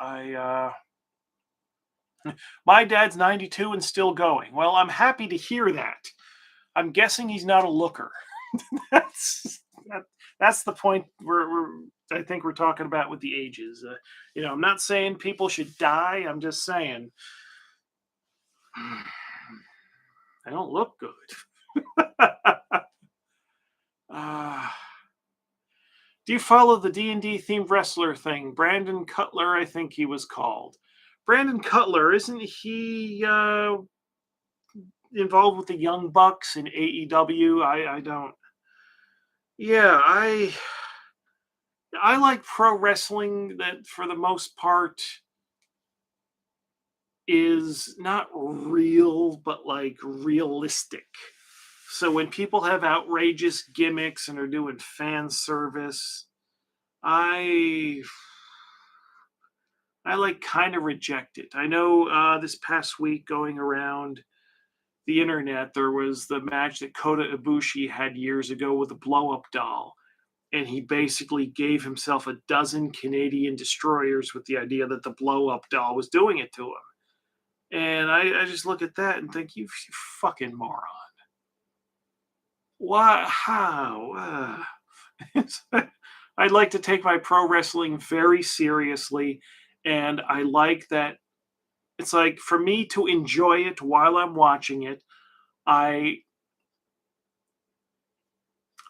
My dad's 92 and still going. Well, I'm happy to hear that. I'm guessing he's not a looker. that's that, that's the point I think we're talking about with the ages. I'm not saying people should die. I'm just saying they don't look good. uh, do you follow the D&D themed wrestler thing? Brandon Cutler, I think he was called. Brandon Cutler, isn't he involved with the Young Bucks in AEW? I don't. Yeah, I like pro wrestling that for the most part is not real, but like realistic. So when people have outrageous gimmicks and are doing fan service, I like kind of reject it. I know this past week going around the internet, there was the match that Kota Ibushi had years ago with a blow up doll. And he basically gave himself a dozen Canadian destroyers with the idea that the blow up doll was doing it to him. And I just look at that and think, you fucking moron. Why? How? I'd like to take my pro wrestling very seriously. And I like that it's like for me to enjoy it while I'm watching it, I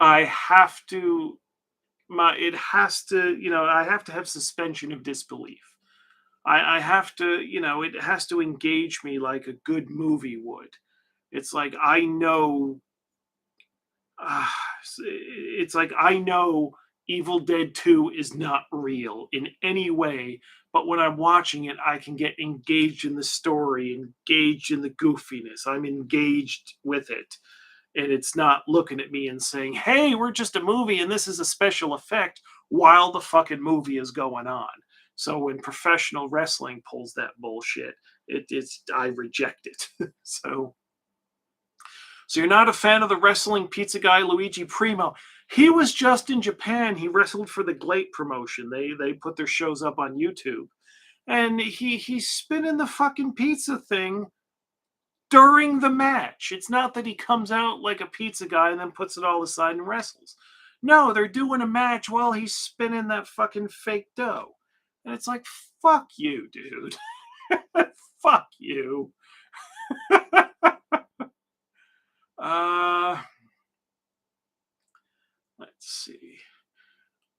have to it has to, I have to have suspension of disbelief. I have to, it has to engage me like a good movie would. It's like I know, uh, it's like I know Evil Dead 2 is not real in any way, but when I'm watching it, I can get engaged in the story, engaged in the goofiness. I'm engaged with it. And it's not looking at me and saying, "Hey, we're just a movie and this is a special effect," while the fucking movie is going on. So when professional wrestling pulls that bullshit, it's I reject it. So you're not a fan of the wrestling pizza guy Luigi Primo? He was just in Japan. He wrestled for the Glate promotion. They put their shows up on YouTube, and he's spinning the fucking pizza thing during the match. It's not that he comes out like a pizza guy and then puts it all aside and wrestles. No, they're doing a match while he's spinning that fucking fake dough. And it's like, fuck you, dude. Fuck you. uh let's see.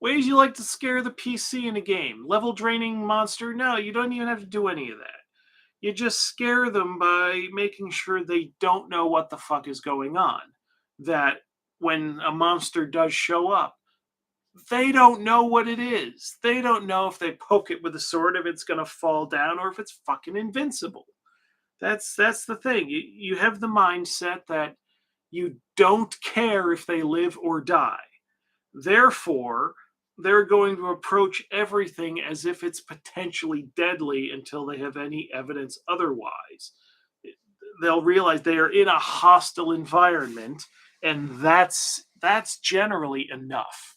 Ways you like to scare the PC in a game. Level draining monster? No, you don't even have to do any of that. You just scare them by making sure they don't know what the fuck is going on. That when a monster does show up, they don't know what it is. They don't know if they poke it with a sword if it's going to fall down or if it's fucking invincible. That's the thing. You have the mindset that you don't care if they live or die. Therefore, they're going to approach everything as if it's potentially deadly until they have any evidence otherwise. They'll realize they are in a hostile environment, and that's generally enough.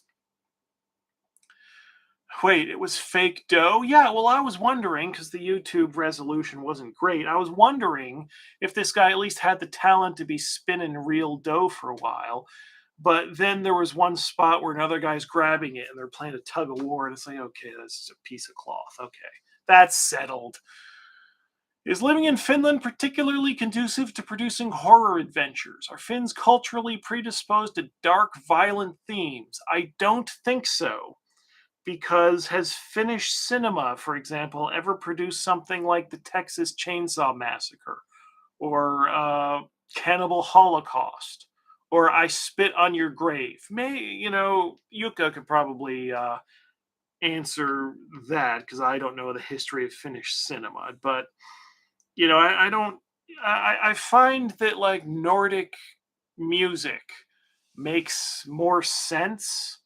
Wait, it was fake dough? Yeah, well, I was wondering because the YouTube resolution wasn't great. I was wondering if this guy at least had the talent to be spinning real dough for a while. But then there was one spot where another guy's grabbing it and they're playing a tug of war, and it's like, okay, that's just a piece of cloth. Okay, that's settled. Is living in Finland particularly conducive to producing horror adventures? Are Finns culturally predisposed to dark, violent themes? I don't think so. Because has Finnish cinema, for example, ever produced something like the Texas Chainsaw Massacre or Cannibal Holocaust or I Spit on Your Grave? Yuka could probably answer that because I don't know the history of Finnish cinema. But I don't. I find that like Nordic music makes more sense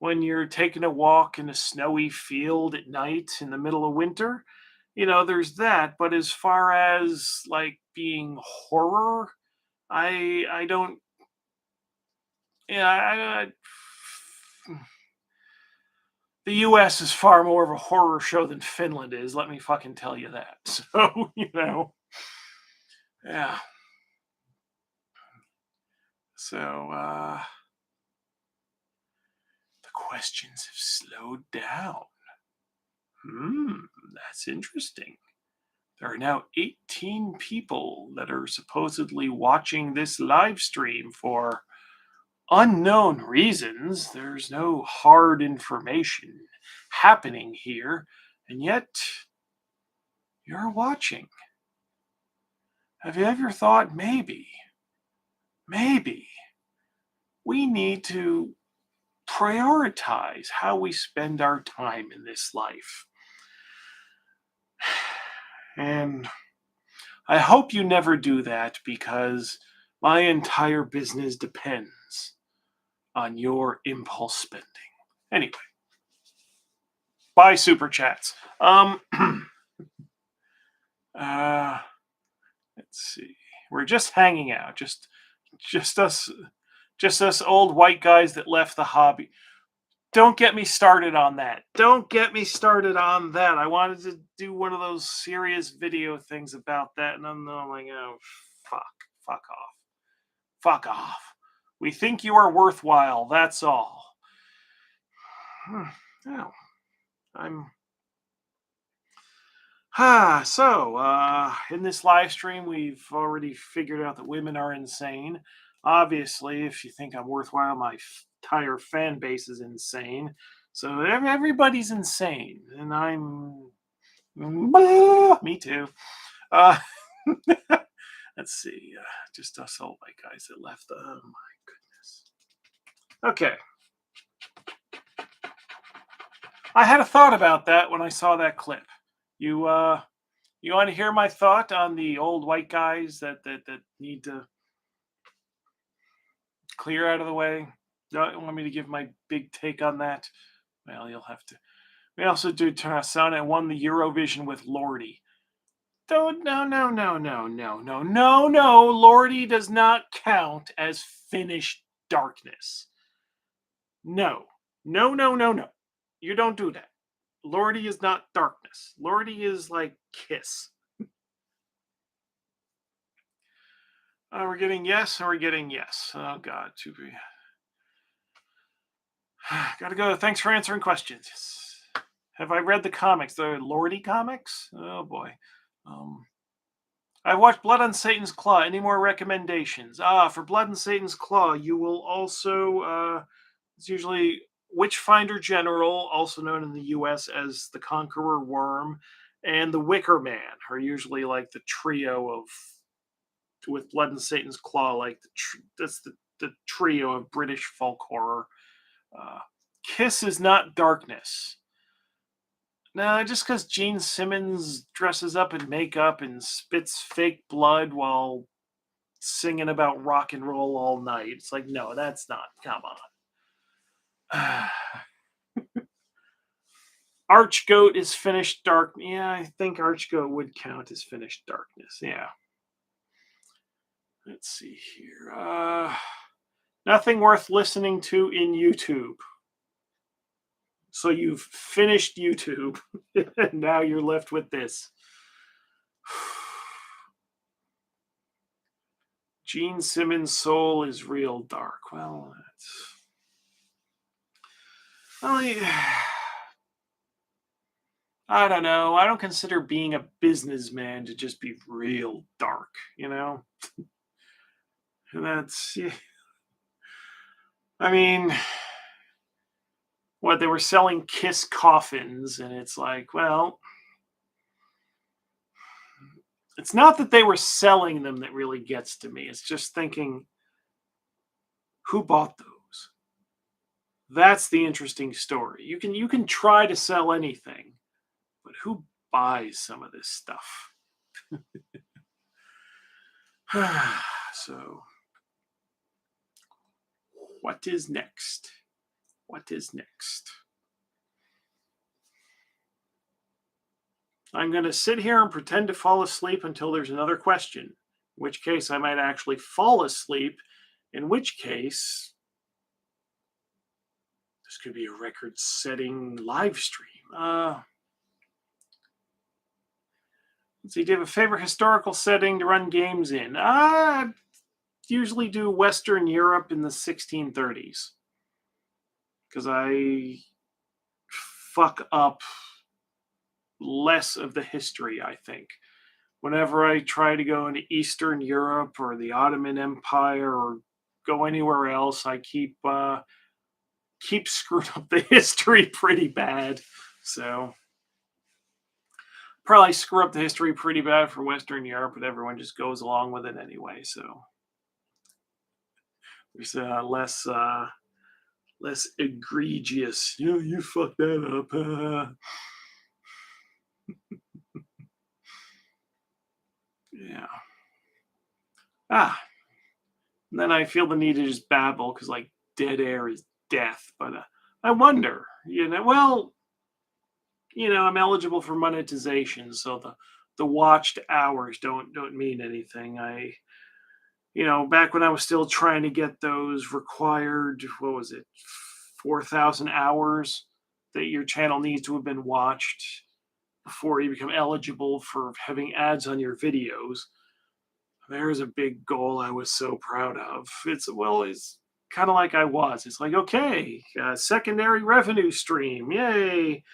when you're taking a walk in a snowy field at night in the middle of winter. There's that. But as far as like being horror, I don't. Yeah, the U.S. is far more of a horror show than Finland is. Let me fucking tell you that. So yeah. So the questions have slowed down. That's interesting. There are now 18 people that are supposedly watching this live stream for unknown reasons. There's no hard information happening here, and yet you're watching. Have you ever thought maybe we need to prioritize how we spend our time in this life? And I hope you never do that because my entire business depends on your impulse spending. Anyway, bye super chats. Uh, let's see. We're just hanging out, just us old white guys that left the hobby. Don't get me started on that. Don't get me started on that. I wanted to do one of those serious video things about that, and I'm like, oh, fuck off. Fuck off. We think you are worthwhile, that's all. Oh, I'm. In this live stream, we've already figured out that women are insane. Obviously, if you think I'm worthwhile, my entire fan base is insane. So everybody's insane, and I'm Me too. Uh, let's see. Just us old white guys that left. Oh my goodness. Okay. I had a thought about that when I saw that clip. You want to hear my thought on the old white guys that need to clear out of the way? Don't want me to give my big take on that? Well, you'll have to. We also do Son and won the Eurovision with Lordy. Don't no. Lordy does not count as Finnish darkness. No. No. You don't do that. Lordy is not darkness. Lordy is like Kiss. We're getting yes, or we're getting yes. Oh God, to be. Gotta go. Thanks for answering questions. Yes. Have I read the comics? The Lordy comics? Oh boy. I watched Blood on Satan's Claw. Any more recommendations? For Blood on Satan's Claw, you will also. It's usually Witchfinder General, also known in the U.S. as the Conqueror Worm, and the Wicker Man are usually like the trio of. With Blood and Satan's Claw, like that's the trio of British folk horror. Kiss is not darkness. No, just because Gene Simmons dresses up in makeup and spits fake blood while singing about rock and roll all night. It's like, no, that's not. Come on. Archgoat is finished dark. Yeah, I think Archgoat would count as finished darkness. Yeah. Let's see here. Nothing worth listening to in YouTube. So you've finished YouTube, and now you're left with this. Gene Simmons' soul is real dark. Well, I don't know. I don't consider being a businessman to just be real dark, you know? And that's, yeah. I mean, what, they were selling Kiss coffins, and it's like, well, it's not that they were selling them that really gets to me. It's just thinking, who bought those? That's the interesting story. You can try to sell anything, but who buys some of this stuff? So, what is next? What is next? I'm going to sit here and pretend to fall asleep until there's another question, in which case I might actually fall asleep, in which case this could be a record-setting live stream. Let's see, do you have a favorite historical setting to run games in? I usually do Western Europe in the 1630s, because I fuck up less of the history, I think. Whenever I try to go into Eastern Europe or the Ottoman Empire or go anywhere else, I keep screwing up the history pretty bad. So probably screw up the history pretty bad for Western Europe, but everyone just goes along with it anyway. So there's less egregious. You fucked that up. Yeah. And then I feel the need to just babble because like dead air is death. But I wonder, I'm eligible for monetization, so the watched hours don't mean anything. Back when I was still trying to get those required, what was it, 4,000 hours that your channel needs to have been watched before you become eligible for having ads on your videos. There's a big goal I was so proud of. It's kind of like I was. It's like, okay, secondary revenue stream, yay.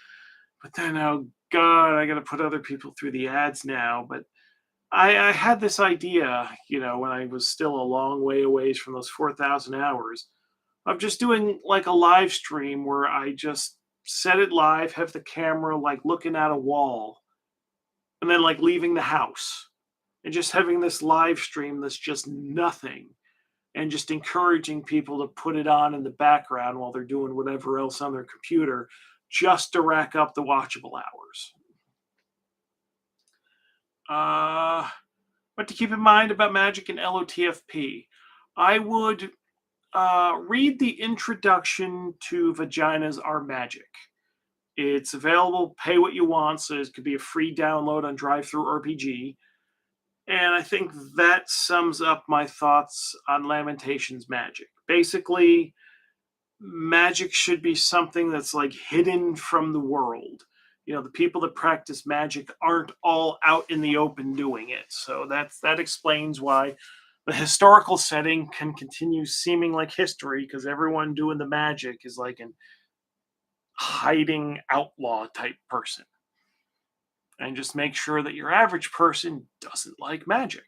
But then, oh God, I got to put other people through the ads now. But I had this idea, when I was still a long way away from those 4,000 hours, of just doing like a live stream where I just set it live, have the camera like looking at a wall, and then like leaving the house and just having this live stream that's just nothing and just encouraging people to put it on in the background while they're doing whatever else on their computer just to rack up the watchable hours. What to keep in mind about Magic and LOTFP. I would read the introduction to Vaginas Are Magic. It's available, pay what you want, so it could be a free download on DriveThruRPG. And I think that sums up my thoughts on Lamentations Magic. Basically, magic should be something that's like hidden from the world. You know, the people that practice magic aren't all out in the open doing it. So that explains why the historical setting can continue seeming like history, because everyone doing the magic is like an hiding outlaw type person. And just make sure that your average person doesn't like magic.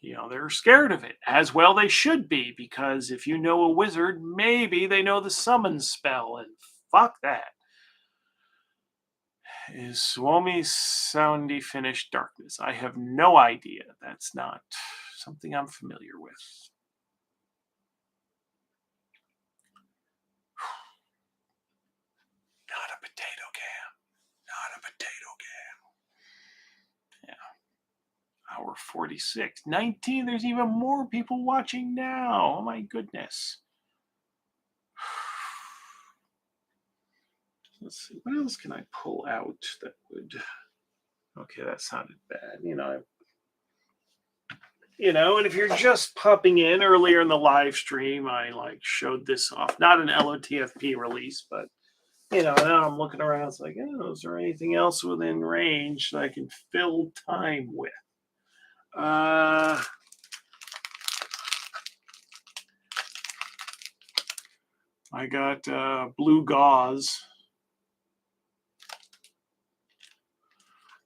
You know, they're scared of it, as well they should be, because if you know a wizard, maybe they know the summon spell, and fuck that. Is Suomi Soundy Finnish Darkness? I have no idea. That's not something I'm familiar with. Not a potato cam. Not a potato cam. Yeah. Hour 46. 19. There's even more people watching now. Oh my goodness. Let's see. What else can I pull out that would... Okay, that sounded bad. And if you're just popping in earlier in the live stream, I like showed this off. Not an LOTFP release, but now I'm looking around. It's like, oh, is there anything else within range that I can fill time with? I got blue gauze.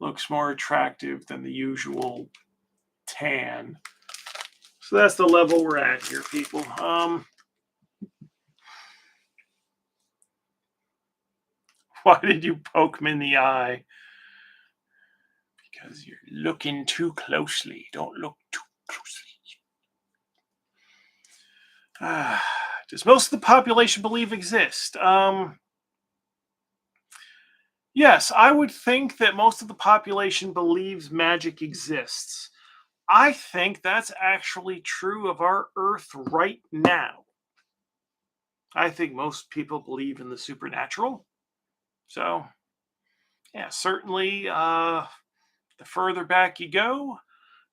Looks more attractive than the usual tan. So that's the level we're at here, people. Why did you poke me in the eye? Because you're looking too closely. Don't look too closely. Does most of the population believe exist? Yes, I would think that most of the population believes magic exists. I think that's actually true of our Earth right now. I think most people believe in the supernatural. So, yeah, certainly the further back you go,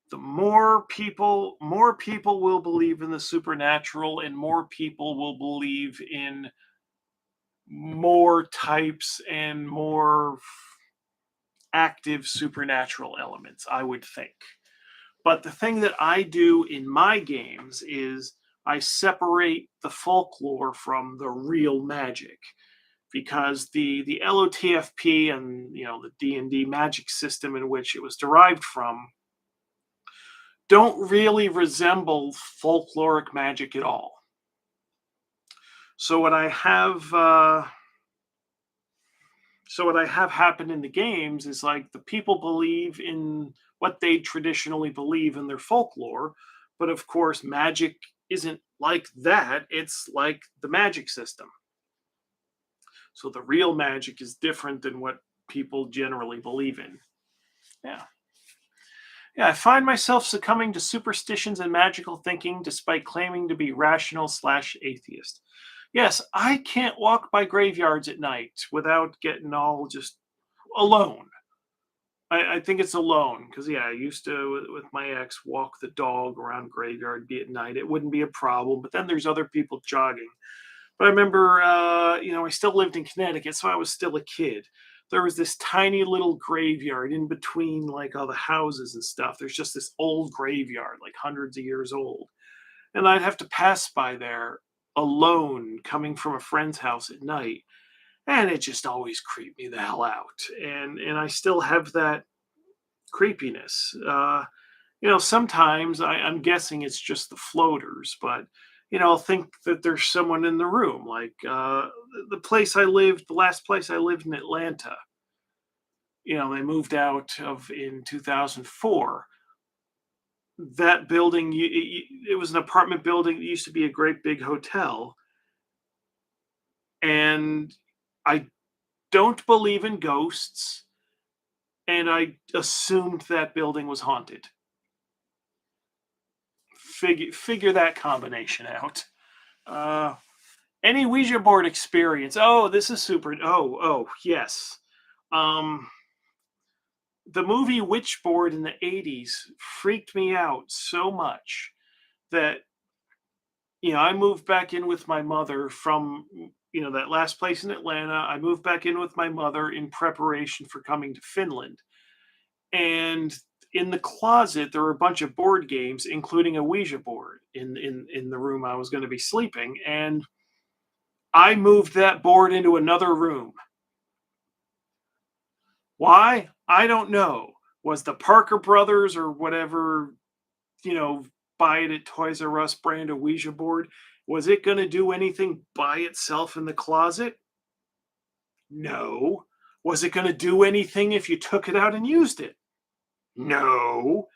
the more people will believe in the supernatural, and more people will believe in more types and more active supernatural elements, I would think. But the thing that I do in my games is I separate the folklore from the real magic, because the LOTFP and the D&D magic system in which it was derived from don't really resemble folkloric magic at all. So what I have happen in the games is like the people believe in what they traditionally believe in their folklore, but of course magic isn't like that. It's like the magic system. So the real magic is different than what people generally believe in. Yeah, I find myself succumbing to superstitions and magical thinking despite claiming to be rational/atheist. Yes, I can't walk by graveyards at night without getting all just alone. I think it's alone because, I used to, with my ex, walk the dog around graveyard, be at night. It wouldn't be a problem, but then there's other people jogging. But I remember, I still lived in Connecticut, so I was still a kid. There was this tiny little graveyard in between, like, all the houses and stuff. There's just this old graveyard, like hundreds of years old. And I'd have to pass by there alone, coming from a friend's house at night. And it just always creeped me the hell out. And I still have that creepiness. Sometimes I'm guessing it's just the floaters, but I'll think that there's someone in the room. Like the last place I lived in Atlanta, they moved out of in 2004. That building, it was an apartment building. It used to be a great big hotel. And I don't believe in ghosts. And I assumed that building was haunted. Figure that combination out. Uh, any Ouija board experience? Oh, this is super. Oh, yes. Um, the movie Witchboard in the 80s freaked me out so much that I moved back in with my mother from that last place in Atlanta. I moved back in with my mother in preparation for coming to Finland. And in the closet there were a bunch of board games, including a Ouija board in the room I was going to be sleeping, and I moved that board into another room. Why? I don't know. Was the Parker Brothers or whatever, buy it at Toys R Us brand a Ouija board, was it going to do anything by itself in the closet? No. Was it going to do anything if you took it out and used it? No.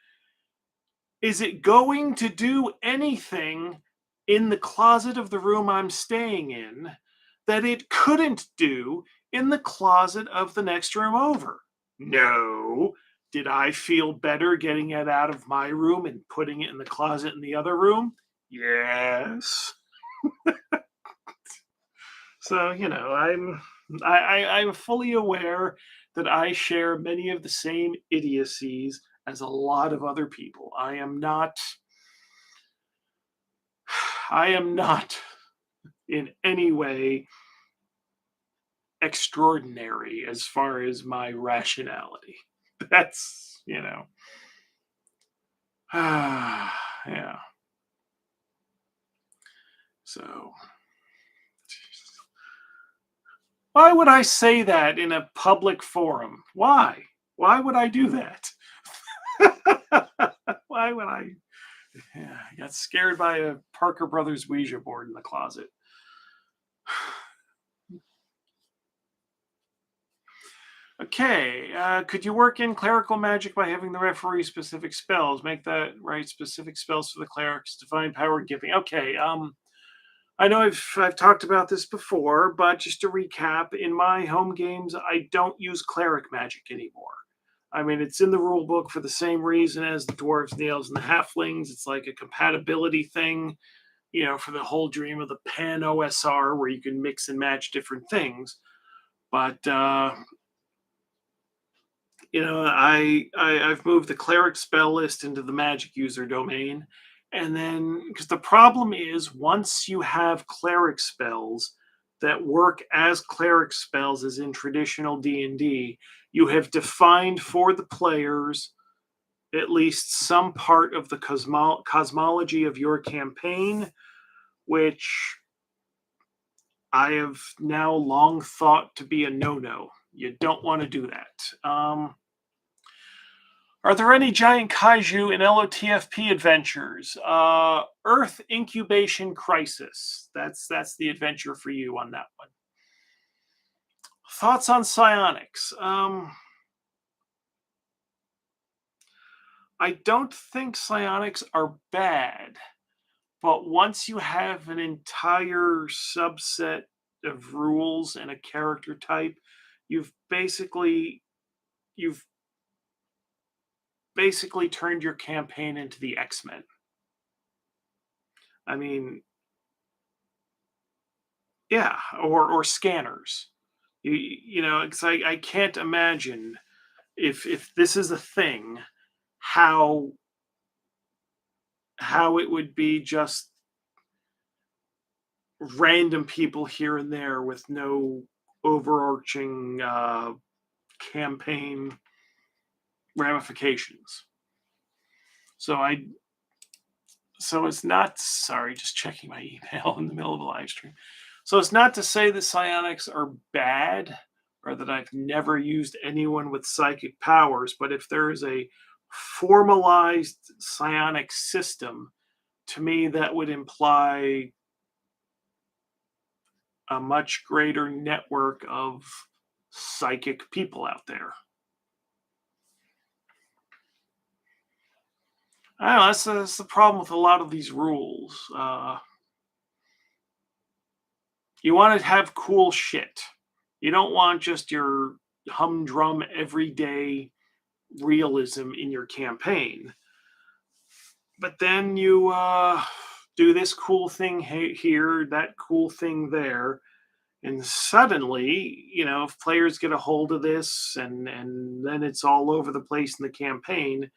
Is it going to do anything in the closet of the room I'm staying in that it couldn't do in the closet of the next room over? No. Did I feel better getting it out of my room and putting it in the closet in the other room? Yes. So, I'm fully aware that I share many of the same idiocies as a lot of other people. I am not in any way extraordinary as far as my rationality. That's, yeah. So, why would I say that in a public forum? Why? Why would I do that? Why would I? Yeah, I got scared by a Parker Brothers Ouija board in the closet. Okay, could you work in clerical magic by having the referee specific spells? Make that right, specific spells for the clerics, divine power giving. Okay, I know I've talked about this before, but just to recap, in my home games, I don't use cleric magic anymore. I mean, it's in the rule book for the same reason as the dwarves, the elves, and the halflings. It's like a compatibility thing, for the whole dream of the pan OSR where you can mix and match different things. But I've moved the cleric spell list into the magic user domain. And then, because the problem is, once you have cleric spells that work as cleric spells as in traditional D&D, you have defined for the players at least some part of the cosmology of your campaign, which I have now long thought to be a no-no. You don't want to do that. Are there any giant kaiju in LOTFP adventures? Earth Incubation Crisis. That's the adventure for you on that one. Thoughts on psionics? I don't think psionics are bad, but once you have an entire subset of rules and a character type, you've basically turned your campaign into the X-Men. I mean, yeah, or scanners. Because I can't imagine if this is a thing, how it would be just random people here and there with no overarching campaign ramifications. So it's not, sorry, just checking my email in the middle of a live stream. So it's not to say that psionics are bad or that I've never used anyone with psychic powers, but if there is a formalized psionic system, to me that would imply a much greater network of psychic people out there. I don't know, that's the problem with a lot of these rules. You want to have cool shit. You don't want just your humdrum everyday realism in your campaign. But then you do this cool thing here, that cool thing there, and suddenly, if players get a hold of this, and then it's all over the place in the campaign,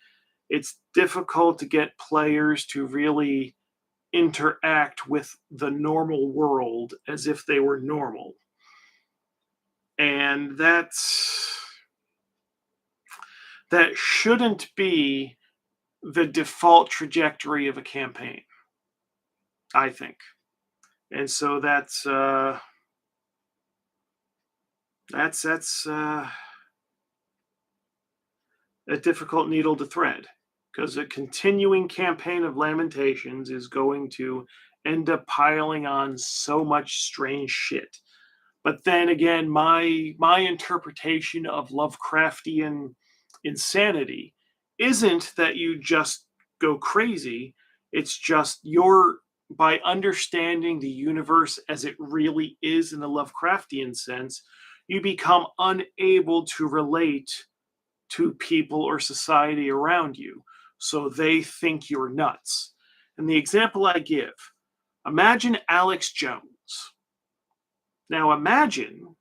it's difficult to get players to really interact with the normal world as if they were normal. And that shouldn't be the default trajectory of a campaign, I think. And so that's a difficult needle to thread, because a continuing campaign of Lamentations is going to end up piling on so much strange shit. But then again, my interpretation of Lovecraftian insanity isn't that you just go crazy. It's just by understanding the universe as it really is in the Lovecraftian sense, you become unable to relate to people or society around you. So they think you're nuts. And the example I give, imagine Alex Jones. Now imagine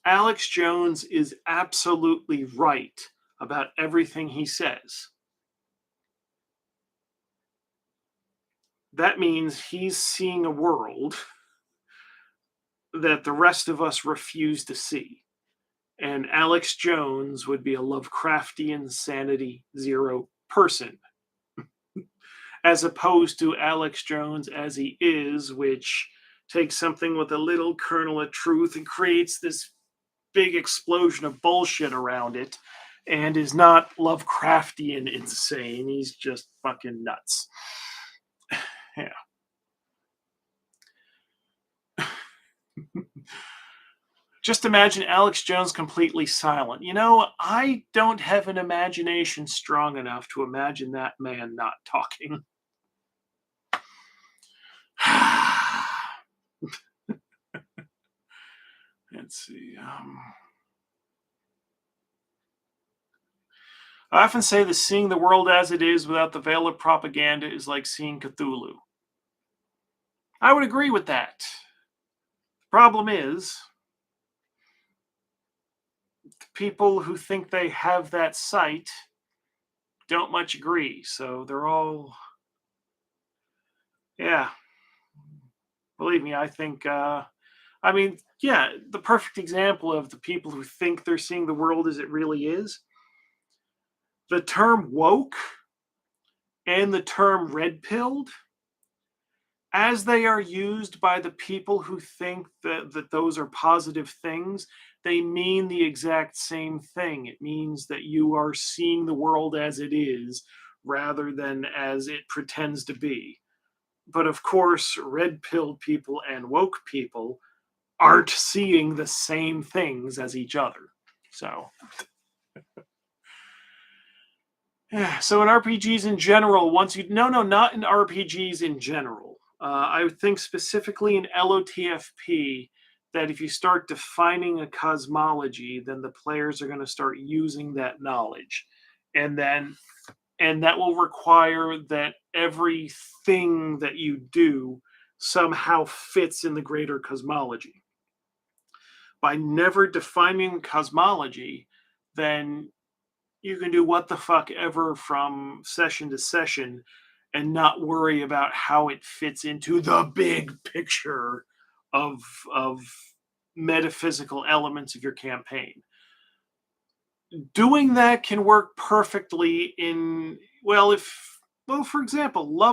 Alex Jones is absolutely right about everything he says. That means he's seeing a world that the rest of us refuse to see. And Alex Jones would be a Lovecraftian sanity zero person, as opposed to Alex Jones as he is, which takes something with a little kernel of truth and creates this big explosion of bullshit around it, and is not Lovecraftian insane. He's just fucking nuts. Yeah. Just imagine Alex Jones completely silent. I don't have an imagination strong enough to imagine that man not talking. Let's see. I often say that seeing the world as it is without the veil of propaganda is like seeing Cthulhu. I would agree with that. The problem is, people who think they have that sight don't much agree. So they're all, yeah. Believe me, I think, yeah, the perfect example of the people who think they're seeing the world as it really is, the term woke and the term red pilled, as they are used by the people who think that those are positive things, they mean the exact same thing. It means that you are seeing the world as it is rather than as it pretends to be. But of course, red pilled people and woke people aren't seeing the same things as each other. So, so in RPGs in general, not in RPGs in general. I would think specifically in LOTFP that if you start defining a cosmology, then the players are going to start using that knowledge, and that will require that everything that you do somehow fits in the greater cosmology. By never defining cosmology, then you can do what the fuck ever from session to session and not worry about how it fits into the big picture of metaphysical elements of your campaign. Doing that can work perfectly for example,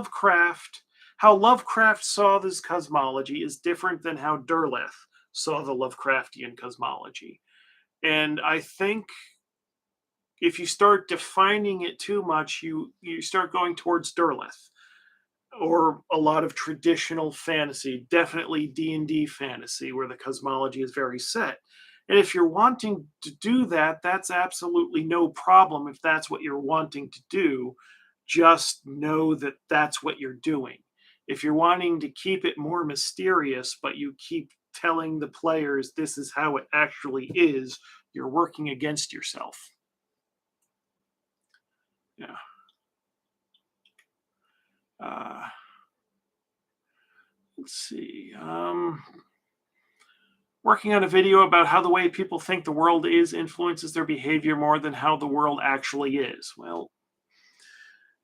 how Lovecraft saw this cosmology is different than how Derleth saw the Lovecraftian cosmology. And I think if you start defining it too much, you start going towards Derleth or a lot of traditional fantasy, definitely D&D fantasy, where the cosmology is very set. And if you're wanting to do that, that's absolutely no problem if that's what you're wanting to do. just know that that's what you're doing. If you're wanting to keep it more mysterious, but you keep telling the players this is how it actually is, you're working against yourself. Yeah. Let's see. Working on a video about how the way people think the world is influences their behavior more than how the world actually is. Well,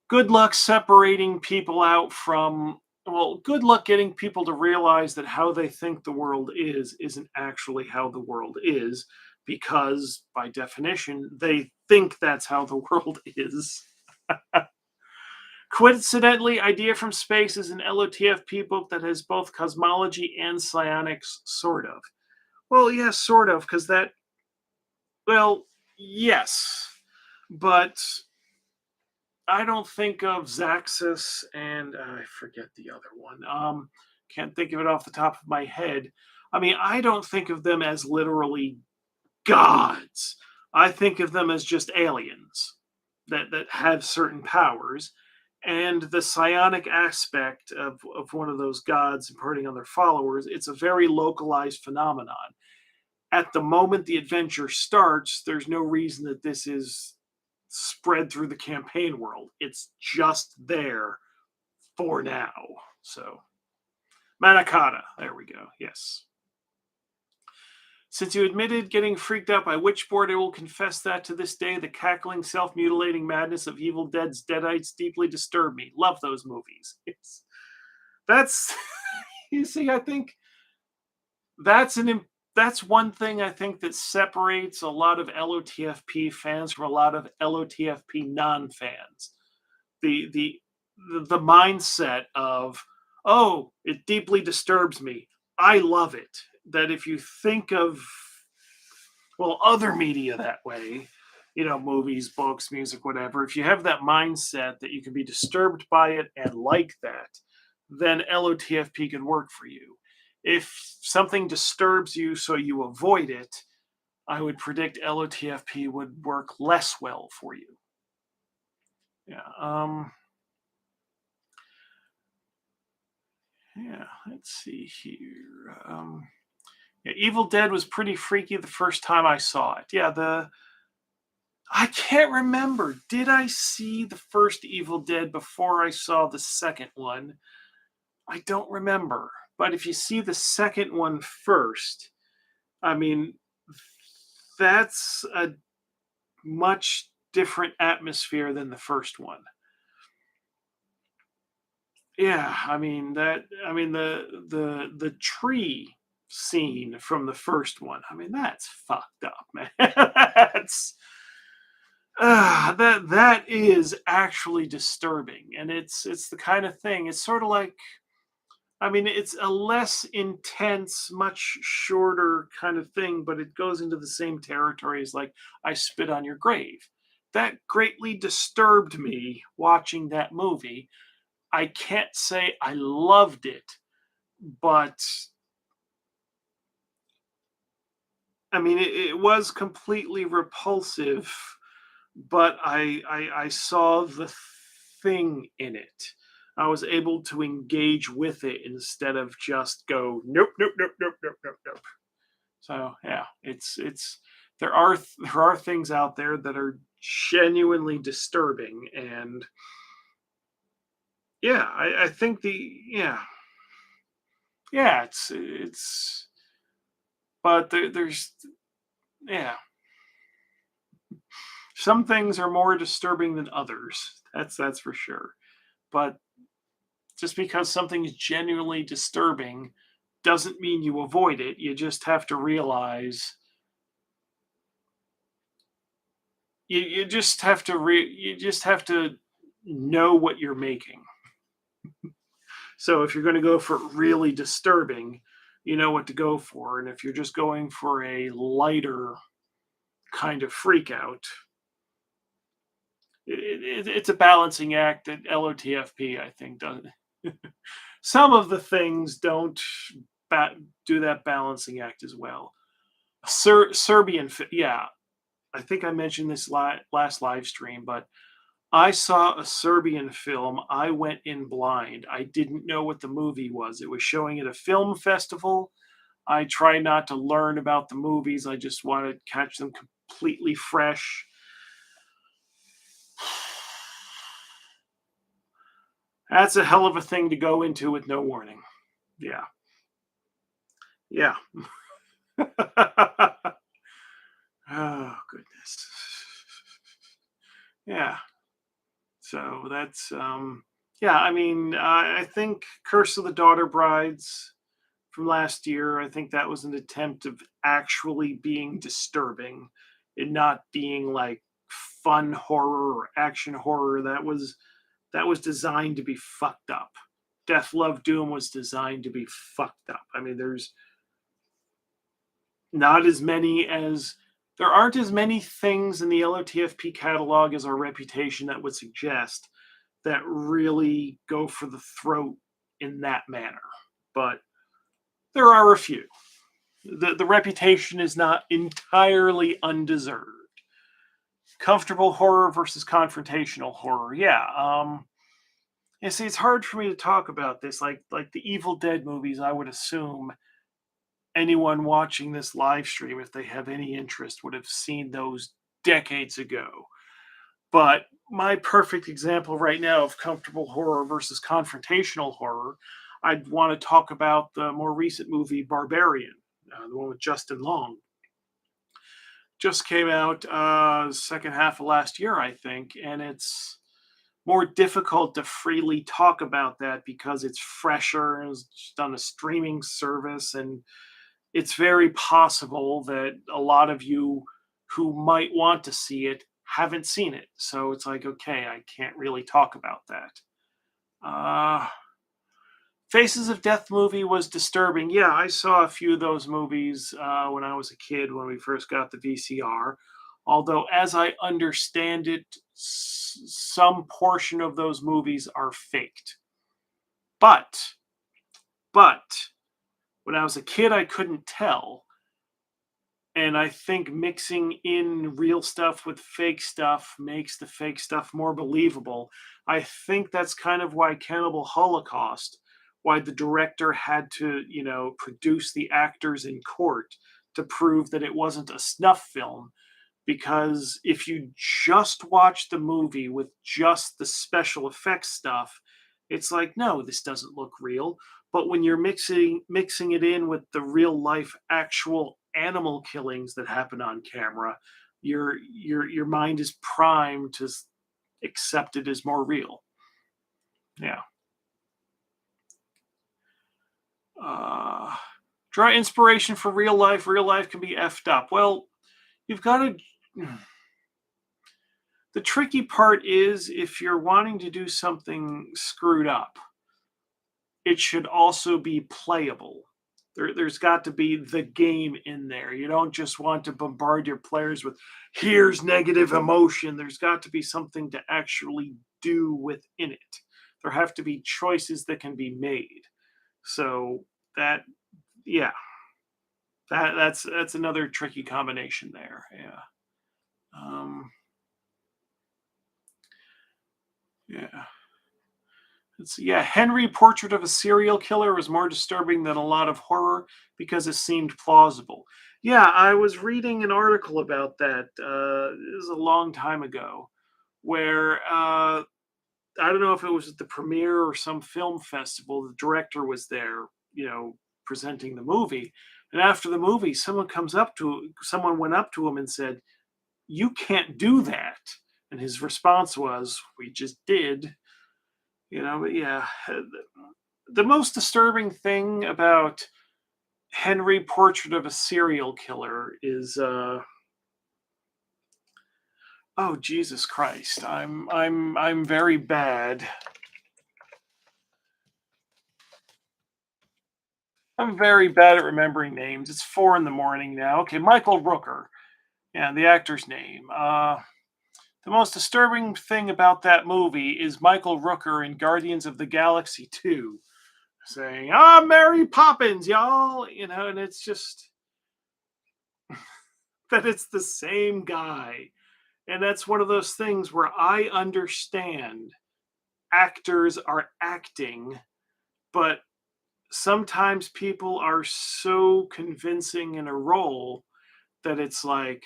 good luck separating people out from, well, good luck getting people to realize that how they think the world is isn't actually how the world is, because by definition, they think that's how the world is. Coincidentally, Idea from Space is an LOTFP book that has both cosmology and psionics, sort of. Well, yeah, sort of, because that, well, yes, but I don't think of Zaxxas and I forget the other one. Can't think of it off the top of my head. I mean, I don't think of them as literally gods. I think of them as just aliens that have certain powers. And the psionic aspect of one of those gods imparting on their followers, it's a very localized phenomenon. At the moment the adventure starts, there's no reason that this is spread through the campaign world. It's just there for now. So, Manakata. There we go. Yes. Since you admitted getting freaked out by Witchboard, I will confess that to this day, the cackling, self-mutilating madness of Evil Dead's Deadites deeply disturb me. Love those movies. That's you see, I think that's one thing I think that separates a lot of LOTFP fans from a lot of LOTFP non-fans. The mindset of, oh, it deeply disturbs me. I love it. That if you think of, well, other media that way, movies, books, music, whatever, if you have that mindset that you can be disturbed by it and like that, then LOTFP can work for you. If something disturbs you so you avoid it, I would predict LOTFP would work less well for you. Yeah. Yeah, let's see here. Yeah, Evil Dead was pretty freaky the first time I saw it. Yeah, I can't remember. Did I see the first Evil Dead before I saw the second one? I don't remember. But if you see the second one first, I mean, that's a much different atmosphere than the first one. Yeah, I mean the tree scene from the first one. I mean, that's fucked up, man. That's that is actually disturbing, and it's the kind of thing. It's sort of like, I mean, it's a less intense, much shorter kind of thing, but it goes into the same territory as like I Spit on Your Grave. That greatly disturbed me watching that movie. I can't say I loved it, but I mean, it was completely repulsive, but I saw the thing in it. I was able to engage with it instead of just go nope, nope, nope, nope, nope, nope, nope. So yeah, it's there are things out there that are genuinely disturbing, and yeah, I think yeah, it's but there's yeah, some things are more disturbing than others. That's for sure. But just because something is genuinely disturbing doesn't mean you avoid it. You just have to realize you just have to you just have to know what you're making. So if you're going to go for really disturbing, you know what to go for. And if you're just going for a lighter kind of freak out, it's a balancing act that LOTFP, I think, does. Some of the things don't do that balancing act as well. Serbian, yeah, I think I mentioned this last live stream, but I saw a Serbian film. I went in blind. I didn't know what the movie was. It was showing at a film festival. I try not to learn about the movies. I just want to catch them completely fresh. That's a hell of a thing to go into with no warning. Yeah. Yeah. Oh, goodness. Yeah. So that's yeah, I mean, I think Curse of the Daughter Brides from last year, I think that was an attempt of actually being disturbing and not being like fun horror or action horror. That was designed to be fucked up. Death Love Doom was designed to be fucked up. I mean, not as many as there aren't as many things in the LOTFP catalog as our reputation that would suggest that really go for the throat in that manner. But there are a few. The reputation is not entirely undeserved. Comfortable horror versus confrontational horror. Yeah. You see, it's hard for me to talk about this. Like the Evil Dead movies, I would assume anyone watching this live stream, if they have any interest, would have seen those decades ago. But my perfect example right now of comfortable horror versus confrontational horror, I'd want to talk about the more recent movie Barbarian, the one with Justin Long. Just came out second half of last year, I think, and it's more difficult to freely talk about that because it's fresher and it's on a streaming service, and it's very possible that a lot of you who might want to see it haven't seen it. So it's like, okay, I can't really talk about that. Uh, Faces of Death movie was disturbing. Yeah, I saw a few of those movies when I was a kid when we first got the VCR. Although, as I understand it, some portion of those movies are faked. But, but, when I was a kid, I couldn't tell. And I think mixing in real stuff with fake stuff makes the fake stuff more believable. I think that's kind of why Cannibal Holocaust, why the director had to, produce the actors in court to prove that it wasn't a snuff film. Because if you just watch the movie with just the special effects stuff, it's like, no, this doesn't look real. But when you're mixing it in with the real life actual animal killings that happen on camera, your mind is primed to accept it as more real. Yeah. Uh, Draw inspiration for real life. Real life can be effed up. Well, you've got to. The tricky part is if you're wanting to do something screwed up, it should also be playable. There's got to be the game in there. You don't just want to bombard your players with here's negative emotion. There's got to be something to actually do within it. There have to be choices that can be made. So that, yeah, that's another tricky combination there. Yeah. Yeah. Yeah, Henry Portrait of a Serial Killer was more disturbing than a lot of horror because it seemed plausible. Yeah, I was reading an article about that. It was a long time ago, where I don't know if it was at the premiere or some film festival. The director was there, presenting the movie, and after the movie, someone went up to him and said, "You can't do that," and his response was, "We just did." But yeah, the most disturbing thing about Henry Portrait of a Serial Killer is oh Jesus Christ. I'm very bad. I'm very bad at remembering names. It's 4 a.m. now. Okay, Michael Rooker. Yeah, the actor's name. The most disturbing thing about that movie is Michael Rooker in Guardians of the Galaxy 2 saying, Mary Poppins, y'all. And it's just that it's the same guy. And that's one of those things where I understand actors are acting, but sometimes people are so convincing in a role that it's like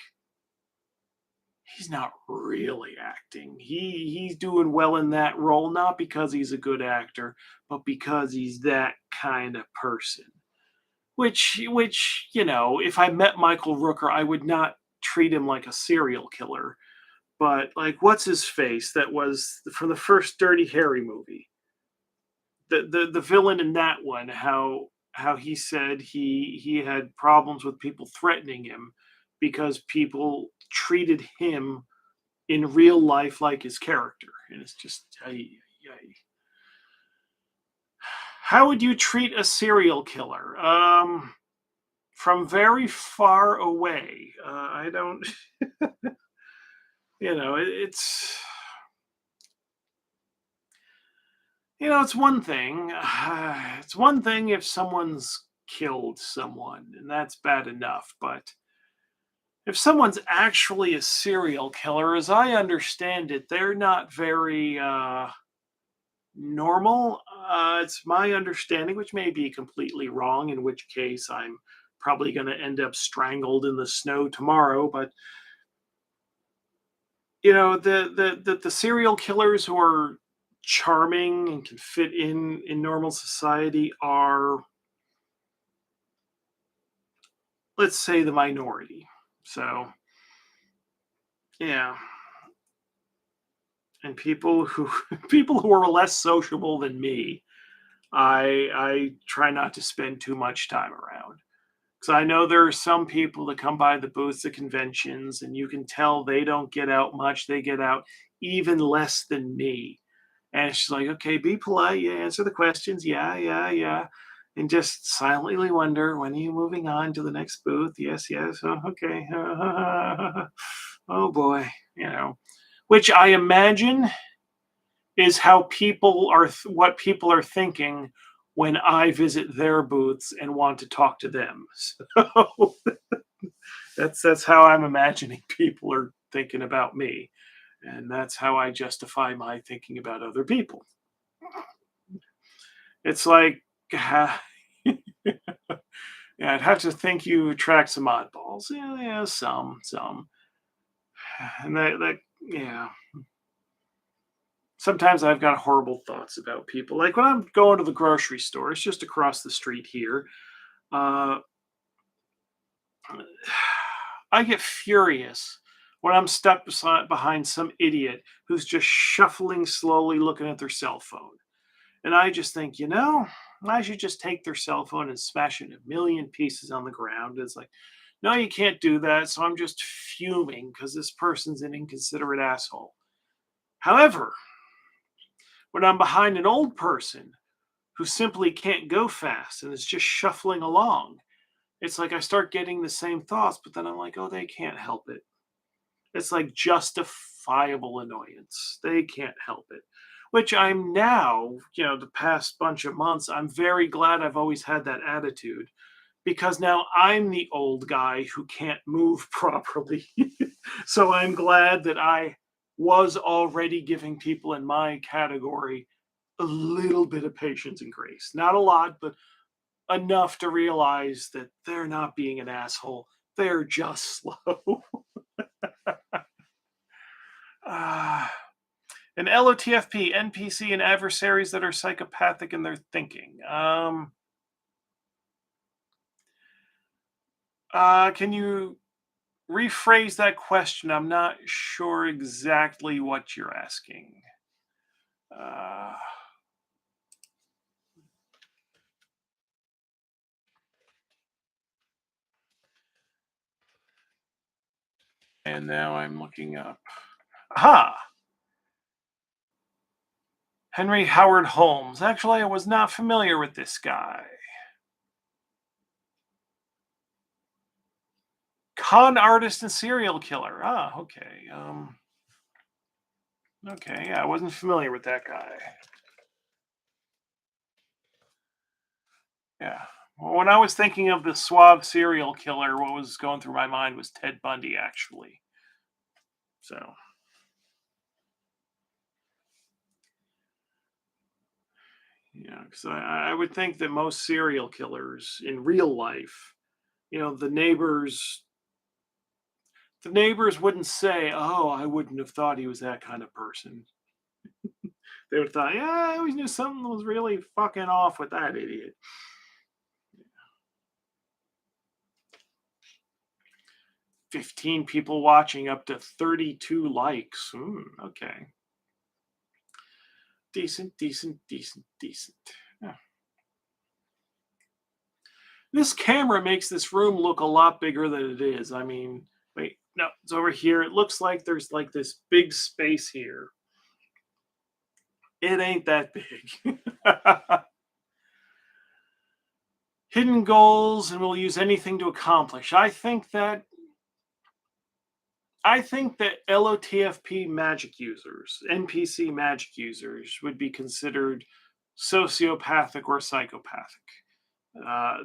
he's not really acting. He's doing well in that role not because he's a good actor, but because he's that kind of person. Which, if I met Michael Rooker, I would not treat him like a serial killer. But like what's his face that was from the first Dirty Harry movie? The villain in that one, how he said he had problems with people threatening him because people treated him in real life like his character, and it's just how would you treat a serial killer? From very far away. I don't, it's it's one thing. It's one thing if someone's killed someone, and that's bad enough. But if someone's actually a serial killer, as I understand it, they're not very normal. It's my understanding, which may be completely wrong, in which case I'm probably going to end up strangled in the snow tomorrow. But the serial killers who are charming and can fit in normal society are, let's say, the minority. So yeah, and people who are less sociable than me, I try not to spend too much time around. Because I know there are some people that come by the booths at conventions, and you can tell they don't get out much. They get out even less than me. And she's like, okay, be polite. Yeah, answer the questions. Yeah, yeah, yeah. And just silently wonder, when are you moving on to the next booth? Yes, yes. Oh, okay. Oh, boy. Which I imagine is how what people are thinking when I visit their booths and want to talk to them. So that's how I'm imagining people are thinking about me. And that's how I justify my thinking about other people. It's like, yeah, I'd have to think you attract some oddballs. Yeah, yeah, some, and yeah. Sometimes I've got horrible thoughts about people. Like when I'm going to the grocery store, it's just across the street here. Uh, I get furious when I'm stuck behind some idiot who's just shuffling slowly, looking at their cell phone. And I just think, I should just take their cell phone and smash it in a million pieces on the ground. It's like, no, you can't do that. So I'm just fuming because this person's an inconsiderate asshole. However, when I'm behind an old person who simply can't go fast and is just shuffling along, it's like I start getting the same thoughts, but then I'm like, oh, they can't help it. It's like justifiable annoyance. They can't help it. Which I'm now, the past bunch of months, I'm very glad I've always had that attitude because now I'm the old guy who can't move properly. So I'm glad that I was already giving people in my category a little bit of patience and grace. Not a lot, but enough to realize that they're not being an asshole. They're just slow. Ah. An LOTFP, NPC, and adversaries that are psychopathic in their thinking. Can you rephrase that question? I'm not sure exactly what you're asking. Uh, and now I'm looking up. Aha! Henry Howard Holmes. Actually, I was not familiar with this guy. Con artist and serial killer. Ah, okay. Okay, yeah, I wasn't familiar with that guy. Yeah. Well, when I was thinking of the suave serial killer, what was going through my mind was Ted Bundy, actually. So, yeah, because I would think that most serial killers in real life, the neighbors wouldn't say, "Oh, I wouldn't have thought he was that kind of person." They would have thought, "Yeah, I always knew something was really fucking off with that idiot." 15 people watching, up to 32 likes. Okay. Decent, decent, decent, decent. Yeah. This camera makes this room look a lot bigger than it is. I mean, wait, no, it's over here. It looks like there's like this big space here. It ain't that big. Hidden goals, and we'll use anything to accomplish. I think that LOTFP magic users, NPC magic users, would be considered sociopathic or psychopathic.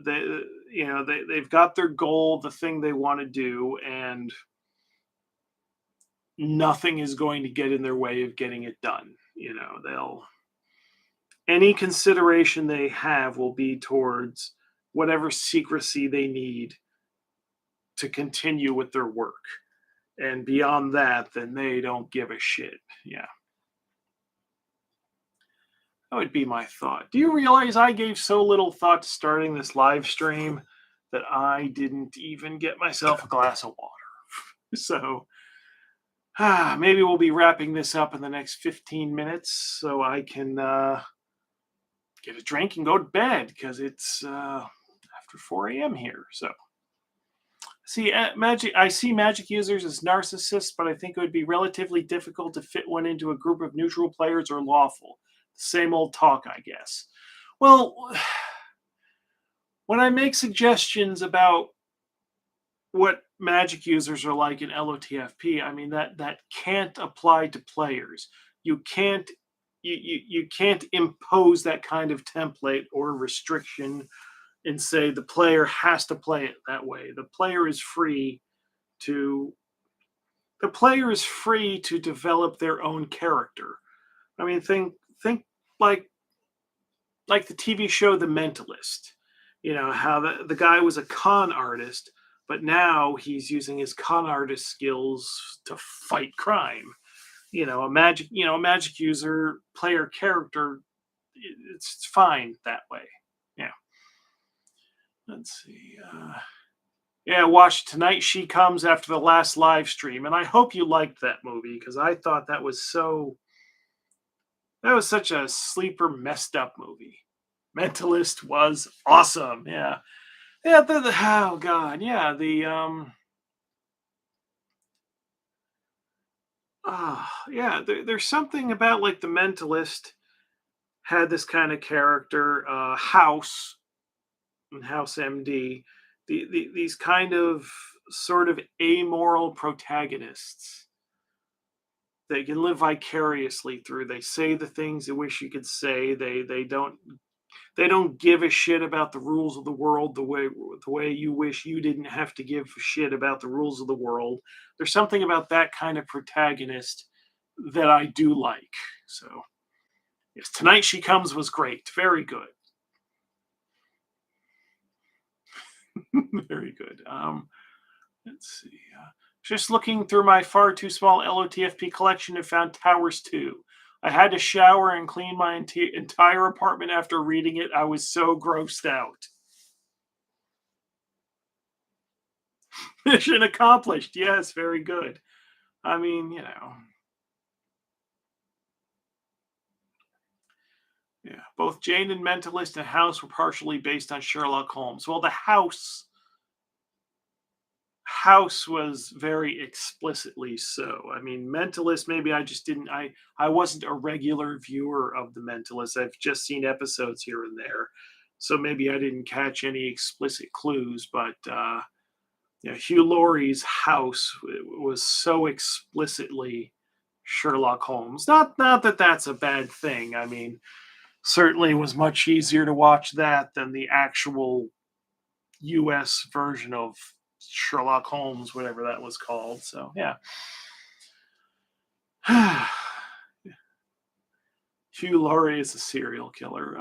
They've got their goal, the thing they want to do, and nothing is going to get in their way of getting it done. They'll any consideration they have will be towards whatever secrecy they need to continue with their work. And beyond that, then they don't give a shit. Yeah. That would be my thought. Do you realize I gave so little thought to starting this live stream that I didn't even get myself a glass of water? So, maybe we'll be wrapping this up in the next 15 minutes so I can get a drink and go to bed because it's after 4 a.m. here. So, I see magic users as narcissists, but I think it would be relatively difficult to fit one into a group of neutral players or lawful. Same old talk, I guess. Well, when I make suggestions about what magic users are like in LOTFP, I mean that can't apply to players. You can't impose that kind of template or restriction and say the player has to play it that way. To the player is free to develop their own character. I mean, think like the TV show The Mentalist. How the guy was a con artist, but now he's using his con artist skills to fight crime. A magic user player character, it's fine that way. Yeah. Let's see. Yeah, watch Tonight She Comes after the last live stream, and I hope you liked that movie because I thought that was such a sleeper, messed up movie. Mentalist was awesome. Yeah, yeah. Oh god, yeah. Yeah. There's something about like the Mentalist had this kind of character, House and House MD. These kind of sort of amoral protagonists they can live vicariously through. They say the things they wish you could say. They don't give a shit about the rules of the world the way you wish you didn't have to give a shit about the rules of the world. There's something about that kind of protagonist that I do like. So, yes, Tonight She Comes was great. Very good. Very good. Let's see. Just looking through my far too small LOTFP collection and found Towers 2. I had to shower and clean my entire apartment after reading it. I was so grossed out. Mission accomplished. Yes, very good. I mean, yeah. Both Jane and Mentalist and House were partially based on Sherlock Holmes. Well, the House was very explicitly so. I mean, Mentalist, maybe I just didn't. I wasn't a regular viewer of the Mentalist. I've just seen episodes here and there, so maybe I didn't catch any explicit clues. But Hugh Laurie's House was so explicitly Sherlock Holmes. Not that that's a bad thing. I mean, certainly was much easier to watch that than the actual U.S. version of Sherlock Holmes, whatever that was called. So yeah. Hugh Laurie is a serial killer.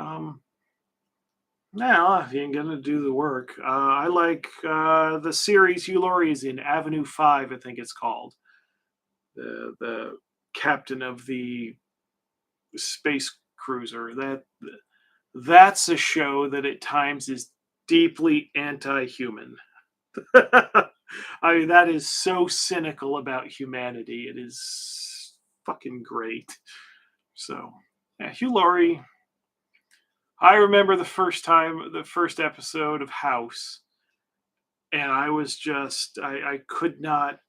Now, if you ain't gonna do the work, I like the series Hugh Laurie is in, Avenue 5, I think it's called. The captain of the space cruiser. That's a show that at times is deeply anti-human. I mean, that is so cynical about humanity. It is fucking great. So, yeah, Hugh Laurie. I remember the first episode of House, and I was just, I could not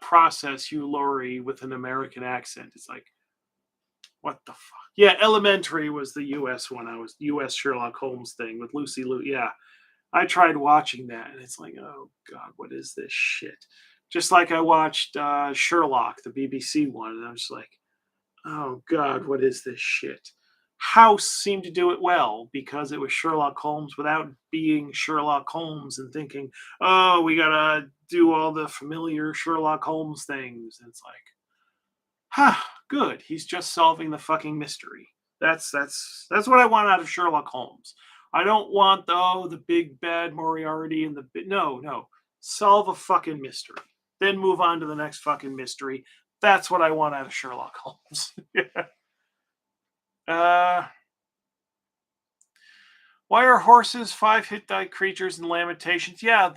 process Hugh Laurie with an American accent. It's like, what the fuck? Yeah, Elementary was the U.S. one. I was U.S. Sherlock Holmes thing with Lucy Liu. Yeah, I tried watching that, and it's like, oh god, what is this shit? Just like I watched Sherlock, the BBC one, and I'm just like, oh god, what is this shit? House seemed to do it well because it was Sherlock Holmes without being Sherlock Holmes and thinking, oh, we gotta do all the familiar Sherlock Holmes things. And it's like, good. He's just solving the fucking mystery. That's what I want out of Sherlock Holmes. I don't want the big bad Moriarty and no. Solve a fucking mystery. Then move on to the next fucking mystery. That's what I want out of Sherlock Holmes. Why are horses 5-hit die creatures in Lamentations? Yeah,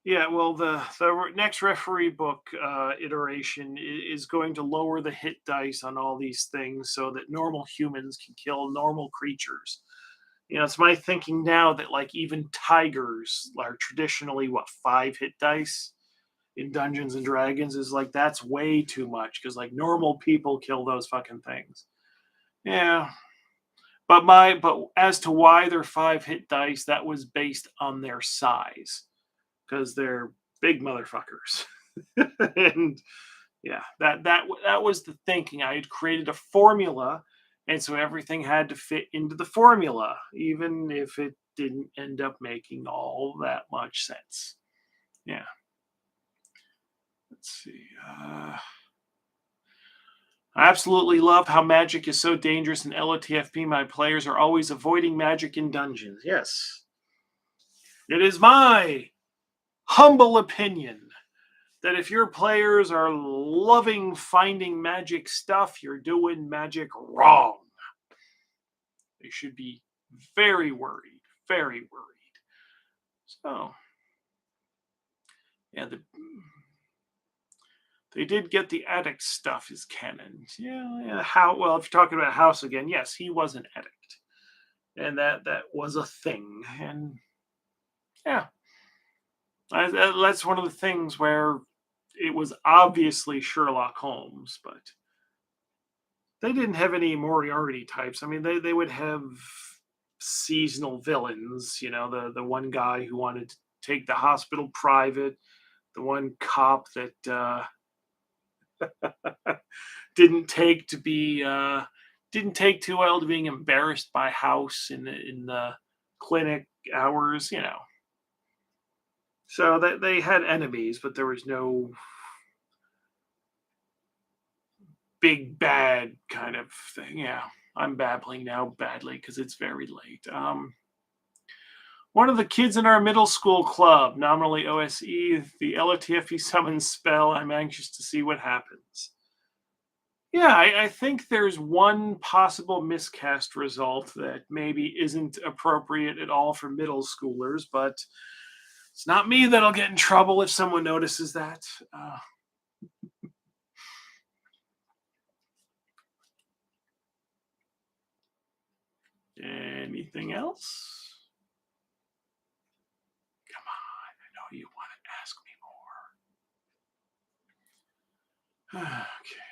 well, the next referee book iteration is going to lower the hit dice on all these things so that normal humans can kill normal creatures. It's my thinking now that like even tigers are traditionally 5-hit dice in Dungeons and Dragons is like that's way too much because like normal people kill those fucking things. Yeah. But as to why they're 5-hit dice, that was based on their size because they're big motherfuckers. And yeah, that was the thinking. I had created a formula, and so everything had to fit into the formula, even if it didn't end up making all that much sense. Yeah. Let's see. I absolutely love how magic is so dangerous in LOTFP. My players are always avoiding magic in dungeons. Yes. It is my humble opinion that if your players are loving finding magic stuff, you're doing magic wrong. They should be very worried, very worried. So, yeah, they did get the addict stuff as canon. Yeah. Well, if you're talking about House again, yes, he was an addict, and that was a thing. And yeah, that's one of the things where it was obviously Sherlock Holmes, but they didn't have any Moriarty types. I mean, they would have seasonal villains. The one guy who wanted to take the hospital private, the one cop that didn't take too well to being embarrassed by House in the clinic hours. So they had enemies, but there was no big bad kind of thing. Yeah, I'm babbling now badly because it's very late. One of the kids in our middle school club, nominally OSE, the LOTFE summons spell. I'm anxious to see what happens. Yeah, I think there's one possible miscast result that maybe isn't appropriate at all for middle schoolers, but it's not me that'll get in trouble if someone notices that. Anything else? Come on, I know you want to ask me more. Okay.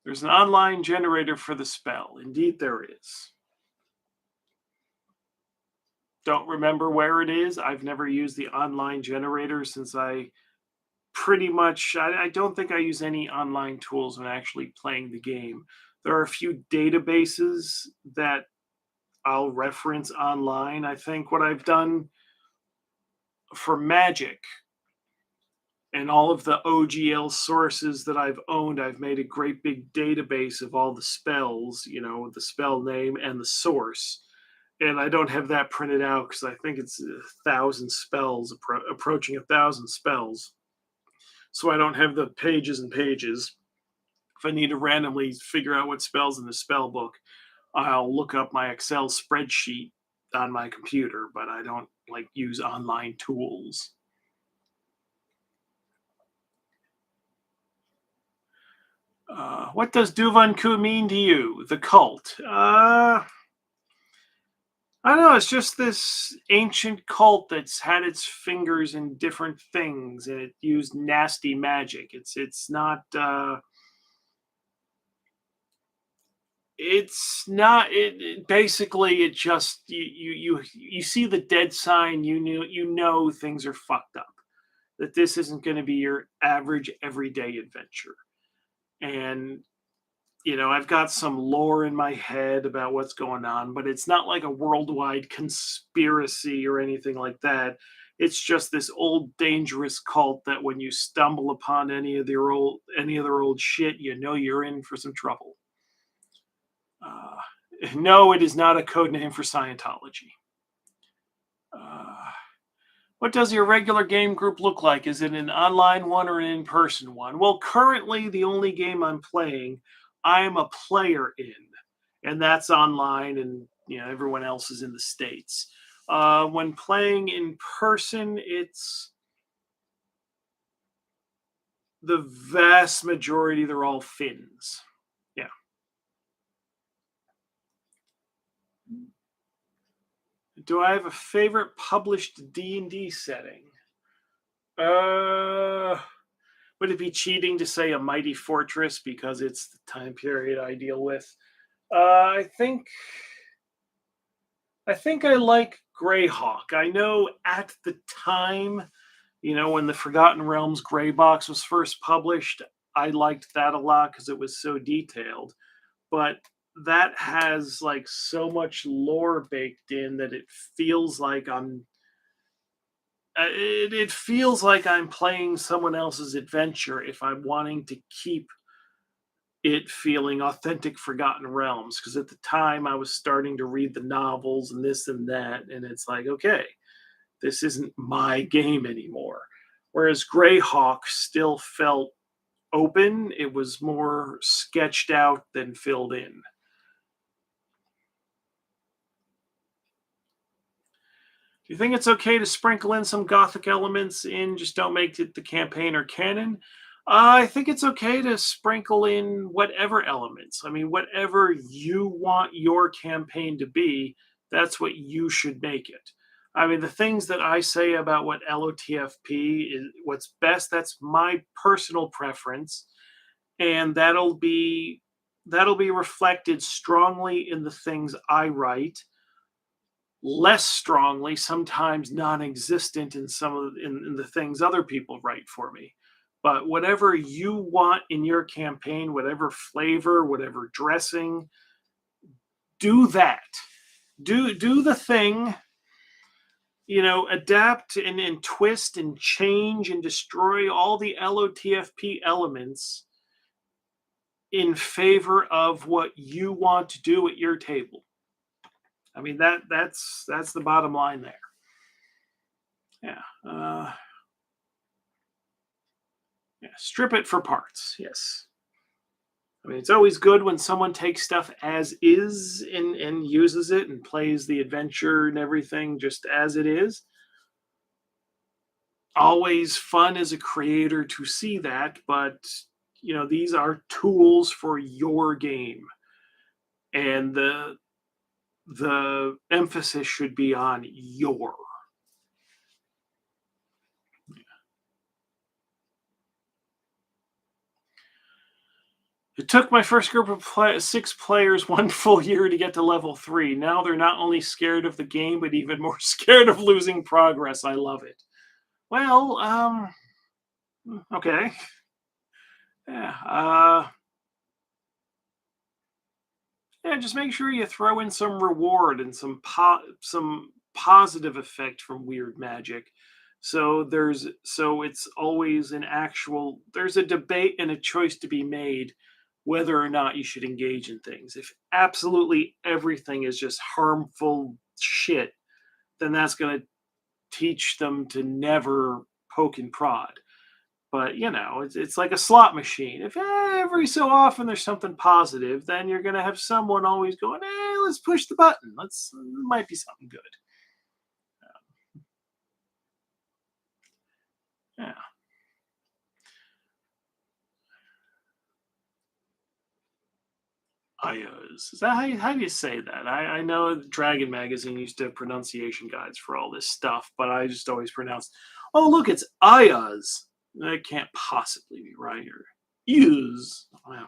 There's an online generator for the spell. Indeed, there is. Don't remember where it is. I've never used the online generator since I don't think I use any online tools when actually playing the game. There are a few databases that I'll reference online. I think what I've done for Magic And all of the OGL sources that I've owned, I've made a great big database of all the spells, the spell name and the source. And I don't have that printed out because I think it's 1,000 spells, approaching 1,000 spells. So I don't have the pages and pages. If I need to randomly figure out what spells in the spell book, I'll look up my Excel spreadsheet on my computer, but I don't use online tools. What does Duvanku mean to you? The cult. I don't know. It's just this ancient cult that's had its fingers in different things, and it used nasty magic. It's not. It's not. Basically, it just you see the dead sign. You know things are fucked up. That this isn't going to be your average everyday adventure, and I've got some lore in my head about what's going on, but it's not like a worldwide conspiracy or anything like that. It's just this old dangerous cult that when you stumble upon any of their old shit, you're in for some trouble. Uh, no, it is not a code name for Scientology. What does your regular game group look like? Is it an online one or an in-person one? Well, currently the only game I'm playing, I'm a player in, and that's online, and everyone else is in the States. When playing in person, it's the vast majority, they're all Finns. Yeah. Do I have a favorite published D&D setting? Would it be cheating to say a mighty fortress because it's the time period I deal with? I think I like Greyhawk. I know at the time, when the Forgotten Realms Grey Box was first published, I liked that a lot because it was so detailed. But that has so much lore baked in that it feels like it feels like I'm playing someone else's adventure if I'm wanting to keep it feeling authentic Forgotten Realms. Because at the time I was starting to read the novels and this and that, and it's like, okay, this isn't my game anymore. Whereas Greyhawk still felt open. It was more sketched out than filled in. Do you think it's okay to sprinkle in some Gothic elements in, just don't make it the campaign or canon? I think it's okay to sprinkle in whatever elements. I mean, whatever you want your campaign to be, that's what you should make it. I mean, the things that I say about what LOTFP is, what's best, that's my personal preference, and that'll be reflected strongly in the things I write, less strongly, sometimes non-existent in in the things other people write for me. But whatever you want in your campaign, whatever flavor, whatever dressing, do that. Do the thing, adapt and twist and change and destroy all the LOTFP elements in favor of what you want to do at your table. I mean, that's the bottom line there. Yeah. Yeah. Strip it for parts. Yes. I mean, it's always good when someone takes stuff as is and uses it and plays the adventure and everything just as it is. Always fun as a creator to see that, but these are tools for your game, and the emphasis should be on your. It took my first group of 6 players 1 full year to get to level 3. Now they're not only scared of the game, but even more scared of losing progress. I love it. Well, okay. Yeah. Yeah, just make sure you throw in some reward and some positive effect from weird magic. So it's always there's a debate and a choice to be made whether or not you should engage in things. If absolutely everything is just harmful shit, then that's going to teach them to never poke and prod. But it's like a slot machine. If every so often there's something positive, then you're going to have someone always going, let's push the button. It might be something good. Yeah. Ayos. Is that how do you say that? I know Dragon Magazine used to have pronunciation guides for all this stuff, but I just always pronounced, oh, look, it's Ayas. That can't possibly be right. Or use. I don't know.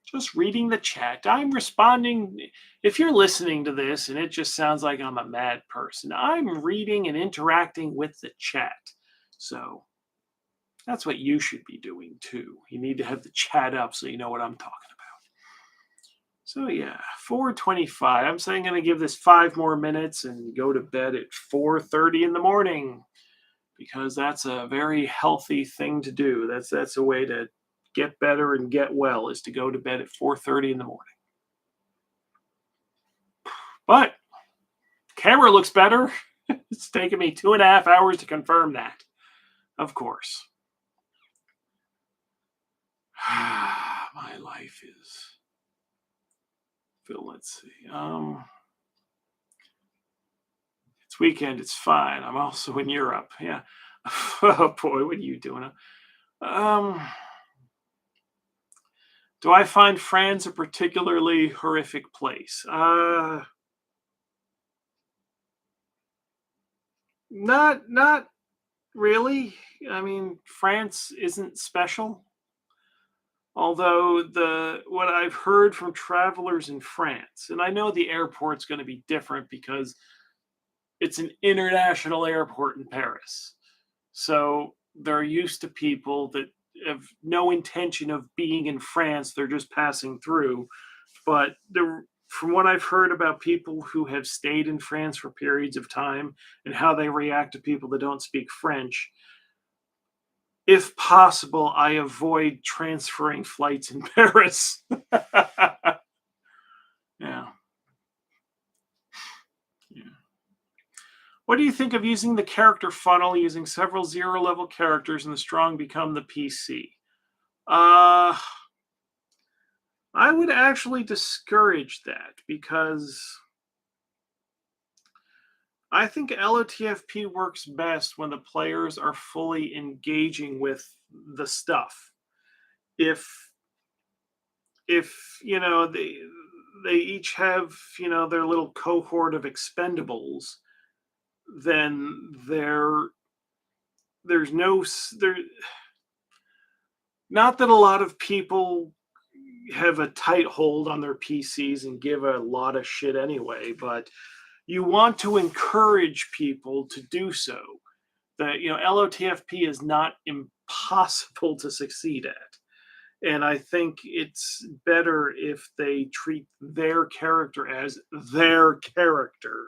Just reading the chat. I'm responding. If you're listening to this and it just sounds like I'm a mad person, I'm reading and interacting with the chat. So that's what you should be doing too. You need to have the chat up so you know what I'm talking about. So yeah, 4:25. I'm saying I'm going to give this 5 more minutes and go to bed at 4:30 in the morning because that's a very healthy thing to do. That's a way to get better and get well is to go to bed at 4:30 in the morning. But camera looks better. It's taken me 2.5 hours to confirm that. Of course. My life is. Phil, let's see. It's weekend. It's fine. I'm also in Europe. Yeah. Oh boy, what are you doing? Do I find France a particularly horrific place? Not really. I mean, France isn't special. Although what I've heard from travelers in France, and I know the airport's going to be different because it's an international airport in Paris. So they're used to people that have no intention of being in France. They're just passing through. But from what I've heard about people who have stayed in France for periods of time and how they react to people that don't speak French, if possible, I avoid transferring flights in Paris. Yeah. Yeah. What do you think of using the character funnel, using several zero-level characters, and the strong become the PC? I would actually discourage that because I think LOTFP works best when the players are fully engaging with the stuff. If they each have their little cohort of expendables, then there's no there. Not that a lot of people have a tight hold on their PCs and give a lot of shit anyway, but you want to encourage people to do so. That LOTFP is not impossible to succeed at. And I think it's better if they treat their character as their character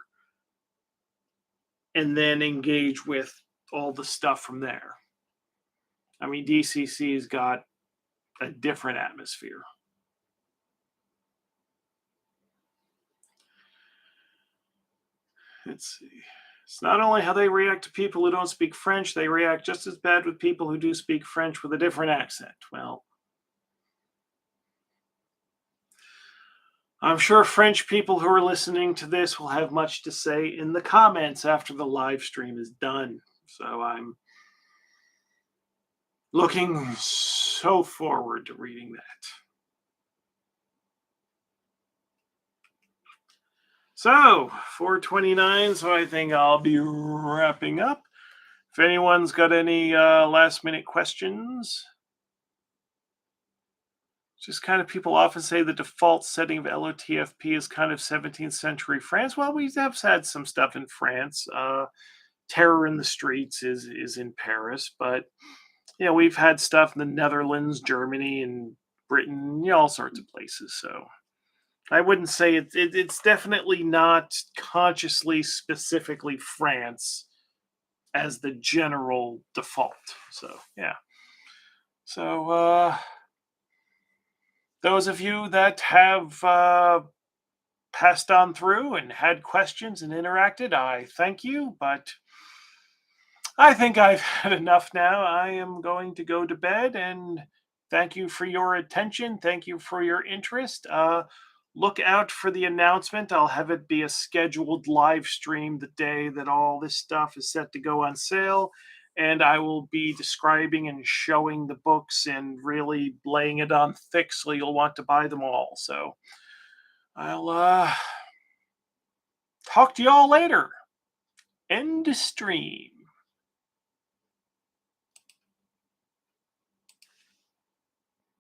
and then engage with all the stuff from there. I mean, DCC's got a different atmosphere. Let's see. It's not only how they react to people who don't speak French, they react just as bad with people who do speak French with a different accent. Well, I'm sure French people who are listening to this will have much to say in the comments after the live stream is done. So I'm looking so forward to reading that. So, 4:29, so I think I'll be wrapping up. If anyone's got any last minute questions, just kind of people often say the default setting of LOTFP is kind of 17th century France. Well, we have had some stuff in France. Terror in the Streets is in Paris, but we've had stuff in the Netherlands, Germany, and Britain, all sorts of places. So I wouldn't say it's definitely not consciously specifically France as the general default. So yeah. So those of you that have passed on through and had questions and interacted, I thank you. But I think I've had enough now. I am going to go to bed and thank you for your attention. Thank you for your interest. Look out for the announcement. I'll have it be a scheduled live stream the day that all this stuff is set to go on sale. And I will be describing and showing the books and really laying it on thick so you'll want to buy them all. So I'll talk to y'all later. End stream.